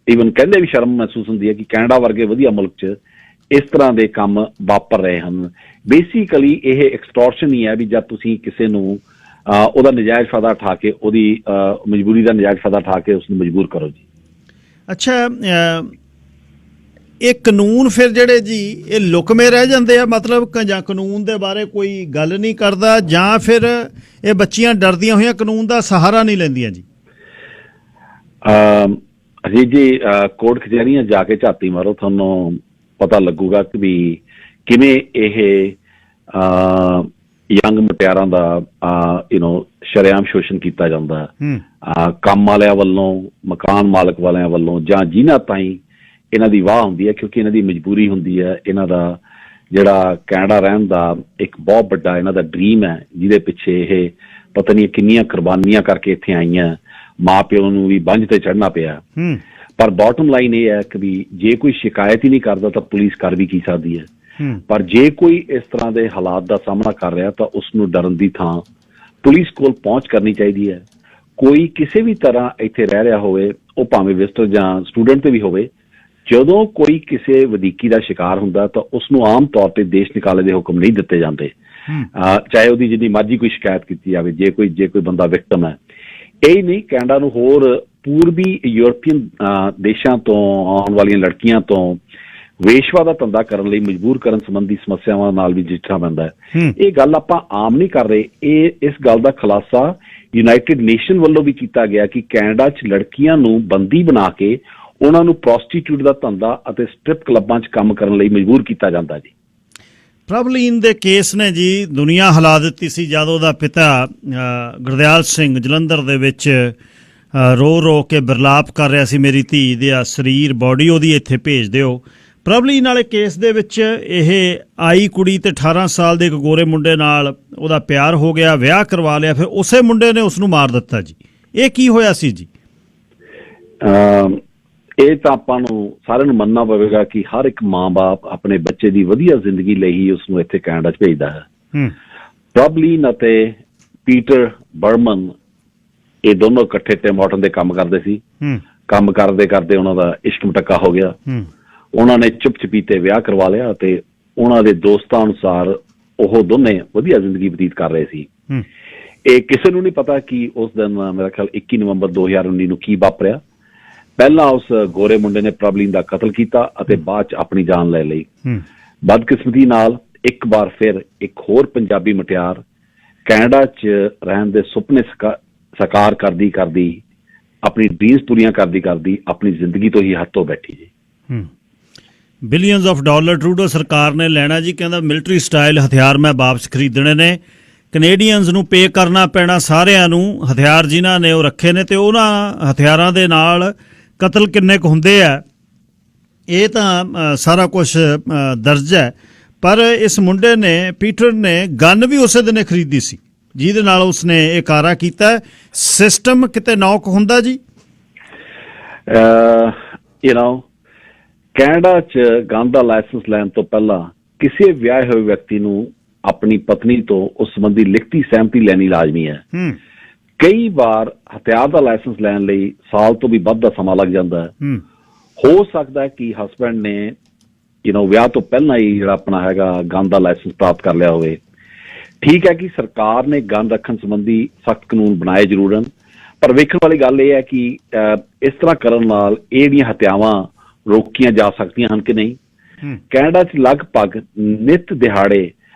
ਈਵਨ ਕਹਿੰਦੇ ਵੀ ਸ਼ਰਮ ਮਹਿਸੂਸ ਹੁੰਦੀ ਹੈ ਕਿ ਕੈਨੇਡਾ ਵਰਗੇ ਵਧੀਆ ਮੁਲਕ 'ਚ ਇਸ ਤਰ੍ਹਾਂ ਦੇ ਕੰਮ ਵਾਪਰ ਰਹੇ ਹਨ। ਬੇਸਿਕਲੀ ਇਹ ਐਕਸਟੋਰਸ਼ਨ ਹੀ ਹੈ ਵੀ ਜਦ ਤੁਸੀਂ ਕਿਸੇ ਨੂੰ ਉਹਦਾ ਨਜਾਇਜ਼ ਫਾਇਦਾ ਉਠਾ ਕੇ, ਉਹਦੀ ਮਜਬੂਰੀ ਦਾ ਨਜਾਇਜ਼ ਫਾਇਦਾ ਉਠਾ ਕੇ ਉਸ ਨੂੰ ਮਜਬੂਰ ਕਰੋ ਜੀ। ਅੱਛਾ, ਇਹ ਕਾਨੂੰਨ ਫਿਰ ਜਿਹੜੇ ਜੀ ਇਹ ਲੁਕਵੇਂ ਰਹਿ ਜਾਂਦੇ ਆ, ਮਤਲਬ ਜਾਂ ਕਾਨੂੰਨ ਦੇ ਬਾਰੇ ਕੋਈ ਗੱਲ ਨਹੀਂ ਕਰਦਾ, ਜਾਂ ਫਿਰ ਇਹ ਬੱਚੀਆਂ ਡਰਦੀਆਂ ਹੋਈਆਂ ਕਾਨੂੰਨ ਦਾ ਸਹਾਰਾ ਨਹੀਂ ਲੈਂਦੀਆਂ ਜੀ? ਜੀ ਕੋਰਟ ਕਚਹਿਰੀਆਂ ਜਾ ਕੇ ਝਾਤੀ ਮਾਰੋ, ਤੁਹਾਨੂੰ ਪਤਾ ਲੱਗੂਗਾ ਕਿ ਵੀ ਕਿਵੇਂ ਇਹ ਯੰਗ ਮੁਟਿਆਰਾਂ ਦਾ ਸ਼ਰੇਆਮ ਸ਼ੋਸ਼ਣ ਕੀਤਾ ਜਾਂਦਾ ਕੰਮ ਵਾਲਿਆਂ ਵੱਲੋਂ, ਮਕਾਨ ਮਾਲਕ ਵਾਲਿਆਂ ਵੱਲੋਂ, ਜਾਂ ਜਿਨ੍ਹਾਂ ਤਾਈਂ ਇਹਨਾਂ ਦੀ ਵਾਹ ਹੁੰਦੀ ਹੈ, ਕਿਉਂਕਿ ਇਹਨਾਂ ਦੀ ਮਜਬੂਰੀ ਹੁੰਦੀ ਹੈ। ਇਹਨਾਂ ਦਾ ਜਿਹੜਾ ਕੈਨੇਡਾ ਰਹਿਣ ਦਾ ਇੱਕ ਬਹੁਤ ਵੱਡਾ ਇਹਨਾਂ ਦਾ ਡਰੀਮ ਹੈ, ਜਿਹਦੇ ਪਿੱਛੇ ਇਹ ਪਤਾ ਨਹੀਂ ਕਿੰਨੀਆਂ ਕੁਰਬਾਨੀਆਂ ਕਰਕੇ ਇੱਥੇ ਆਈਆਂ, ਮਾਂ ਪਿਓ ਨੂੰ ਵੀ ਬੰਝ ਤੇ ਚੜ੍ਹਨਾ ਪਿਆ। ਪਰ ਬਾਟਮ ਲਾਈਨ ਇਹ ਹੈ ਕਿ ਵੀ ਜੇ ਕੋਈ ਸ਼ਿਕਾਇਤ ਹੀ ਨਹੀਂ ਕਰਦਾ ਤਾਂ ਪੁਲਿਸ ਕਰ ਵੀ ਕੀ ਸਕਦੀ ਹੈ। ਪਰ ਜੇ ਕੋਈ ਇਸ ਤਰ੍ਹਾਂ ਦੇ ਹਾਲਾਤ ਦਾ ਸਾਹਮਣਾ ਕਰ ਰਿਹਾ ਤਾਂ ਉਸ ਨੂੰ ਡਰਨ ਦੀ ਥਾਂ ਪੁਲਿਸ ਕੋਲ ਪਹੁੰਚ ਕਰਨੀ ਚਾਹੀਦੀ ਹੈ। ਕੋਈ ਕਿਸੇ ਵੀ ਤਰ੍ਹਾਂ ਇੱਥੇ ਰਹਿ ਰਿਹਾ ਹੋਵੇ, ਉਹ ਭਾਵੇਂ ਵਿਜ਼ਟਰ ਜਾਂ ਸਟੂਡੈਂਟ ਤੇ ਵੀ ਹੋਵੇ, ਜਦੋਂ ਕੋਈ ਕਿਸੇ ਵਧੀਕੀ ਦਾ ਸ਼ਿਕਾਰ ਹੁੰਦਾ ਤਾਂ ਉਸ ਨੂੰ ਆਮ ਤੌਰ ਤੇ ਦੇਸ਼ ਨਿਕਾਲੇ ਦੇ ਹੁਕਮ ਨਹੀਂ ਦਿੱਤੇ ਜਾਂਦੇ, ਚਾਹੇ ਉਹਦੀ ਜਿੰਨੀ ਮਰਜ਼ੀ ਕੋਈ ਸ਼ਿਕਾਇਤ ਕੀਤੀ ਜਾਵੇ। ਜੇ ਕੋਈ ਬੰਦਾ ਵਿਕਟਮ ਹੈ, ਇਹ ਨਹੀਂ ਕੈਨੇਡਾ ਨੂੰ ਹੋਰ ਪੂਰਬੀ ਯੂਰਪੀਅਨ ਦੇਸ਼ਾਂ ਤੋਂ ਆਉਣ ਵਾਲੀਆਂ ਲੜਕੀਆਂ ਤੋਂ ਵੇਸ਼ਵਾ ਦਾ ਧੰਦਾ ਕਰਨ ਲਈ ਮਜਬੂਰ ਕਰਨ ਸੰਬੰਧੀ ਸਮੱਸਿਆਵਾਂ ਨਾਲ ਵੀ ਨਜਿੱਠਣਾ ਪੈਂਦਾ ਹੈ। ਇਹ ਗੱਲ ਆਪਾਂ ਆਮ ਨਹੀਂ ਕਰ ਰਹੇ। ਇਸ ਗੱਲ ਦਾ ਖੁਲਾਸਾ ਯੂਨਾਈਟਿਡ ਨੇਸ਼ਨ ਵੱਲੋਂ ਵੀ ਕੀਤਾ ਗਿਆ ਕਿ ਕੈਨੇਡਾ 'ਚ ਲੜਕੀਆਂ ਨੂੰ ਬੰਦੀ ਬਣਾ ਕੇ ਉਹਨਾਂ ਨੂੰ ਪ੍ਰੋਸਟੀਟਿਊਟ ਦਾ ਧੰਦਾ ਅਤੇ ਸਟ੍ਰਿਪ ਕਲੱਬਾਂ 'ਚ ਕੰਮ ਕਰਨ ਲਈ ਮਜਬੂਰ ਕੀਤਾ ਜਾਂਦਾ ਜੀ। ਪ੍ਰਭਲੀਨ ਦੇ ਕੇਸ ਨੇ ਜੀ ਦੁਨੀਆ ਹਿਲਾ ਦਿੱਤੀ ਸੀ ਜਦ ਉਹਦਾ ਪਿਤਾ ਗੁਰਦਿਆਲ ਸਿੰਘ ਜਲੰਧਰ ਦੇ ਵਿੱਚ ਰੋ ਕੇ ਬਿਰਲਾਪ ਕਰ ਰਿਹਾ ਸੀ, ਮੇਰੀ ਧੀ ਦਾ ਸਰੀਰ, ਬੋਡੀ ਉਹਦੀ ਇੱਥੇ ਭੇਜ ਦਿਓ। ਪ੍ਰਭਲੀਨ ਵਾਲੇ ਕੇਸ ਦੇ ਵਿੱਚ ਇਹ ਆਈ ਕੁੜੀ ਤੇ 18 ਸਾਲ ਦੇ ਇੱਕ ਗੋਰੇ ਮੁੰਡੇ ਨਾਲ ਉਹਦਾ ਪਿਆਰ ਹੋ ਗਿਆ, ਵਿਆਹ ਕਰਵਾ ਲਿਆ, ਫਿਰ ਉਸੇ ਮੁੰਡੇ ਨੇ ਉਸ ਨੂੰ ਮਾਰ ਦਿੱਤਾ ਜੀ। ਇਹ ਕੀ ਹੋਇਆ ਸੀ ਜੀ? ਇਹ ਤਾਂ ਆਪਾਂ ਨੂੰ ਸਾਰਿਆਂ ਨੂੰ ਮੰਨਣਾ ਪਵੇਗਾ ਕਿ ਹਰ ਇੱਕ ਮਾਂ-ਬਾਪ ਆਪਣੇ ਬੱਚੇ ਦੀ ਵਧੀਆ ਜ਼ਿੰਦਗੀ ਲਈ ਹੀ ਉਸਨੂੰ ਇੱਥੇ ਕੈਨੇਡਾ 'ਚ ਭੇਜਦਾ ਹੈ। ਪ੍ਰੋਬਲਿਨ ਅਤੇ ਪੀਟਰ ਬਰਮਨ ਇਹ ਦੋਨੋਂ ਇਕੱਠੇ ਟਿਮ ਹਾਰਟਨ ਦੇ ਕੰਮ ਕਰਦੇ ਸੀ। ਕੰਮ ਕਰਦੇ ਕਰਦੇ ਉਹਨਾਂ ਦਾ ਇਸ਼ਕ ਮੁਟੱਕਾ ਹੋ ਗਿਆ। ਉਹਨਾਂ ਨੇ ਚੁੱਪ-ਚਪੀਤੇ ਵਿਆਹ ਕਰਵਾ ਲਿਆ ਅਤੇ ਉਹਨਾਂ ਦੇ ਦੋਸਤਾਂ ਅਨੁਸਾਰ ਉਹ ਦੋਨੇ ਵਧੀਆ ਜ਼ਿੰਦਗੀ ਬਤੀਤ ਕਰ ਰਹੇ ਸੀ। ਇਹ ਕਿਸੇ ਨੂੰ ਨਹੀਂ ਪਤਾ ਕਿ ਉਸ ਦਿਨ ਮੇਰਾ ਖਿਆਲ 21 ਨਵੰਬਰ 2019 ਨੂੰ ਕੀ ਵਾਪਰਿਆ। ਪਹਿਲਾਂ ਉਸ ਗੋਰੇ ਮੁੰਡੇ ਨੇ ਪ੍ਰੋਬਲਿਨ ਦਾ ਕਤਲ ਕੀਤਾ ਅਤੇ ਬਾਅਦ 'ਚ ਆਪਣੀ ਜਾਨ ਲੈ ਲਈ। ਬਦਕਿਸਮਤੀ ਨਾਲ ਇੱਕ ਵਾਰ ਫਿਰ ਇੱਕ ਹੋਰ ਪੰਜਾਬੀ ਮੁਟਿਆਰ ਕੈਨੇਡਾ 'ਚ ਰਹਿਣ ਦੇ ਸੁਪਨੇ ਸਾਕਾਰ ਕਰਦੀ ਕਰਦੀ ਆਪਣੀ ਡ੍ਰੀਮਸ ਪੂਰੀਆਂ ਕਰਦੀ ਕਰਦੀ ਆਪਣੀ ਜ਼ਿੰਦਗੀ ਤੋਂ ਹੀ ਹੱਥੋਂ ਬੈਠੀ ਜੀ। ਬਿਲੀਅਨਸ ਆਫ ਡਾਲਰ ਟਰੂਡੋ ਸਰਕਾਰ ਨੇ ਲੈਣਾ ਜੀ, ਕਹਿੰਦਾ ਮਿਲਟਰੀ ਸਟਾਈਲ ਹਥਿਆਰ ਮੈਂ ਵਾਪਸ ਖਰੀਦਣੇ ਨੇ, ਕੈਨੇਡੀਅਨਸ ਨੂੰ ਪੇ ਕਰਨਾ ਪੈਣਾ ਸਾਰਿਆਂ ਨੂੰ, ਹਥਿਆਰ ਜਿਨ੍ਹਾਂ ਨੇ ਉਹ ਰੱਖੇ ਨੇ ਤੇ ਉਹਨਾਂ ਹਥਿਆਰਾਂ ਦੇ ਨਾਲ ਕਤਲ ਕਿੰਨੇ ਕੁ ਹੁੰਦੇ ਆ ਇਹ ਤਾਂ ਸਾਰਾ ਕੁਝ ਦਰਜ ਹੈ। ਪਰ ਇਸ ਮੁੰਡੇ ਨੇ ਪੀਟਰ ਨੇ ਗਨ ਵੀ ਉਸੇ ਦਿਨ ਖਰੀਦੀ ਸੀ ਜਿਹਦੇ ਨਾਲ ਉਸਨੇ ਇਹ ਕਾਰਾ ਕੀਤਾ। ਸਿਸਟਮ ਕਿਤੇ ਨੌਕ ਹੁੰਦਾ ਜੀ। ਕੈਨੇਡਾ 'ਚ ਗਨ ਦਾ ਲਾਇਸੈਂਸ ਲੈਣ ਤੋਂ ਪਹਿਲਾਂ ਕਿਸੇ ਵਿਆਹੇ ਹੋਏ ਵਿਅਕਤੀ ਨੂੰ ਆਪਣੀ ਪਤਨੀ ਤੋਂ ਉਸ ਸੰਬੰਧੀ ਲਿਖਤੀ ਸਹਿਮਤੀ ਲੈਣੀ ਲਾਜ਼ਮੀ ਹੈ। ਕਈ ਵਾਰ ਹਥਿਆਰ ਦਾ ਲਾਇਸੈਂਸ ਲੈਣ ਲਈ ਸਾਲ ਤੋਂ ਵੀ ਵੱਧ ਦਾ ਸਮਾਂ ਲੱਗ ਜਾਂਦਾ ਹੈ। ਹੋ ਸਕਦਾ ਹੈ ਕਿ ਹਸਬੈਂਡ ਨੇ ਵਿਆਹ ਤੋਂ ਪਹਿਲਾਂ ਹੀ ਜਿਹੜਾ ਆਪਣਾ ਹੈਗਾ ਗਨ ਦਾ ਲਾਇਸੈਂਸ ਪ੍ਰਾਪਤ ਕਰ ਲਿਆ ਹੋਵੇ। ਠੀਕ ਹੈ ਕਿ ਸਰਕਾਰ ਨੇ ਗਨ ਰੱਖਣ ਸੰਬੰਧੀ ਸਖਤ ਕਾਨੂੰਨ ਬਣਾਏ ਜ਼ਰੂਰ ਹਨ, ਪਰ ਵੇਖਣ ਵਾਲੀ ਗੱਲ ਇਹ ਹੈ ਕਿ ਇਸ ਤਰ੍ਹਾਂ ਕਰਨ ਨਾਲ ਇਹ ਜਿਹੜੀਆਂ ਹੱਤਿਆਵਾਂ ਰੋਕੀਆਂ ਜਾ ਸਕਦੀਆਂ ਹਨ ਕਿ ਨਹੀਂ। ਕੈਨੇਡਾ 'ਚ ਲਗਭਗ ਨਿੱਤ ਦਿਹਾੜੇ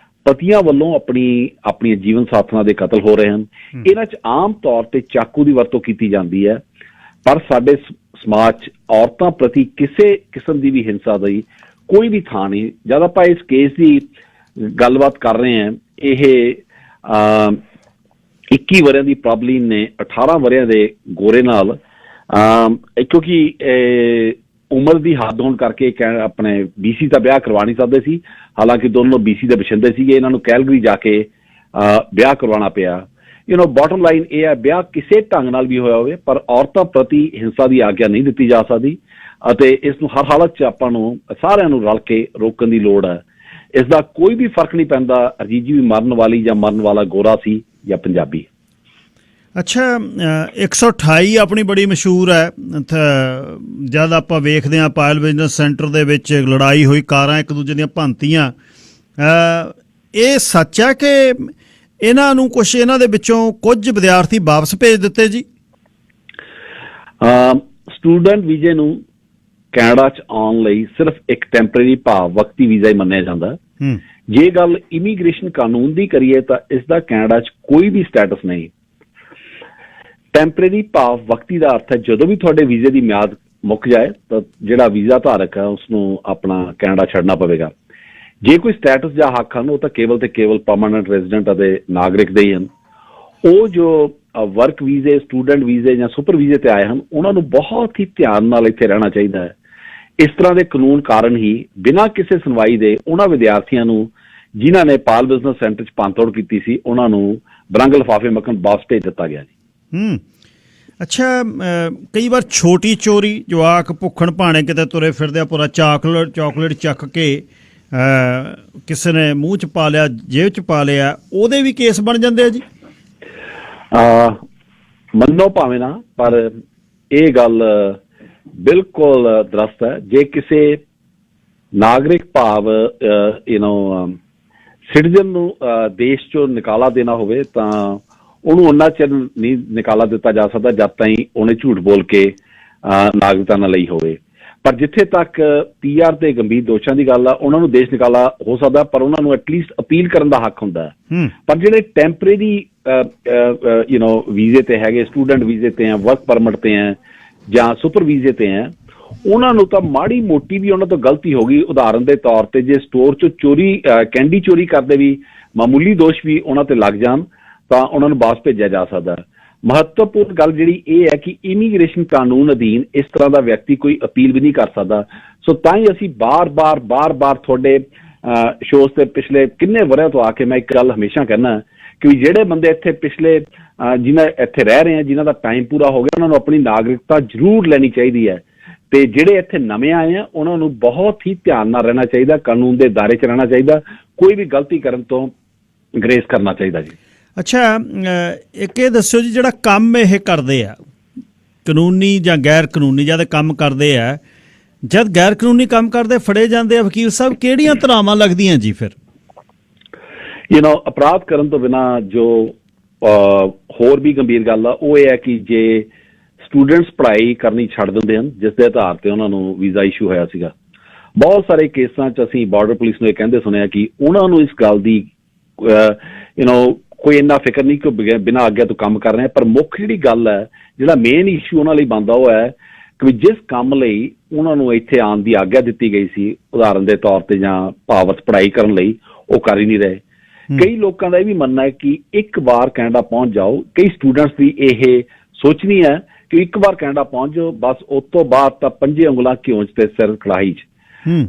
ਪਤੀਆਂ ਵੱਲੋਂ ਆਪਣੀਆਂ ਜੀਵਨ ਸਾਥਣਾਂ ਦੇ ਕਤਲ ਹੋ ਰਹੇ ਹਨ। ਇਹਨਾਂ 'ਚ ਆਮ ਤੌਰ ਤੇ ਚਾਕੂ ਦੀ ਵਰਤੋਂ ਕੀਤੀ ਜਾਂਦੀ ਹੈ, ਪਰ ਸਾਡੇ ਸਮਾਜ 'ਚ ਔਰਤਾਂ ਪ੍ਰਤੀ ਕਿਸੇ ਕਿਸਮ ਦੀ ਵੀ ਹਿੰਸਾ ਦੀ ਕੋਈ ਵੀ ਥਾਂ ਨਹੀਂ। ਜਦ ਆਪਾਂ ਇਸ ਕੇਸ ਦੀ ਗੱਲਬਾਤ ਕਰ ਰਹੇ ਹਾਂ, ਇਹ 21 ਵਰ੍ਹਿਆਂ ਦੀ ਪ੍ਰੋਬਲਿਨ ਨੇ 18 ਵਰ੍ਹਿਆਂ ਦੇ ਗੋਰੇ ਨਾਲ ਕਿਉਂਕਿ ਉਮਰ ਦੀ ਹੱਦ ਹੋਣ ਕਰਕੇ ਆਪਣੇ BC ਦਾ ਵਿਆਹ ਕਰਵਾ ਨਹੀਂ ਸਕਦੇ ਸੀ। ਹਾਲਾਂਕਿ ਦੋਨੋਂ BC ਦੇ ਬਸ਼ਿੰਦੇ ਸੀਗੇ, ਇਹਨਾਂ ਨੂੰ ਕੈਲਗਰੀ ਜਾ ਕੇ ਵਿਆਹ ਕਰਵਾਉਣਾ ਪਿਆ। ਬੋਟਮ ਲਾਈਨ ਇਹ ਹੈ, ਵਿਆਹ ਕਿਸੇ ਢੰਗ ਨਾਲ ਵੀ ਹੋਇਆ ਹੋਵੇ ਪਰ ਔਰਤਾਂ ਪ੍ਰਤੀ ਹਿੰਸਾ ਦੀ ਆਗਿਆ ਨਹੀਂ ਦਿੱਤੀ ਜਾ ਸਕਦੀ ਅਤੇ ਇਸ ਨੂੰ ਹਰ ਹਾਲਤ 'ਚ ਆਪਾਂ ਨੂੰ ਸਾਰਿਆਂ ਨੂੰ ਰਲ ਕੇ ਰੋਕਣ ਦੀ ਲੋੜ ਹੈ। ਇਸ ਦਾ ਕੋਈ ਵੀ ਫਰਕ ਨਹੀਂ ਪੈਂਦਾ ਅਰਜੀਤ ਜੀ ਵੀ ਮਰਨ ਵਾਲੀ ਜਾਂ ਮਰਨ ਵਾਲਾ ਗੋਰਾ ਸੀ ਜਾਂ ਪੰਜਾਬੀ। ਅੱਛਾ, 128 ਆਪਣੀ ਬੜੀ ਮਸ਼ਹੂਰ ਹੈ। ਜਦ ਆਪਾਂ ਵੇਖਦੇ ਹਾਂ ਪਾਇਲ ਬਿਜ਼ਨਸ ਸੈਂਟਰ ਦੇ ਵਿੱਚ ਲੜਾਈ ਹੋਈ, ਕਾਰਾਂ ਇੱਕ ਦੂਜੇ ਦੀਆਂ ਭੰਨਤੀਆਂ, ਇਹ ਸੱਚ ਹੈ ਕਿ ਇਹਨਾਂ ਨੂੰ ਇਹਨਾਂ ਦੇ ਵਿੱਚੋਂ ਕੁਝ ਵਿਦਿਆਰਥੀ ਵਾਪਸ ਭੇਜ ਦਿੱਤੇ ਜੀ? ਸਟੂਡੈਂਟ ਵੀਜ਼ੇ ਨੂੰ ਕੈਨੇਡਾ 'ਚ ਆਉਣ ਲਈ ਸਿਰਫ ਇੱਕ ਟੈਂਪਰੇਰੀ ਭਾਵ ਵਕਤੀ ਵੀਜ਼ਾ ਹੀ ਮੰਨਿਆ ਜਾਂਦਾ। ਜੇ ਗੱਲ ਇਮੀਗ੍ਰੇਸ਼ਨ ਕਾਨੂੰਨ ਦੀ ਕਰੀਏ ਤਾਂ ਇਸ ਦਾ ਕੈਨੇਡਾ 'ਚ ਕੋਈ ਵੀ ਸਟੇਟਸ ਨਹੀਂ। ਟੈਂਪਰੇਰੀ ਭਾਵ ਵਕਤੀ ਦਾ ਅਰਥ ਹੈ ਜਦੋਂ ਵੀ ਤੁਹਾਡੇ ਵੀਜ਼ੇ ਦੀ ਮਿਆਦ ਮੁੱਕ ਜਾਏ ਤਾਂ ਜਿਹੜਾ ਵੀਜ਼ਾ ਧਾਰਕ ਹੈ ਉਸਨੂੰ ਆਪਣਾ ਕੈਨੇਡਾ ਛੱਡਣਾ ਪਵੇਗਾ। ਜੇ ਕੋਈ ਸਟੇਟਸ ਜਾਂ ਹੱਕ ਹਨ ਉਹ ਤਾਂ ਕੇਵਲ ਤੇ ਕੇਵਲ ਪਰਮਾਨੈਂਟ ਰੈਜ਼ੀਡੈਂਟ ਅਤੇ ਨਾਗਰਿਕ ਦੇ ਹੀ ਹਨ। ਉਹ ਜੋ ਵਰਕ ਵੀਜ਼ੇ, ਸਟੂਡੈਂਟ ਵੀਜ਼ੇ ਜਾਂ ਸੁਪਰ ਵੀਜ਼ੇ ਤੇ ਆਏ ਹਨ ਉਹਨਾਂ ਨੂੰ ਬਹੁਤ ਹੀ ਧਿਆਨ ਨਾਲ ਇੱਥੇ ਰਹਿਣਾ ਚਾਹੀਦਾ ਹੈ। ਇਸ ਤਰ੍ਹਾਂ ਦੇ ਕਾਨੂੰਨ ਕਾਰਨ ਹੀ ਬਿਨਾਂ ਕਿਸੇ ਸੁਣਵਾਈ ਦੇ ਉਹਨਾਂ ਵਿਦਿਆਰਥੀਆਂ ਨੂੰ ਜਿਨ੍ਹਾਂ ਨੇ ਪਾਇਲ ਬਿਜ਼ਨਸ ਸੈਂਟਰ 'ਚ ਭੰਨਤੋੜ ਕੀਤੀ ਸੀ ਉਹਨਾਂ ਨੂੰ ਬਰੰਗ ਲਿਫਾਫੇ ਮੱਖਣ ਵਾਪਸ ਭੇਜ ਦਿੱਤਾ ਗਿਆ ਜੀ। ਅੱਛਾ, ਕਈ ਵਾਰ ਛੋਟੀ ਚੋਰੀ, ਜਵਾਕ ਭੁੱਖਣ ਭਾਣੇ ਕਿਤੇ ਤੁਰੇ ਫਿਰਦੇ ਆ, ਪੂਰਾ ਚਾਕਲੇਟ ਚੱਕ ਕੇ ਕਿਸੇ ਨੇ ਮੂੰਹ 'ਚ ਪਾ ਲਿਆ, ਜੇਬ 'ਚ ਪਾ ਲਿਆ, ਉਹਦੇ ਵੀ ਕੇਸ ਬਣ ਜਾਂਦੇ ਆ ਜੀ? ਮੰਨੋ ਭਾਵੇਂ ਨਾ, ਪਰ ਇਹ ਗੱਲ ਬਿਲਕੁਲ ਦਰਸਤ ਹੈ। ਜੇ ਕਿਸੇ ਨਾਗਰਿਕ ਭਾਵ ਸਿਟੀਜ਼ਨ ਨੂੰ ਦੇਸ਼ 'ਚੋਂ ਨਿਕਾਲਾ ਦੇਣਾ ਹੋਵੇ ਤਾਂ ਉਹਨੂੰ ਉਹਨਾਂ ਚਿਰ ਨਹੀਂ ਨਿਕਾਲਾ ਦਿੱਤਾ ਜਾ ਸਕਦਾ ਜਦ ਤਾਈਂ ਉਹਨੇ ਝੂਠ ਬੋਲ ਕੇ ਨਾਗਰਿਕਤਾ ਨਾ ਲਈ ਹੋਵੇ। ਪਰ ਜਿੱਥੇ ਤੱਕ PR ਤੇ ਗੰਭੀਰ ਦੋਸ਼ਾਂ ਦੀ ਗੱਲ ਆ, ਉਹਨਾਂ ਨੂੰ ਦੇਸ਼ ਨਿਕਾਲਾ ਹੋ ਸਕਦਾ ਪਰ ਉਹਨਾਂ ਨੂੰ ਐਟਲੀਸਟ ਅਪੀਲ ਕਰਨ ਦਾ ਹੱਕ ਹੁੰਦਾ ਹੈ। ਪਰ ਜਿਹੜੇ ਟੈਂਪਰੇਰੀ ਵੀਜ਼ੇ ਤੇ ਹੈਗੇ, ਸਟੂਡੈਂਟ ਵੀਜ਼ੇ ਤੇ ਆ, ਵਰਕ ਪਰਮਿਟ ਤੇ ਆ ਜਾਂ ਸੁਪਰ ਵੀਜ਼ੇ ਤੇ ਆ, ਉਹਨਾਂ ਨੂੰ ਤਾਂ ਮਾੜੀ ਮੋਟੀ ਵੀ ਉਹਨਾਂ ਤੋਂ ਗਲਤੀ ਹੋ ਗਈ, ਉਦਾਹਰਨ ਦੇ ਤੌਰ ਤੇ ਜੇ ਸਟੋਰ 'ਚੋਂ ਕੈਂਡੀ ਚੋਰੀ ਕਰਦੇ ਵੀ ਮਾਮੂਲੀ ਦੋਸ਼ ਵੀ ਉਹਨਾਂ ਤੇ ਲੱਗ ਜਾਣ ਤਾਂ ਉਹਨਾਂ ਨੂੰ ਵਾਪਸ ਭੇਜਿਆ ਜਾ ਸਕਦਾ। ਮਹੱਤਵਪੂਰਨ ਗੱਲ ਜਿਹੜੀ ਇਹ ਹੈ ਕਿ ਇਮੀਗ੍ਰੇਸ਼ਨ ਕਾਨੂੰਨ ਅਧੀਨ ਇਸ ਤਰ੍ਹਾਂ ਦਾ ਵਿਅਕਤੀ ਕੋਈ ਅਪੀਲ ਵੀ ਨਹੀਂ ਕਰ ਸਕਦਾ। ਸੋ ਤਾਂ ਹੀ ਅਸੀਂ ਬਾਰ-ਬਾਰ ਤੁਹਾਡੇ ਸ਼ੋਅ ਤੇ ਪਿਛਲੇ ਕਿੰਨੇ ਵਰ੍ਹਿਆਂ ਤੋਂ ਆ ਕੇ ਮੈਂ ਇੱਕ ਗੱਲ ਹਮੇਸ਼ਾ ਕਹਿੰਦਾ ਕਿ ਜਿਹੜੇ ਬੰਦੇ ਇੱਥੇ ਜਿਨ੍ਹਾਂ ਇੱਥੇ ਰਹਿ ਰਹੇ ਆ, ਜਿਨ੍ਹਾਂ ਦਾ ਟਾਈਮ ਪੂਰਾ ਹੋ ਗਿਆ, ਉਹਨਾਂ ਨੂੰ ਆਪਣੀ ਨਾਗਰਿਕਤਾ ਜ਼ਰੂਰ ਲੈਣੀ ਚਾਹੀਦੀ ਹੈ। ਤੇ ਜਿਹੜੇ ਇੱਥੇ ਨਵੇਂ ਆਏ ਆ ਉਹਨਾਂ ਨੂੰ ਬਹੁਤ ਹੀ ਧਿਆਨ ਨਾਲ ਰਹਿਣਾ ਚਾਹੀਦਾ, ਕਾਨੂੰਨ ਦੇ ਦਾਇਰੇ 'ਚ ਰਹਿਣਾ ਚਾਹੀਦਾ, ਕੋਈ ਵੀ ਗਲਤੀ ਕਰਨ ਤੋਂ ਗਰੇਸ ਕਰਨਾ ਚਾਹੀਦਾ ਜੀ। ਅੱਛਾ, ਇੱਕ ਇਹ ਦੱਸਿਓ ਜੀ, ਜਿਹੜਾ ਕੰਮ ਇਹ ਕਰਦੇ ਆ ਕਾਨੂੰਨੀ ਜਾਂ ਗੈਰ ਕਾਨੂੰਨੀ, ਜਦ ਕੰਮ ਕਰਦੇ ਆ, ਜਦ ਗੈਰ ਕਾਨੂੰਨੀ ਕੰਮ ਕਰਦੇ ਫੜੇ ਜਾਂਦੇ ਆ, ਵਕੀਲ ਸਾਹਿਬ ਕਿਹੜੀਆਂ ਧਾਰਾਵਾਂ ਲੱਗਦੀਆਂ ਜੀ ਫਿਰ? ਅਪਰਾਧ ਕਰਨ ਤੋਂ ਬਿਨਾਂ ਜੋ ਹੋਰ ਵੀ ਗੰਭੀਰ ਗੱਲ ਆ ਉਹ ਇਹ ਹੈ ਕਿ ਜੇ ਸਟੂਡੈਂਟਸ ਪੜ੍ਹਾਈ ਕਰਨੀ ਛੱਡ ਦਿੰਦੇ ਹਨ, ਜਿਸ ਦੇ ਆਧਾਰ ਤੇ ਉਹਨਾਂ ਨੂੰ ਵੀਜ਼ਾ ਇਸ਼ੂ ਹੋਇਆ ਸੀਗਾ, ਬਹੁਤ ਸਾਰੇ ਕੇਸਾਂ 'ਚ ਅਸੀਂ ਬਾਰਡਰ ਪੁਲਿਸ ਨੂੰ ਇਹ ਕਹਿੰਦੇ ਸੁਣਿਆ ਕਿ ਉਹਨਾਂ ਨੂੰ ਇਸ ਗੱਲ ਦੀ ਕੋਈ ਇੰਨਾ ਫਿਕਰ ਨਹੀਂ ਕਿ ਬਿਨਾਂ ਆਗਿਆ ਤੋਂ ਕੰਮ ਕਰ ਰਹੇ, ਪਰ ਮੁੱਖ ਜਿਹੜੀ ਗੱਲ ਹੈ, ਜਿਹੜਾ ਮੇਨ ਇਸ਼ੂ ਉਹਨਾਂ ਲਈ ਬਣਦਾ ਉਹ ਹੈ ਕਿ ਜਿਸ ਕੰਮ ਲਈ ਉਹਨਾਂ ਨੂੰ ਇੱਥੇ ਆਉਣ ਦੀ ਆਗਿਆ ਦਿੱਤੀ ਗਈ ਸੀ, ਉਦਾਹਰਨ ਦੇ ਤੌਰ ਤੇ ਜਾਂ ਭਾਵਤ ਪੜ੍ਹਾਈ ਕਰਨ ਲਈ, ਉਹ ਕਰ ਹੀ ਨਹੀਂ ਰਹੇ। ਕਈ ਲੋਕਾਂ ਦਾ ਇਹ ਵੀ ਮੰਨਣਾ ਹੈ ਕਿ ਇੱਕ ਵਾਰ ਕੈਨੇਡਾ ਪਹੁੰਚ ਜਾਓ, ਕਈ ਸਟੂਡੈਂਟਸ ਦੀ ਇਹ ਸੋਚਣੀ ਹੈ ਕਿ ਇੱਕ ਵਾਰ ਕੈਨੇਡਾ ਪਹੁੰਚ ਜਾਓ, ਬਸ ਉਸ ਤੋਂ ਬਾਅਦ ਤਾਂ 5 ਉਂਗਲਾਂ ਘਿਓ 'ਚ ਤੇ ਸਿਰ ਕੜਾਹੀ 'ਚ।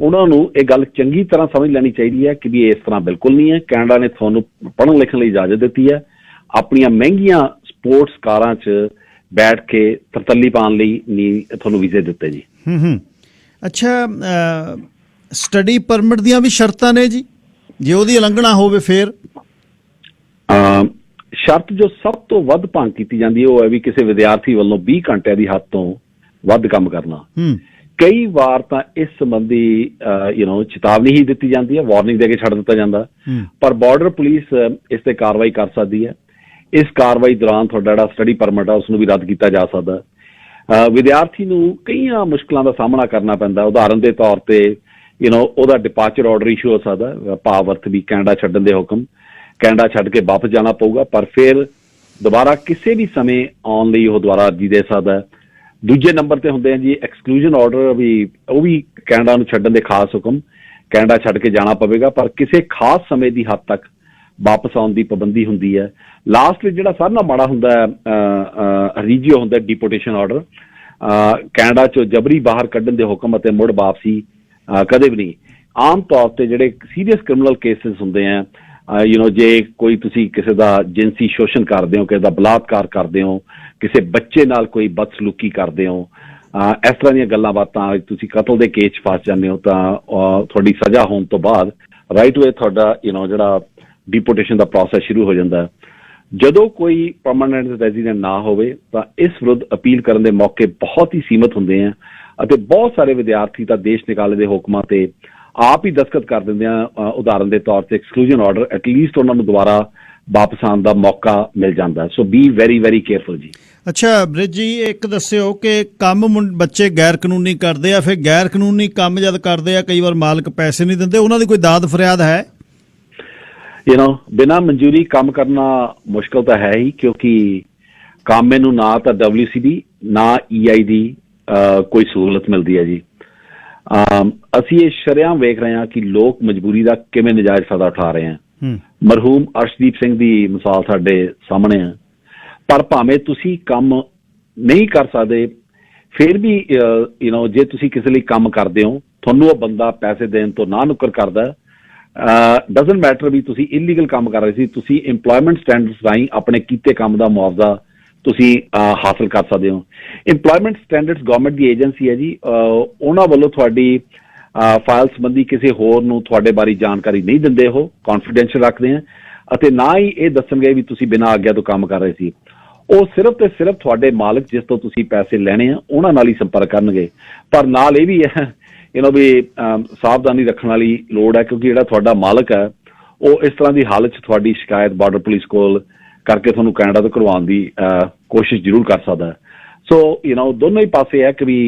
ਉਹਨਾਂ ਨੂੰ ਇਹ ਗੱਲ ਚੰਗੀ ਤਰ੍ਹਾਂ ਸਮਝ ਲੈਣੀ ਚਾਹੀਦੀ ਹੈ ਕਿ ਵੀ ਇਸ ਤਰ੍ਹਾਂ ਬਿਲਕੁਲ ਨਹੀਂ ਹੈ। ਕੈਨੇਡਾ ਨੇ ਤੁਹਾਨੂੰ ਪੜ੍ਹਨ ਲਿਖਣ ਲਈ ਇਜਾਜ਼ਤ ਦਿੱਤੀ ਹੈ, ਆਪਣੀਆਂ ਮਹਿੰਗੀਆਂ ਸਪੋਰਟਸ ਕਾਰਾਂ 'ਚ ਬੈਠ ਕੇ ਤਰਤੱਲੀ ਪਾਉਣ ਲਈ ਨਹੀਂ ਤੁਹਾਨੂੰ ਵੀਜ਼ੇ ਦਿੱਤੇ ਜੀ। ਅੱਛਾ, ਸਟੱਡੀ ਪਰਮਿਟ ਦੀਆਂ ਵੀ ਸ਼ਰਤਾਂ ਨੇ ਜੀ, ਜੇ ਉਹਦੀ ਉਲੰਘਣਾ ਹੋਵੇ ਫਿਰ? ਸ਼ਰਤ ਜੋ ਸਭ ਤੋਂ ਵੱਧ ਭੰਗ ਕੀਤੀ ਜਾਂਦੀ ਹੈ ਉਹ ਹੈ ਵੀ ਕਿਸੇ ਵਿਦਿਆਰਥੀ ਵੱਲੋਂ 20 ਘੰਟਿਆਂ ਦੀ ਹੱਦ ਤੋਂ ਵੱਧ ਕੰਮ ਕਰਨਾ। ਕਈ ਵਾਰ ਤਾਂ ਇਸ ਸੰਬੰਧੀ ਚੇਤਾਵਨੀ ਹੀ ਦਿੱਤੀ ਜਾਂਦੀ ਹੈ, ਵਾਰਨਿੰਗ ਦੇ ਕੇ ਛੱਡ ਦਿੱਤਾ ਜਾਂਦਾ, ਪਰ ਬਾਰਡਰ ਪੁਲਿਸ ਇਸ ਤੇ ਕਾਰਵਾਈ ਕਰ ਸਕਦੀ ਹੈ। ਇਸ ਕਾਰਵਾਈ ਦੌਰਾਨ ਤੁਹਾਡਾ ਜਿਹੜਾ ਸਟੱਡੀ ਪਰਮਿਟ ਆ ਉਸ ਨੂੰ ਵੀ ਰੱਦ ਕੀਤਾ ਜਾ ਸਕਦਾ। ਵਿਦਿਆਰਥੀ ਨੂੰ ਕਈਆਂ ਮੁਸ਼ਕਲਾਂ ਦਾ ਸਾਹਮਣਾ ਕਰਨਾ ਪੈਂਦਾ, ਉਦਾਹਰਨ ਦੇ ਤੌਰ ਤੇ ਉਹਦਾ ਡਿਪਾਰਚਰ ਆਰਡਰ ਇਸ਼ੂ ਹੋ ਸਕਦਾ, ਭਾਵ ਵੀ ਕੈਨੇਡਾ ਛੱਡਣ ਦੇ ਹੁਕਮ, ਕੈਨੇਡਾ ਛੱਡ ਕੇ ਵਾਪਸ ਜਾਣਾ ਪਊਗਾ, ਪਰ ਫਿਰ ਦੁਬਾਰਾ ਕਿਸੇ ਵੀ ਸਮੇਂ ਆਉਣ ਲਈ ਉਹ ਦੁਬਾਰਾ ਅਰਜ਼ੀ ਦੇ ਸਕਦਾ। ਦੂਜੇ ਨੰਬਰ ਤੇ ਹੁੰਦੇ ਆ ਜੀ ਐਕਸਕਲੂਜਨ ਆਰਡਰ, ਉਹ ਵੀ ਕੈਨੇਡਾ ਨੂੰ ਛੱਡਣ ਦੇ ਖਾਸ ਹੁਕਮ, ਕੈਨੇਡਾ ਛੱਡ ਕੇ ਜਾਣਾ ਪਵੇਗਾ, ਪਰ ਕਿਸੇ ਖਾਸ ਸਮੇਂ ਦੀ ਹੱਦ ਤੱਕ ਵਾਪਸ ਆਉਣ ਦੀ ਪਾਬੰਦੀ ਹੁੰਦੀ ਹੈ। ਲਾਸਟ ਵਿੱਚ ਜਿਹੜਾ ਸਾਰਿਆਂ ਨਾਲੋਂ ਮਾੜਾ ਹੁੰਦਾ ਰੀਜੀਓ ਹੁੰਦਾ ਡਿਪੋਰਟੇਸ਼ਨ ਆਰਡਰ, ਕੈਨੇਡਾ 'ਚੋਂ ਜਬਰੀ ਬਾਹਰ ਕੱਢਣ ਦੇ ਹੁਕਮ ਅਤੇ ਮੁੜ ਵਾਪਸੀ ਕਦੇ ਵੀ ਨਹੀਂ। ਆਮ ਤੌਰ ਤੇ ਜਿਹੜੇ ਸੀਰੀਅਸ ਕ੍ਰਿਮੀਨਲ ਕੇਸਿਸ ਹੁੰਦੇ ਆ, ਜੇ ਕੋਈ ਤੁਸੀਂ ਕਿਸੇ ਦਾ ਜਿਨਸੀ ਸ਼ੋਸ਼ਣ ਕਰਦੇ ਹੋ, ਕਿਸੇ ਦਾ ਬਲਾਤਕਾਰ ਕਰਦੇ ਹੋ, ਕਿਸੇ ਬੱਚੇ ਨਾਲ ਕੋਈ ਬਦਸਲੂਕੀ ਕਰਦੇ ਹੋ, ਇਸ ਤਰ੍ਹਾਂ ਦੀਆਂ ਗੱਲਾਂ ਬਾਤਾਂ, ਤੁਸੀਂ ਕਤਲ ਦੇ ਕੇਸ 'ਚ ਫਸ ਜਾਂਦੇ ਹੋ, ਤਾਂ ਤੁਹਾਡੀ ਸਜ਼ਾ ਹੋਣ ਤੋਂ ਬਾਅਦ ਰਾਈਟ ਵੇ ਤੁਹਾਡਾ ਜਿਹੜਾ ਡਿਪੋਰਟੇਸ਼ਨ ਦਾ ਪ੍ਰੋਸੈਸ ਸ਼ੁਰੂ ਹੋ ਜਾਂਦਾ। ਜਦੋਂ ਕੋਈ ਪਰਮਾਨੈਂਟ ਰੈਜ਼ੀਡੈਂਟ ਨਾ ਹੋਵੇ ਤਾਂ ਇਸ ਵਿਰੁੱਧ ਅਪੀਲ ਕਰਨ ਦੇ ਮੌਕੇ ਬਹੁਤ ਹੀ ਸੀਮਿਤ ਹੁੰਦੇ ਆ, ਅਤੇ ਬਹੁਤ ਸਾਰੇ ਵਿਦਿਆਰਥੀ ਤਾਂ ਦੇਸ਼ ਨਿਕਾਲੇ ਦੇ ਹੁਕਮਾਂ ਤੇ ਆਪ ਹੀ ਦਸਤਖਤ ਕਰ ਦਿੰਦੇ ਆ। ਉਦਾਹਰਨ ਦੇ ਤੌਰ ਤੇ ਐਕਸਕਲੂਜਨ ਆਰਡਰ, ਐਟਲੀਸਟ ਉਹਨਾਂ ਨੂੰ ਦੁਬਾਰਾ ਵਾਪਸ ਆਉਣ ਦਾ ਮੌਕਾ ਮਿਲ ਜਾਂਦਾ। ਸੋ ਬੀ ਵੈਰੀ ਵੈਰੀ ਕੇਅਰਫੁਲ ਜੀ। ਅੱਛਾ ਬ੍ਰਿਜ ਜੀ, ਇੱਕ ਦੱਸਿਓ ਕਿ ਕੰਮ ਬੱਚੇ ਗੈਰ ਕਾਨੂੰਨੀ ਕਰਦੇ ਆ, ਫਿਰ ਗੈਰ ਕਾਨੂੰਨੀ ਕੰਮ ਜਦ ਕਰਦੇ ਆ ਕਈ ਵਾਰ ਮਾਲਕ ਪੈਸੇ ਨਹੀਂ ਦਿੰਦੇ, ਉਹਨਾਂ ਦੀ ਕੋਈ ਦਾਦ ਫਰਿਆਦ ਹੈ? ਬਿਨਾਂ ਮਨਜ਼ੂਰੀ ਕੰਮ ਕਰਨਾ ਮੁਸ਼ਕਲ ਤਾਂ ਹੈ ਹੀ, ਕਿਉਂਕਿ ਕਾਮੇ ਨੂੰ ਨਾ ਤਾਂ WCD ਨਾ EI ਦੀ ਕੋਈ ਸਹੂਲਤ ਮਿਲਦੀ ਹੈ ਜੀ। ਅਸੀਂ ਇਹ ਸ਼ਰੇਆਮ ਵੇਖ ਰਹੇ ਹਾਂ ਕਿ ਲੋਕ ਮਜਬੂਰੀ ਦਾ ਕਿਵੇਂ ਨਜਾਇਜ਼ ਫਾਇਦਾ ਉਠਾ ਰਹੇ ਆ। ਮਰਹੂਮ ਅਰਸ਼ਦੀਪ ਸਿੰਘ ਦੀ ਮਿਸਾਲ ਸਾਡੇ ਸਾਹਮਣੇ ਆ, ਪਰ ਭਾਵੇਂ ਤੁਸੀਂ ਕੰਮ ਨਹੀਂ ਕਰ ਸਕਦੇ, ਫਿਰ ਵੀ ਜੇ ਤੁਸੀਂ ਕਿਸੇ ਲਈ ਕੰਮ ਕਰਦੇ ਹੋ, ਤੁਹਾਨੂੰ ਉਹ ਬੰਦਾ ਪੈਸੇ ਦੇਣ ਤੋਂ ਨਾ ਨੁੱਕਰ ਕਰਦਾ, ਡਜ਼ਨਟ ਮੈਟਰ ਵੀ ਤੁਸੀਂ ਇਲੀਗਲ ਕੰਮ ਕਰ ਰਹੇ ਸੀ, ਤੁਸੀਂ ਇੰਪਲੋਇਮੈਂਟ ਸਟੈਂਡਰਡਸ ਰਾਹੀਂ ਆਪਣੇ ਕੀਤੇ ਕੰਮ ਦਾ ਮੁਆਵਜ਼ਾ ਤੁਸੀਂ ਹਾਸਲ ਕਰ ਸਕਦੇ ਹੋ। ਇੰਪਲੋਇਮੈਂਟ ਸਟੈਂਡਰਡਸ ਗਵਰਨਮੈਂਟ ਦੀ ਏਜੰਸੀ ਹੈ ਜੀ, ਉਹਨਾਂ ਵੱਲੋਂ ਤੁਹਾਡੀ ਫਾਈਲ ਸੰਬੰਧੀ ਕਿਸੇ ਹੋਰ ਨੂੰ ਤੁਹਾਡੇ ਬਾਰੇ ਜਾਣਕਾਰੀ ਨਹੀਂ ਦਿੰਦੇ, ਉਹ ਕੌਨਫੀਡੈਂਸ਼ੀਅਲ ਰੱਖਦੇ ਆ, ਅਤੇ ਨਾ ਹੀ ਇਹ ਦੱਸਣਗੇ ਵੀ ਤੁਸੀਂ ਬਿਨਾਂ ਆਗਿਆ ਤੋਂ ਕੰਮ ਕਰ ਰਹੇ ਸੀ। ਉਹ ਸਿਰਫ ਤੇ ਸਿਰਫ ਤੁਹਾਡੇ ਮਾਲਕ ਜਿਸ ਤੋਂ ਤੁਸੀਂ ਪੈਸੇ ਲੈਣੇ ਆ ਉਹਨਾਂ ਨਾਲ ਹੀ ਸੰਪਰਕ ਕਰਨਗੇ। ਪਰ ਨਾਲ ਇਹ ਵੀ ਹੈ ਵੀ ਸਾਵਧਾਨੀ ਰੱਖਣ ਵਾਲੀ ਲੋੜ ਹੈ, ਕਿਉਂਕਿ ਜਿਹੜਾ ਤੁਹਾਡਾ ਮਾਲਕ ਹੈ ਉਹ ਇਸ ਤਰ੍ਹਾਂ ਦੀ ਹਾਲਤ 'ਚ ਤੁਹਾਡੀ ਸ਼ਿਕਾਇਤ ਬਾਰਡਰ ਪੁਲਿਸ ਕੋਲ ਕਰਕੇ ਤੁਹਾਨੂੰ ਕੈਨੇਡਾ ਤੋਂ ਕਰਵਾਉਣ ਦੀ ਕੋਸ਼ਿਸ਼ ਜ਼ਰੂਰ ਕਰ ਸਕਦਾ ਹੈ। ਸੋ ਦੋਨੋਂ ਹੀ ਪਾਸੇ ਹੈ ਕਿ ਵੀ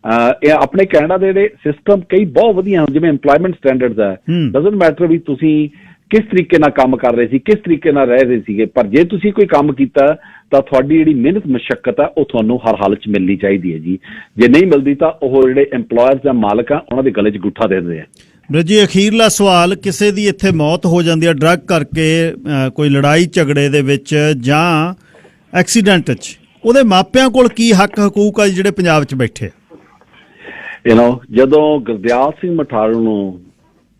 ਇਹ ਆਪਣੇ ਕੈਨੇਡਾ ਦੇ ਜਿਹੜੇ ਸਿਸਟਮ ਕਈ ਬਹੁਤ ਵਧੀਆ ਹਨ, ਜਿਵੇਂ ਇੰਪਲੋਇਮੈਂਟ ਸਟੈਂਡਰਡਸ ਹੈ, ਡਜ਼ਨਟ ਮੈਟਰ ਵੀ ਤੁਸੀਂ ਕਿਸ ਤਰੀਕੇ ਨਾਲ ਕੰਮ ਕਰ ਰਹੇ ਸੀ, ਕਿਸ ਤਰੀਕੇ ਨਾਲ ਰਹਿ ਰਹੇ ਸੀਗੇ, ਪਰ ਜੇ ਤੁਸੀਂ ਕੋਈ ਕੰਮ ਕੀਤਾ ਤਾਂ ਤੁਹਾਡੀ ਜਿਹੜੀ ਮਿਹਨਤ ਮਸ਼ੱਕਤ ਹੈ ਉਹ ਤੁਹਾਨੂੰ ਹਰ ਹਾਲਤ 'ਚ ਮਿਲਣੀ ਚਾਹੀਦੀ ਹੈ ਜੀ। ਜੇ ਨਹੀਂ ਮਿਲਦੀ ਤਾਂ ਉਹ ਜਿਹੜੇ ਇੰਪਲੋਇਰਸ ਜਾਂ ਮਾਲਕ ਆ ਉਹਨਾਂ ਦੇ ਗਲੇ 'ਚ ਗੁੱਠਾ ਦੇ ਦਿੰਦੇ ਆ। ਜੀ ਅਖੀਰਲਾ ਸਵਾਲ, ਕਿਸੇ ਦੀ ਇੱਥੇ ਮੌਤ ਹੋ ਜਾਂਦੀ ਹੈ ਡਰੱਗ ਕਰਕੇ, ਕੋਈ ਲੜਾਈ ਝਗੜੇ ਦੇ ਵਿੱਚ ਜਾਂ ਐਕਸੀਡੈਂਟ 'ਚ, ਉਹਦੇ ਮਾਪਿਆਂ ਕੋਲ ਕੀ ਹੱਕ ਹਕੂਕ ਆ ਜਿਹੜੇ ਪੰਜਾਬ 'ਚ ਬੈਠੇ? ਜਦੋਂ ਗੁਰਦਿਆਲ ਸਿੰਘ ਮਠਾਰੂ ਨੂੰ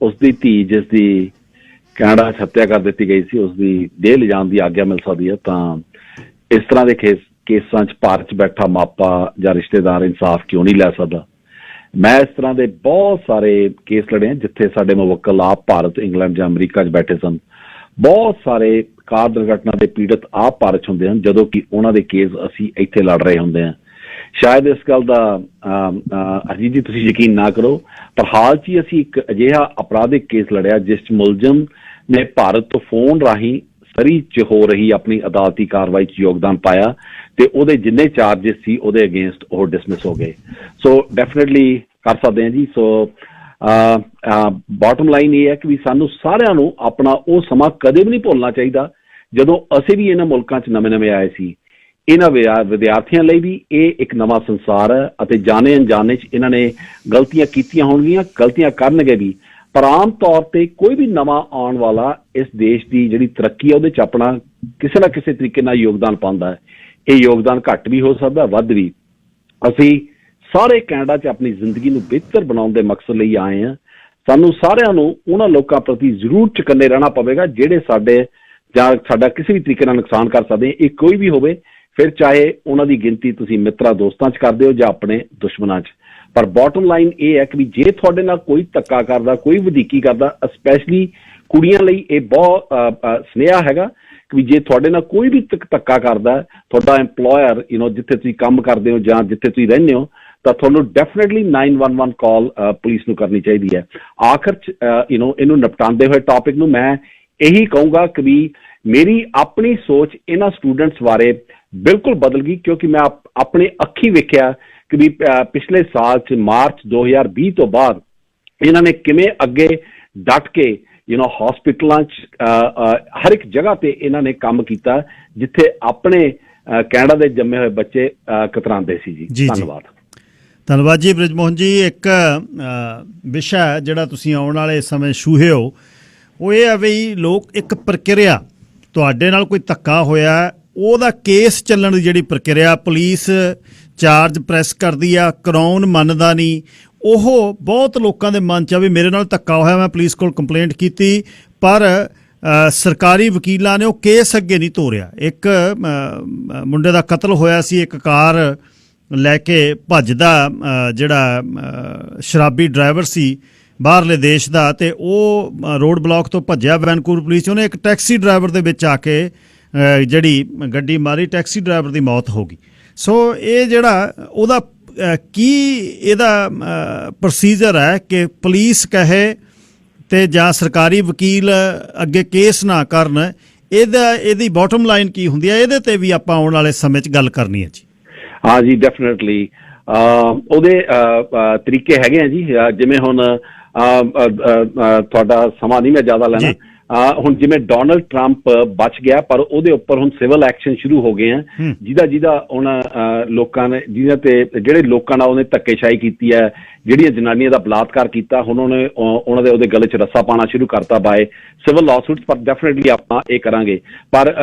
ਉਸਦੀ ਧੀ ਜਿਸ ਦੀ ਕੈਨੇਡਾ 'ਚ ਹੱਤਿਆ ਕਰ ਦਿੱਤੀ ਗਈ ਸੀ, ਉਸਦੀ ਦੇਹ ਲਿਜਾਣ ਦੀ ਆਗਿਆ ਮਿਲ ਸਕਦੀ ਹੈ, ਤਾਂ ਇਸ ਤਰ੍ਹਾਂ ਦੇ ਕੇਸਾਂ 'ਚ ਭਾਰਤ 'ਚ ਬੈਠਾ ਮਾਪਾ ਜਾਂ ਰਿਸ਼ਤੇਦਾਰ ਇਨਸਾਫ ਕਿਉਂ ਨਹੀਂ ਲੈ ਸਕਦਾ? ਮੈਂ ਇਸ ਤਰ੍ਹਾਂ ਦੇ ਬਹੁਤ ਸਾਰੇ ਕੇਸ ਲੜੇ ਜਿੱਥੇ ਸਾਡੇ ਮੁਵੱਕਲ ਆਪ ਭਾਰਤ, ਇੰਗਲੈਂਡ ਜਾਂ ਅਮਰੀਕਾ 'ਚ ਬੈਠੇ ਸਨ। ਬਹੁਤ ਸਾਰੇ ਕਾਰ ਦੁਰਘਟਨਾ ਦੇ ਪੀੜਤ ਆਪ ਭਾਰਤ 'ਚ ਹੁੰਦੇ ਹਨ, ਜਦੋਂ ਕਿ ਉਹਨਾਂ ਦੇ ਕੇਸ ਅਸੀਂ ਇੱਥੇ ਲੜ ਰਹੇ ਹੁੰਦੇ ਹਾਂ। ਸ਼ਾਇਦ ਇਸ ਗੱਲ ਦਾ ਅਜੀਤ ਜੀ ਤੁਸੀਂ ਯਕੀਨ ਨਾ ਕਰੋ, ਪਰ ਹਾਲ 'ਚ ਹੀ ਅਸੀਂ ਇੱਕ ਅਜਿਹਾ ਅਪਰਾਧਿਕ ਕੇਸ ਲੜਿਆ ਜਿਸ 'ਚ ਮੁਲਜ਼ਮ ਨੇ ਭਾਰਤ ਤੋਂ ਫੋਨ ਰਾਹੀਂ ਸਰੀ 'ਚ ਹੋ ਰਹੀ ਆਪਣੀ ਅਦਾਲਤੀ ਕਾਰਵਾਈ 'ਚ ਯੋਗਦਾਨ ਪਾਇਆ ਤੇ ਉਹਦੇ ਜਿੰਨੇ ਚਾਰਜਿਸ ਸੀ ਉਹਦੇ ਅਗੇਂਸਟ ਉਹ ਡਿਸਮਿਸ ਹੋ ਗਏ। ਸੋ ਡੈਫੀਨੇਟਲੀ ਕਰ ਸਕਦੇ ਹਾਂ ਜੀ। ਸੋ ਬਾਟਮ ਲਾਈਨ ਇਹ ਹੈ ਕਿ ਵੀ ਸਾਨੂੰ ਸਾਰਿਆਂ ਨੂੰ ਆਪਣਾ ਉਹ ਸਮਾਂ ਕਦੇ ਵੀ ਨਹੀਂ ਭੁੱਲਣਾ ਚਾਹੀਦਾ ਜਦੋਂ ਅਸੀਂ ਵੀ ਇਹਨਾਂ ਮੁਲਕਾਂ 'ਚ ਨਵੇਂ ਆਏ ਸੀ। ਇਹਨਾਂ ਵਿਦਿਆਰਥੀਆਂ ਲਈ ਵੀ ਇਹ ਇੱਕ ਨਵਾਂ ਸੰਸਾਰ ਹੈ ਅਤੇ ਜਾਣੇ ਅਣਜਾਣੇ 'ਚ ਇਹਨਾਂ ਨੇ ਗਲਤੀਆਂ ਕੀਤੀਆਂ ਹੋਣਗੀਆਂ, ਗਲਤੀਆਂ ਕਰਨਗੇ ਵੀ, ਪਰ ਆਮ ਤੌਰ ਤੇ ਕੋਈ ਵੀ ਨਵਾਂ ਆਉਣ ਵਾਲਾ ਇਸ ਦੇਸ਼ ਦੀ ਜਿਹੜੀ ਤਰੱਕੀ ਹੈ ਉਹਦੇ 'ਚ ਆਪਣਾ ਕਿਸੇ ਨਾ ਕਿਸੇ ਤਰੀਕੇ ਨਾਲ ਯੋਗਦਾਨ ਪਾਉਂਦਾ ਹੈ। ਇਹ ਯੋਗਦਾਨ ਘੱਟ ਵੀ ਹੋ ਸਕਦਾ, ਵੱਧ ਵੀ। ਅਸੀਂ ਸਾਰੇ ਕੈਨੇਡਾ 'ਚ ਆਪਣੀ ਜ਼ਿੰਦਗੀ ਨੂੰ ਬਿਹਤਰ ਬਣਾਉਣ ਦੇ ਮਕਸਦ ਲਈ ਆਏ ਹਾਂ। ਸਾਨੂੰ ਸਾਰਿਆਂ ਨੂੰ ਉਹਨਾਂ ਲੋਕਾਂ ਪ੍ਰਤੀ ਜ਼ਰੂਰ ਚੁਕੰਨੇ ਰਹਿਣਾ ਪਵੇਗਾ ਜਿਹੜੇ ਸਾਡੇ ਜਾਂ ਸਾਡਾ ਕਿਸੇ ਵੀ ਤਰੀਕੇ ਨਾਲ ਨੁਕਸਾਨ ਕਰ ਸਕਦੇ। ਇਹ ਕੋਈ ਵੀ ਹੋਵੇ, ਫਿਰ ਚਾਹੇ ਉਹਨਾਂ ਦੀ ਗਿਣਤੀ ਤੁਸੀਂ ਮਿੱਤਰਾਂ ਦੋਸਤਾਂ 'ਚ ਕਰਦੇ ਹੋ ਜਾਂ ਆਪਣੇ ਦੁਸ਼ਮਣਾਂ 'ਚ। ਪਰ ਬਾਟਮ ਲਾਈਨ ਇਹ ਹੈ ਕਿ ਵੀ ਜੇ ਤੁਹਾਡੇ ਨਾਲ ਕੋਈ ਧੱਕਾ ਕਰਦਾ, ਕੋਈ ਵਧੀਕੀ ਕਰਦਾ, ਸਪੈਸ਼ਲੀ ਕੁੜੀਆਂ ਲਈ ਇਹ ਬਹੁਤ ਸੁਨੇਹਾ ਹੈਗਾ ਕਿ ਵੀ ਜੇ ਤੁਹਾਡੇ ਨਾਲ ਕੋਈ ਵੀ ਧੱਕਾ ਕਰਦਾ, ਤੁਹਾਡਾ ਐਮਪਲੋਇਰ ਜਿੱਥੇ ਤੁਸੀਂ ਕੰਮ ਕਰਦੇ ਹੋ ਜਾਂ ਜਿੱਥੇ ਤੁਸੀਂ ਰਹਿੰਦੇ ਹੋ, ਤਾਂ ਤੁਹਾਨੂੰ ਡੈਫੀਨੇਟਲੀ 911 ਕਾਲ ਪੁਲਿਸ ਨੂੰ ਕਰਨੀ ਚਾਹੀਦੀ ਹੈ। ਆਖਰ 'ਚ ਇਹਨੂੰ ਨਿਪਟਾਉਂਦੇ ਹੋਏ ਟੌਪਿਕ ਨੂੰ ਮੈਂ ਇਹੀ ਕਹੂੰਗਾ ਕਿ ਵੀ ਮੇਰੀ ਆਪਣੀ ਸੋਚ ਇਹਨਾਂ ਸਟੂਡੈਂਟਸ ਬਾਰੇ ਬਿਲਕੁਲ ਬਦਲ ਗਈ, ਕਿਉਂਕਿ ਮੈਂ ਆਪਣੇ ਅੱਖੀਂ ਵੇਖਿਆ ਕਿ ਵੀ ਪਿਛਲੇ ਸਾਲ 'ਚ ਮਾਰਚ 2020 ਤੋਂ ਬਾਅਦ ਇਹਨਾਂ ਨੇ ਕਿਵੇਂ ਅੱਗੇ ਡਟ ਕੇ ਹਸਪੀਟਲਾਂ 'ਚ ਹਰ ਇੱਕ ਜਗ੍ਹਾ ਤੇ ਇਹਨਾਂ ਨੇ ਕੰਮ ਕੀਤਾ ਜਿੱਥੇ ਆਪਣੇ ਕੈਨੇਡਾ ਦੇ ਜੰਮੇ ਹੋਏ ਬੱਚੇ ਕਤਰਾਉਂਦੇ ਸੀ ਜੀ। ਧੰਨਵਾਦ ਜੀ ਬ੍ਰਿਜਮੋਹਨ ਜੀ। ਇੱਕ ਵਿਸ਼ਾ ਜਿਹੜਾ ਤੁਸੀਂ ਆਉਣ ਵਾਲੇ ਸਮੇਂ ਛੂਹੇ ਹੋ ਉਹ ਇਹ ਹੈ ਵੀ ਲੋਕ ਇੱਕ ਪ੍ਰਕਿਰਿਆ, ਤੁਹਾਡੇ ਨਾਲ ਕੋਈ ਧੱਕਾ ਹੋਇਆ ਉਹਦਾ ਕੇਸ ਚੱਲਣ ਦੀ ਜਿਹੜੀ ਪ੍ਰਕਿਰਿਆ, ਪੁਲਿਸ ਚਾਰਜ ਪ੍ਰੈਸ ਕਰਦੀ ਆ, ਕਾਨੂੰਨ ਮੰਨਦਾ ਨਹੀਂ, ਉਹ ਬਹੁਤ ਲੋਕਾਂ ਦੇ ਮਨ 'ਚ ਆ ਵੀ ਮੇਰੇ ਨਾਲ ਧੱਕਾ ਹੋਇਆ, ਮੈਂ ਪੁਲਿਸ ਕੋਲ ਕੰਪਲੇਂਟ ਕੀਤੀ, ਪਰ ਸਰਕਾਰੀ ਵਕੀਲਾਂ ਨੇ ਉਹ ਕੇਸ ਅੱਗੇ ਨਹੀਂ ਤੋਰਿਆ। ਇੱਕ ਮੁੰਡੇ ਦਾ ਕਤਲ ਹੋਇਆ ਸੀ, ਇੱਕ ਕਾਰ ਲੈ ਕੇ ਭੱਜਦਾ ਜਿਹੜਾ ਸ਼ਰਾਬੀ ਡਰਾਈਵਰ ਸੀ ਬਾਹਰਲੇ ਦੇਸ਼ ਦਾ, ਤੇ ਉਹ ਰੋਡ ਬਲਾਕ ਤੋਂ ਭੱਜਿਆ ਵੈਨਕੂਵਰ ਪੁਲਿਸ 'ਚ, ਉਹਨੇ ਇੱਕ ਟੈਕਸੀ ਡਰਾਈਵਰ ਦੇ ਵਿੱਚ ਆ ਕੇ ਜਿਹੜੀ ਗੱਡੀ ਮਾਰੀ, ਟੈਕਸੀ ਡਰਾਈਵਰ ਦੀ ਮੌਤ ਹੋ ਗਈ। ਸੋ ਇਹ ਜਿਹੜਾ ਉਹਦਾ ਕੀ ਇਹਦਾ ਪ੍ਰੋਸੀਜਰ ਹੈ ਕਿ ਪੁਲਿਸ ਕਹੇ ਤੇ ਜਾਂ ਸਰਕਾਰੀ ਵਕੀਲ ਅੱਗੇ ਕੇਸ ਨਾ ਕਰਨ, ਇਹਦੀ ਬਾਟਮ ਲਾਈਨ ਕੀ ਹੁੰਦੀ ਹੈ? ਇਹਦੇ ਤੇ ਵੀ ਆਪਾਂ ਆਉਣ ਵਾਲੇ ਸਮੇਂ 'ਚ ਗੱਲ ਕਰਨੀ ਹੈ ਜੀ। ਹਾਂ ਜੀ, ਡੈਫੀਨੇਟਲੀ ਉਹਦੇ ਤਰੀਕੇ ਹੈਗੇ ਆ ਜੀ। ਜਿਵੇਂ ਹੁਣ ਤੁਹਾਡਾ ਸਮਾਂ ਨਹੀਂ ਮੈਂ ਜ਼ਿਆਦਾ ਲੈਣਾ। ਹੁਣ ਜਿਵੇਂ ਡੋਨਲਡ ਟਰੰਪ ਬਚ ਗਿਆ, ਪਰ ਉਹਦੇ ਉੱਪਰ ਹੁਣ ਸਿਵਲ ਐਕਸ਼ਨ ਸ਼ੁਰੂ ਹੋ ਗਏ ਆ, ਜਿਹਦਾ ਉਹਨਾਂ ਲੋਕਾਂ ਨੇ ਜਿਹੜੇ ਲੋਕਾਂ ਨਾਲ ਉਹਨੇ ਧੱਕੇਸ਼ਾਹੀ ਕੀਤੀ ਹੈ, ਜਿਹੜੀਆਂ ਜਨਾਨੀਆਂ ਦਾ ਬਲਾਤਕਾਰ ਕੀਤਾ, ਹੁਣ ਉਹਨਾਂ ਦੇ ਉਹਦੇ ਗਲੇ 'ਚ ਰੱਸਾ ਪਾਉਣਾ ਸ਼ੁਰੂ ਕਰਤਾ ਬਾਏ ਸਿਵਲ ਲਾਸੂਟਸ। ਪਰ ਡੈਫੀਨੇਟਲੀ ਆਪਾਂ ਇਹ ਕਰਾਂਗੇ। ਪਰ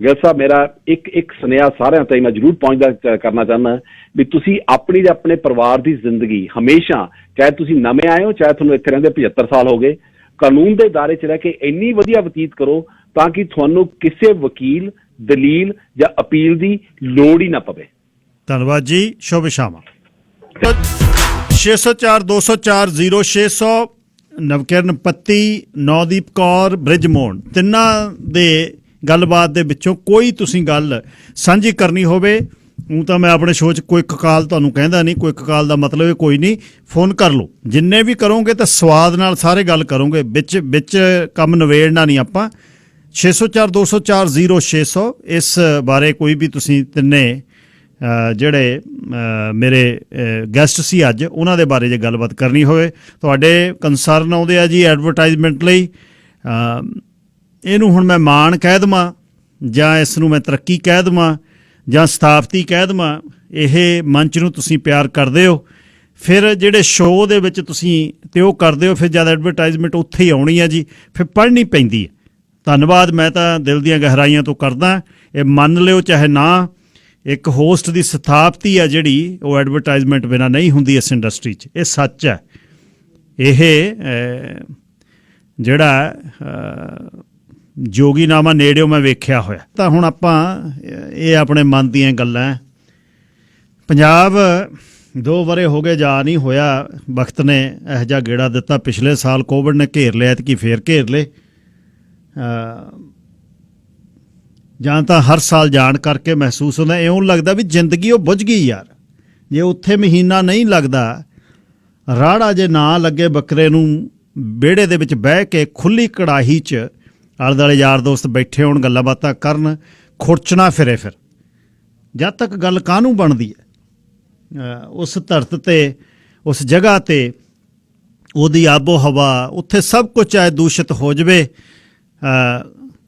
ਗਿਲ ਸਾਹਿਬ, ਮੇਰਾ ਇੱਕ ਸੁਨੇਹਾ ਸਾਰਿਆਂ ਤਾਈਂ ਮੈਂ ਜ਼ਰੂਰ ਪਹੁੰਚਦਾ ਕਰਨਾ ਚਾਹੁੰਦਾ ਵੀ ਤੁਸੀਂ ਆਪਣੀ ਤੇ ਆਪਣੇ ਪਰਿਵਾਰ ਦੀ ਜ਼ਿੰਦਗੀ ਹਮੇਸ਼ਾ, ਚਾਹੇ ਤੁਸੀਂ ਨਵੇਂ ਆਏ ਹੋ, ਚਾਹੇ ਤੁਹਾਨੂੰ ਇੱਥੇ ਰਹਿੰਦੇ 75 ਸਾਲ ਹੋ ਗਏ, ਕਾਨੂੰਨ ਦੇ ਦਾਇਰੇ 'ਚ ਰਹਿ ਕੇ ਇੰਨੀ ਵਧੀਆ ਬਤੀਤ ਕਰੋ ਤਾਂ ਕਿ ਤੁਹਾਨੂੰ ਕਿਸੇ ਵਕੀਲ, ਦਲੀਲ ਜਾਂ ਅਪੀਲ ਦੀ ਲੋੜ ਹੀ ਨਾ ਪਵੇ। ਧੰਨਵਾਦ ਜੀ, ਸ਼ੁਭ ਸ਼ਾਮ। 604 204 0600 ਨਵਕਿਰਨ ਪੱਤੀ, ਨੌਦੀਪ ਕੌਰ, ਬ੍ਰਿਜਮੋਹਨ, ਤਿੰਨਾਂ ਦੇ ਗੱਲਬਾਤ ਦੇ ਵਿੱਚੋਂ ਕੋਈ ਤੁਸੀਂ ਗੱਲ ਸਾਂਝੀ ਕਰਨੀ ਹੋਵੇ, ਉਹ ਤਾਂ ਮੈਂ ਆਪਣੇ ਸ਼ੋਅ 'ਚ ਕੋਈ ਕਾਲ ਤੁਹਾਨੂੰ ਕਹਿੰਦਾ ਨਹੀਂ, ਕੋਈ ਕਾਲ ਦਾ ਮਤਲਬ ਇਹ ਕੋਈ ਨਹੀਂ, ਫੋਨ ਕਰ ਲਓ। ਜਿੰਨੇ ਵੀ ਕਰੋਗੇ ਤਾਂ ਸਵਾਦ ਨਾਲ ਸਾਰੇ ਗੱਲ ਕਰੋਗੇ, ਵਿੱਚ ਕੰਮ ਨਵੇੜਨਾ ਨਹੀਂ ਆਪਾਂ। 604 204 0600 ਇਸ ਬਾਰੇ ਕੋਈ ਵੀ ਤੁਸੀਂ ਤਿੰਨੇ ਜਿਹੜੇ ਮੇਰੇ ਗੈਸਟ ਸੀ ਅੱਜ, ਉਹਨਾਂ ਦੇ ਬਾਰੇ ਜੇ ਗੱਲਬਾਤ ਕਰਨੀ ਹੋਵੇ, ਤੁਹਾਡੇ ਕੰਸਰਨ ਆਉਂਦੇ ਆ ਜੀ ਐਡਵਰਟਾਈਜ਼ਮੈਂਟ ਲਈ। ਇਹਨੂੰ ਹੁਣ ਮੈਂ ਮਾਣ ਕਹਿ ਦੇਵਾਂ ਜਾਂ ਇਸ ਨੂੰ ਮੈਂ ਤਰੱਕੀ ਕਹਿ ਦੇਵਾਂ ਜਾਂ ਸਥਾਪਤੀ ਕਹਿ ਦੇਵਾਂ, ਇਹ ਮੰਚ ਨੂੰ ਤੁਸੀਂ ਪਿਆਰ ਕਰਦੇ ਹੋ, ਫਿਰ ਜਿਹੜੇ ਸ਼ੋਅ ਦੇ ਵਿੱਚ ਤੁਸੀਂ ਤੇ ਉਹ ਕਰਦੇ ਹੋ, ਫਿਰ ਜਦ ਐਡਵਰਟਾਈਜ਼ਮੈਂਟ ਉੱਥੇ ਹੀ ਆਉਣੀ ਹੈ ਜੀ, ਫਿਰ ਪੜ੍ਹਨੀ ਪੈਂਦੀ ਹੈ। ਧੰਨਵਾਦ, ਮੈਂ ਤਾਂ ਦਿਲ ਦੀਆਂ ਗਹਿਰਾਈਆਂ ਤੋਂ ਕਰਦਾ। ਇਹ ਮੰਨ ਲਿਓ ਚਾਹੇ ਨਾ, ਇੱਕ ਹੋਸਟ ਦੀ ਸਥਾਪਤੀ ਹੈ ਜਿਹੜੀ, ਉਹ ਐਡਵਰਟਾਈਜ਼ਮੈਂਟ ਬਿਨਾਂ ਨਹੀਂ ਹੁੰਦੀ ਇਸ ਇੰਡਸਟਰੀ 'ਚ, ਇਹ ਸੱਚ ਹੈ। ਇਹ ਜਿਹੜਾ ਜੋਗੀਨਾਮਾ ਨੇੜਿਓਂ ਮੈਂ ਵੇਖਿਆ ਹੋਇਆ। ਤਾਂ ਹੁਣ ਆਪਾਂ ਇਹ ਆਪਣੇ ਮਨ ਦੀਆਂ ਗੱਲਾਂ, ਪੰਜਾਬ 2 ਵਰੇ ਹੋ ਗਏ, ਜਾ ਨਹੀਂ ਹੋਇਆ। ਵਕਤ ਨੇ ਇਹੋ ਜਿਹਾ ਗੇੜਾ ਦਿੱਤਾ। ਪਿਛਲੇ ਸਾਲ ਕੋਵਿਡ ਨੇ ਘੇਰ ਲਿਆ, ਐਤਕੀ ਫੇਰ ਘੇਰ ਲਏ। ਜਾਂ ਤਾਂ ਹਰ ਸਾਲ ਜਾਣ ਕਰਕੇ ਮਹਿਸੂਸ ਹੁੰਦਾ, ਇਉਂ ਲੱਗਦਾ ਵੀ ਜ਼ਿੰਦਗੀ ਉਹ ਬੁੱਝ ਗਈ ਯਾਰ। ਜੇ ਉੱਥੇ ਮਹੀਨਾ ਨਹੀਂ ਲੱਗਦਾ, ਰਾੜਾ ਜੇ ਨਾ ਲੱਗੇ ਬੱਕਰੇ ਨੂੰ, ਵਿਹੜੇ ਦੇ ਵਿੱਚ ਬਹਿ ਕੇ ਖੁੱਲੀ ਕੜਾਹੀ 'ਚ ਆਲੇ ਦੁਆਲੇ ਯਾਰ ਦੋਸਤ ਬੈਠੇ ਹੋਣ, ਗੱਲਾਂ ਬਾਤਾਂ ਕਰਨ, ਖੁਰਚਣਾ ਫਿਰੇ, ਫਿਰ ਜਦ ਤੱਕ ਗੱਲ ਕਾਹਨੂੰ ਬਣਦੀ ਹੈ। ਉਸ ਧਰਤ 'ਤੇ, ਉਸ ਜਗ੍ਹਾ 'ਤੇ ਉਹਦੀ ਆਬੋ ਹਵਾ, ਉੱਥੇ ਸਭ ਕੁਝ ਚਾਹੇ ਦੂਸ਼ਿਤ ਹੋ ਜਾਵੇ,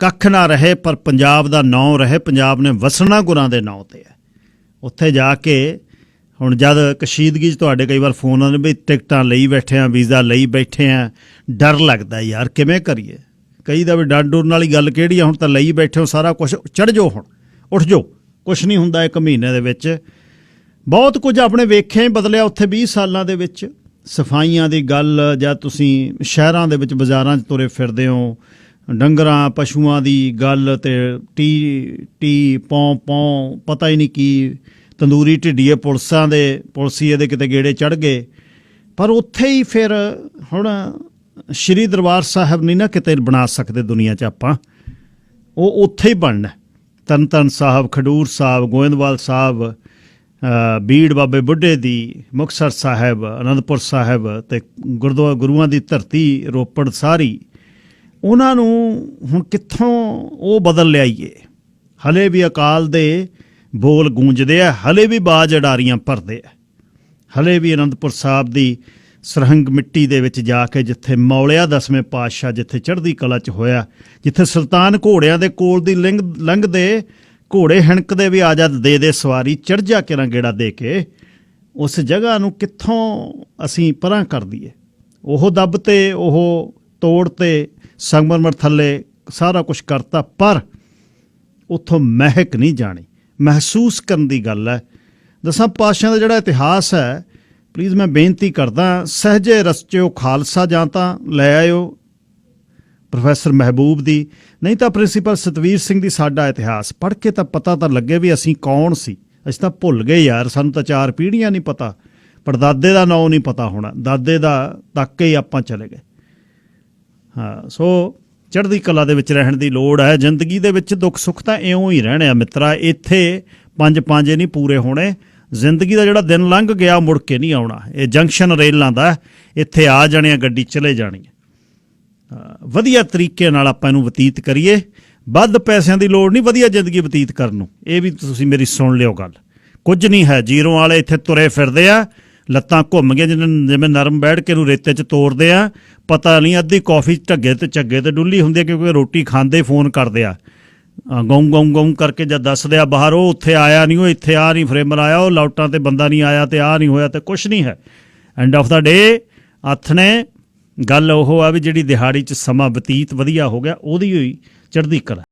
ਕੱਖ ਨਾ ਰਹੇ, ਪਰ ਪੰਜਾਬ ਦਾ ਨਾਂ ਰਹੇ। ਪੰਜਾਬ ਨੇ ਵਸਣਾ ਗੁਰਾਂ ਦੇ ਨਾਂ 'ਤੇ ਹੈ। ਉੱਥੇ ਜਾ ਕੇ ਹੁਣ ਜਦ ਕਸ਼ੀਦਗੀ 'ਚ ਤੁਹਾਡੇ ਕਈ ਵਾਰ ਫੋਨ ਆਉਂਦੇ ਵੀ ਟਿਕਟਾਂ ਲਈ ਬੈਠੇ ਆ, ਵੀਜ਼ਾ ਲਈ ਬੈਠੇ ਆ, ਡਰ ਲੱਗਦਾ ਯਾਰ ਕਿਵੇਂ ਕਰੀਏ। ਕਈ ਦਾ ਵੀ ਡਰ ਡੁਰਨ ਵਾਲੀ ਗੱਲ ਕਿਹੜੀ ਆ, ਹੁਣ ਤਾਂ ਲਈ ਬੈਠੇ ਹੋ ਸਾਰਾ ਕੁਛ, ਚੜ੍ਹ ਜਾਓ, ਹੁਣ ਉੱਠ ਜਾਓ, ਕੁਛ ਨਹੀਂ ਹੁੰਦਾ 1 ਮਹੀਨੇ ਦੇ ਵਿੱਚ। ਬਹੁਤ ਕੁਝ ਆਪਣੇ ਵੇਖਿਆ ਹੀ ਬਦਲਿਆ ਉੱਥੇ 20 ਸਾਲਾਂ ਦੇ ਵਿੱਚ। ਸਫਾਈਆਂ ਦੀ ਗੱਲ, ਜਾਂ ਤੁਸੀਂ ਸ਼ਹਿਰਾਂ ਦੇ ਵਿੱਚ ਬਾਜ਼ਾਰਾਂ 'ਚ ਤੁਰੇ ਫਿਰਦੇ ਹੋ, ਡੰਗਰਾਂ ਪਸ਼ੂਆਂ ਦੀ ਗੱਲ, ਤੇ ਟੀ ਪੌਂ ਪਤਾ ਹੀ ਨਹੀਂ ਕੀ, ਤੰਦੂਰੀ ਢਿੱਡੀਏ ਪੁਲਸੀਏ ਦੇ ਕਿਤੇ ਗੇੜੇ ਚੜ੍ਹ ਗਏ। ਪਰ ਉੱਥੇ ਹੀ ਫਿਰ ਹੁਣ ਸ਼੍ਰੀ ਦਰਬਾਰ ਸਾਹਿਬ ਨਹੀਂ ਨਾ ਕਿਤੇ ਬਣਾ ਸਕਦੇ ਦੁਨੀਆ 'ਚ ਆਪਾਂ, ਉਹ ਉੱਥੇ ਹੀ ਬਣਨਾ। ਤਰਨ ਤਾਰਨ ਸਾਹਿਬ, ਖਡੂਰ ਸਾਹਿਬ, ਗੋਇੰਦਵਾਲ ਸਾਹਿਬ, ਬੀੜ ਬਾਬੇ ਬੁੱਢੇ ਦੀ, ਮੁਕਤਸਰ ਸਾਹਿਬ, ਅਨੰਦਪੁਰ ਸਾਹਿਬ, ਅਤੇ ਗੁਰੂਆਂ ਦੀ ਧਰਤੀ ਰੋਪੜ ਸਾਰੀ, ਉਹਨਾਂ ਨੂੰ ਹੁਣ ਕਿੱਥੋਂ ਉਹ ਬਦਲ ਲਿਆਈਏ। ਹਲੇ ਵੀ ਅਕਾਲ ਦੇ ਬੋਲ ਗੂੰਜਦੇ ਆ, ਹਲੇ ਵੀ ਬਾਜ ਅਡਾਰੀਆਂ ਭਰਦੇ ਆ, ਹਲੇ ਵੀ ਅਨੰਦਪੁਰ ਸਾਹਿਬ ਦੀ ਸਰਹੰਗ ਮਿੱਟੀ ਦੇ ਵਿੱਚ ਜਾ ਕੇ, ਜਿੱਥੇ ਮੌਲਿਆ 10ਵੇਂ ਪਾਤਸ਼ਾਹ, ਜਿੱਥੇ ਚੜ੍ਹਦੀ ਕਲਾ 'ਚ ਹੋਇਆ, ਜਿੱਥੇ ਸੁਲਤਾਨ ਘੋੜਿਆਂ ਦੇ ਕੋਲ ਦੀ ਲੰਘਦੇ, ਘੋੜੇ ਹਿਣਕਦੇ ਵੀ ਆ ਜਾ ਦੇ ਸਵਾਰੀ, ਚੜ੍ਹ ਜਾ ਕੇ ਨਾ ਗੇੜਾ ਦੇ ਕੇ, ਉਸ ਜਗ੍ਹਾ ਨੂੰ ਕਿੱਥੋਂ ਅਸੀਂ ਪਰਾਂ ਕਰ ਦਈਏ। ਉਹ ਦੱਬ ਤੇ, ਉਹ ਤੋੜ ਤੇ, ਸੰਗਮਰਮਰ ਥੱਲੇ ਸਾਰਾ ਕੁਛ ਕਰਤਾ, ਪਰ ਉੱਥੋਂ ਮਹਿਕ ਨਹੀਂ ਜਾਣੀ। ਮਹਿਸੂਸ ਕਰਨ ਦੀ ਗੱਲ ਹੈ। 10 ਪਾਤਸ਼ਾਹਾਂ ਦਾ ਜਿਹੜਾ ਇਤਿਹਾਸ ਹੈ, ਪਲੀਜ਼ ਮੈਂ ਬੇਨਤੀ ਕਰਦਾ, ਸਹਿਜੇ ਰਸਚਿਓ ਖਾਲਸਾ, ਜਾਂ ਤਾਂ ਲੈ ਆਇਓ ਪ੍ਰੋਫੈਸਰ ਮਹਿਬੂਬ ਦੀ, ਨਹੀਂ ਤਾਂ ਪ੍ਰਿੰਸੀਪਲ ਸਤਵੀਰ ਸਿੰਘ ਦੀ ਸਾਡਾ ਇਤਿਹਾਸ ਪੜ੍ਹ ਕੇ ਤਾਂ ਪਤਾ ਤਾਂ ਲੱਗੇ ਵੀ ਅਸੀਂ ਕੌਣ ਸੀ। ਅਸੀਂ ਤਾਂ ਭੁੱਲ ਗਏ ਯਾਰ, ਸਾਨੂੰ ਤਾਂ 4 ਪੀੜ੍ਹੀਆਂ ਨਹੀਂ ਪਤਾ, ਪੜਦਾਦੇ ਦਾ ਨਾਂ ਨਹੀਂ ਪਤਾ ਹੋਣਾ, ਦਾਦੇ ਦਾ ਤੱਕ ਹੀ ਆਪਾਂ ਚਲੇ ਗਏ। ਹਾਂ, ਸੋ ਚੜ੍ਹਦੀ ਕਲਾ ਦੇ ਵਿੱਚ ਰਹਿਣ ਦੀ ਲੋੜ ਹੈ। ਜ਼ਿੰਦਗੀ ਦੇ ਵਿੱਚ ਦੁੱਖ ਸੁੱਖ ਤਾਂ ਇਉਂ ਹੀ ਰਹਿਣੇ ਆ ਮਿੱਤਰਾ, ਇੱਥੇ 5 ਪਾਂਜੇ ਨਹੀਂ ਪੂਰੇ ਹੋਣੇ। ਜ਼ਿੰਦਗੀ ਦਾ ਜਿਹੜਾ ਦਿਨ ਲੰਘ ਗਿਆ ਮੁੜ ਕੇ ਨਹੀਂ ਆਉਣਾ। ਇਹ ਜੰਕਸ਼ਨ ਰੇਲਾਂ ਦਾ, ਇੱਥੇ ਆ ਜਾਣੇ ਆ, ਗੱਡੀ ਚਲੇ ਜਾਣੀ ਹੈ। ਵਧੀਆ ਤਰੀਕੇ ਨਾਲ ਆਪਾਂ ਇਹਨੂੰ ਬਤੀਤ ਕਰੀਏ। ਵੱਧ ਪੈਸਿਆਂ ਦੀ ਲੋੜ ਨਹੀਂ ਵਧੀਆ ਜ਼ਿੰਦਗੀ ਬਤੀਤ ਕਰਨ ਨੂੰ। ਇਹ ਵੀ ਤੁਸੀਂ ਮੇਰੀ ਸੁਣ ਲਿਓ ਗੱਲ, ਕੁਝ ਨਹੀਂ ਹੈ। ਜੀਰੋ ਵਾਲੇ ਇੱਥੇ ਤੁਰੇ ਫਿਰਦੇ ਆ, ਲੱਤਾਂ ਘੁੰਮ ਗਈਆਂ ਜਿਵੇਂ ਨਰਮ ਬੈਠ ਕੇ ਨੂੰ ਰੇਤੇ 'ਚ ਤੋੜਦੇ ਆ। ਪਤਾ ਨਹੀਂ ਅੱਧੀ ਕੌਫੀ ਢੱਗੇ ਤੇ ਝੱਗੇ ਤੇ ਡੁੱਲੀ ਹੁੰਦੀ ਹੈ, ਕਿਉਂਕਿ ਰੋਟੀ ਖਾਂਦੇ ਫੋਨ ਕਰਦੇ ਆ, ਗਊਂ ਗਊਂ ਗਊਂ ਕਰਕੇ ਜਦ ਦੱਸਦੇ ਆ ਬਾਹਰ, ਉਹ ਉੱਥੇ ਆਇਆ ਨਹੀਂ, ਉਹ ਇੱਥੇ ਆ ਨਹੀਂ, ਫਰੇਮਰ ਆਇਆ, ਉਹ ਲਾਊਟਾਂ ਤੇ ਬੰਦਾ ਨਹੀਂ ਆਇਆ, ਤੇ ਆਹ ਨਹੀਂ ਹੋਇਆ, ਤੇ ਕੁਛ ਨਹੀਂ ਹੈ। ਐਂਡ ਆਫ ਦਾ ਡੇ ਹੱਥ ਨੇ ਗੱਲ ਉਹ ਆ ਵੀ ਜਿਹੜੀ ਦਿਹਾੜੀ 'ਚ ਸਮਾਂ ਬਤੀਤ ਵਧੀਆ ਹੋ ਗਿਆ, ਉਹਦੀ ਹੋਈ ਚੜ੍ਹਦੀ ਕਲਾ।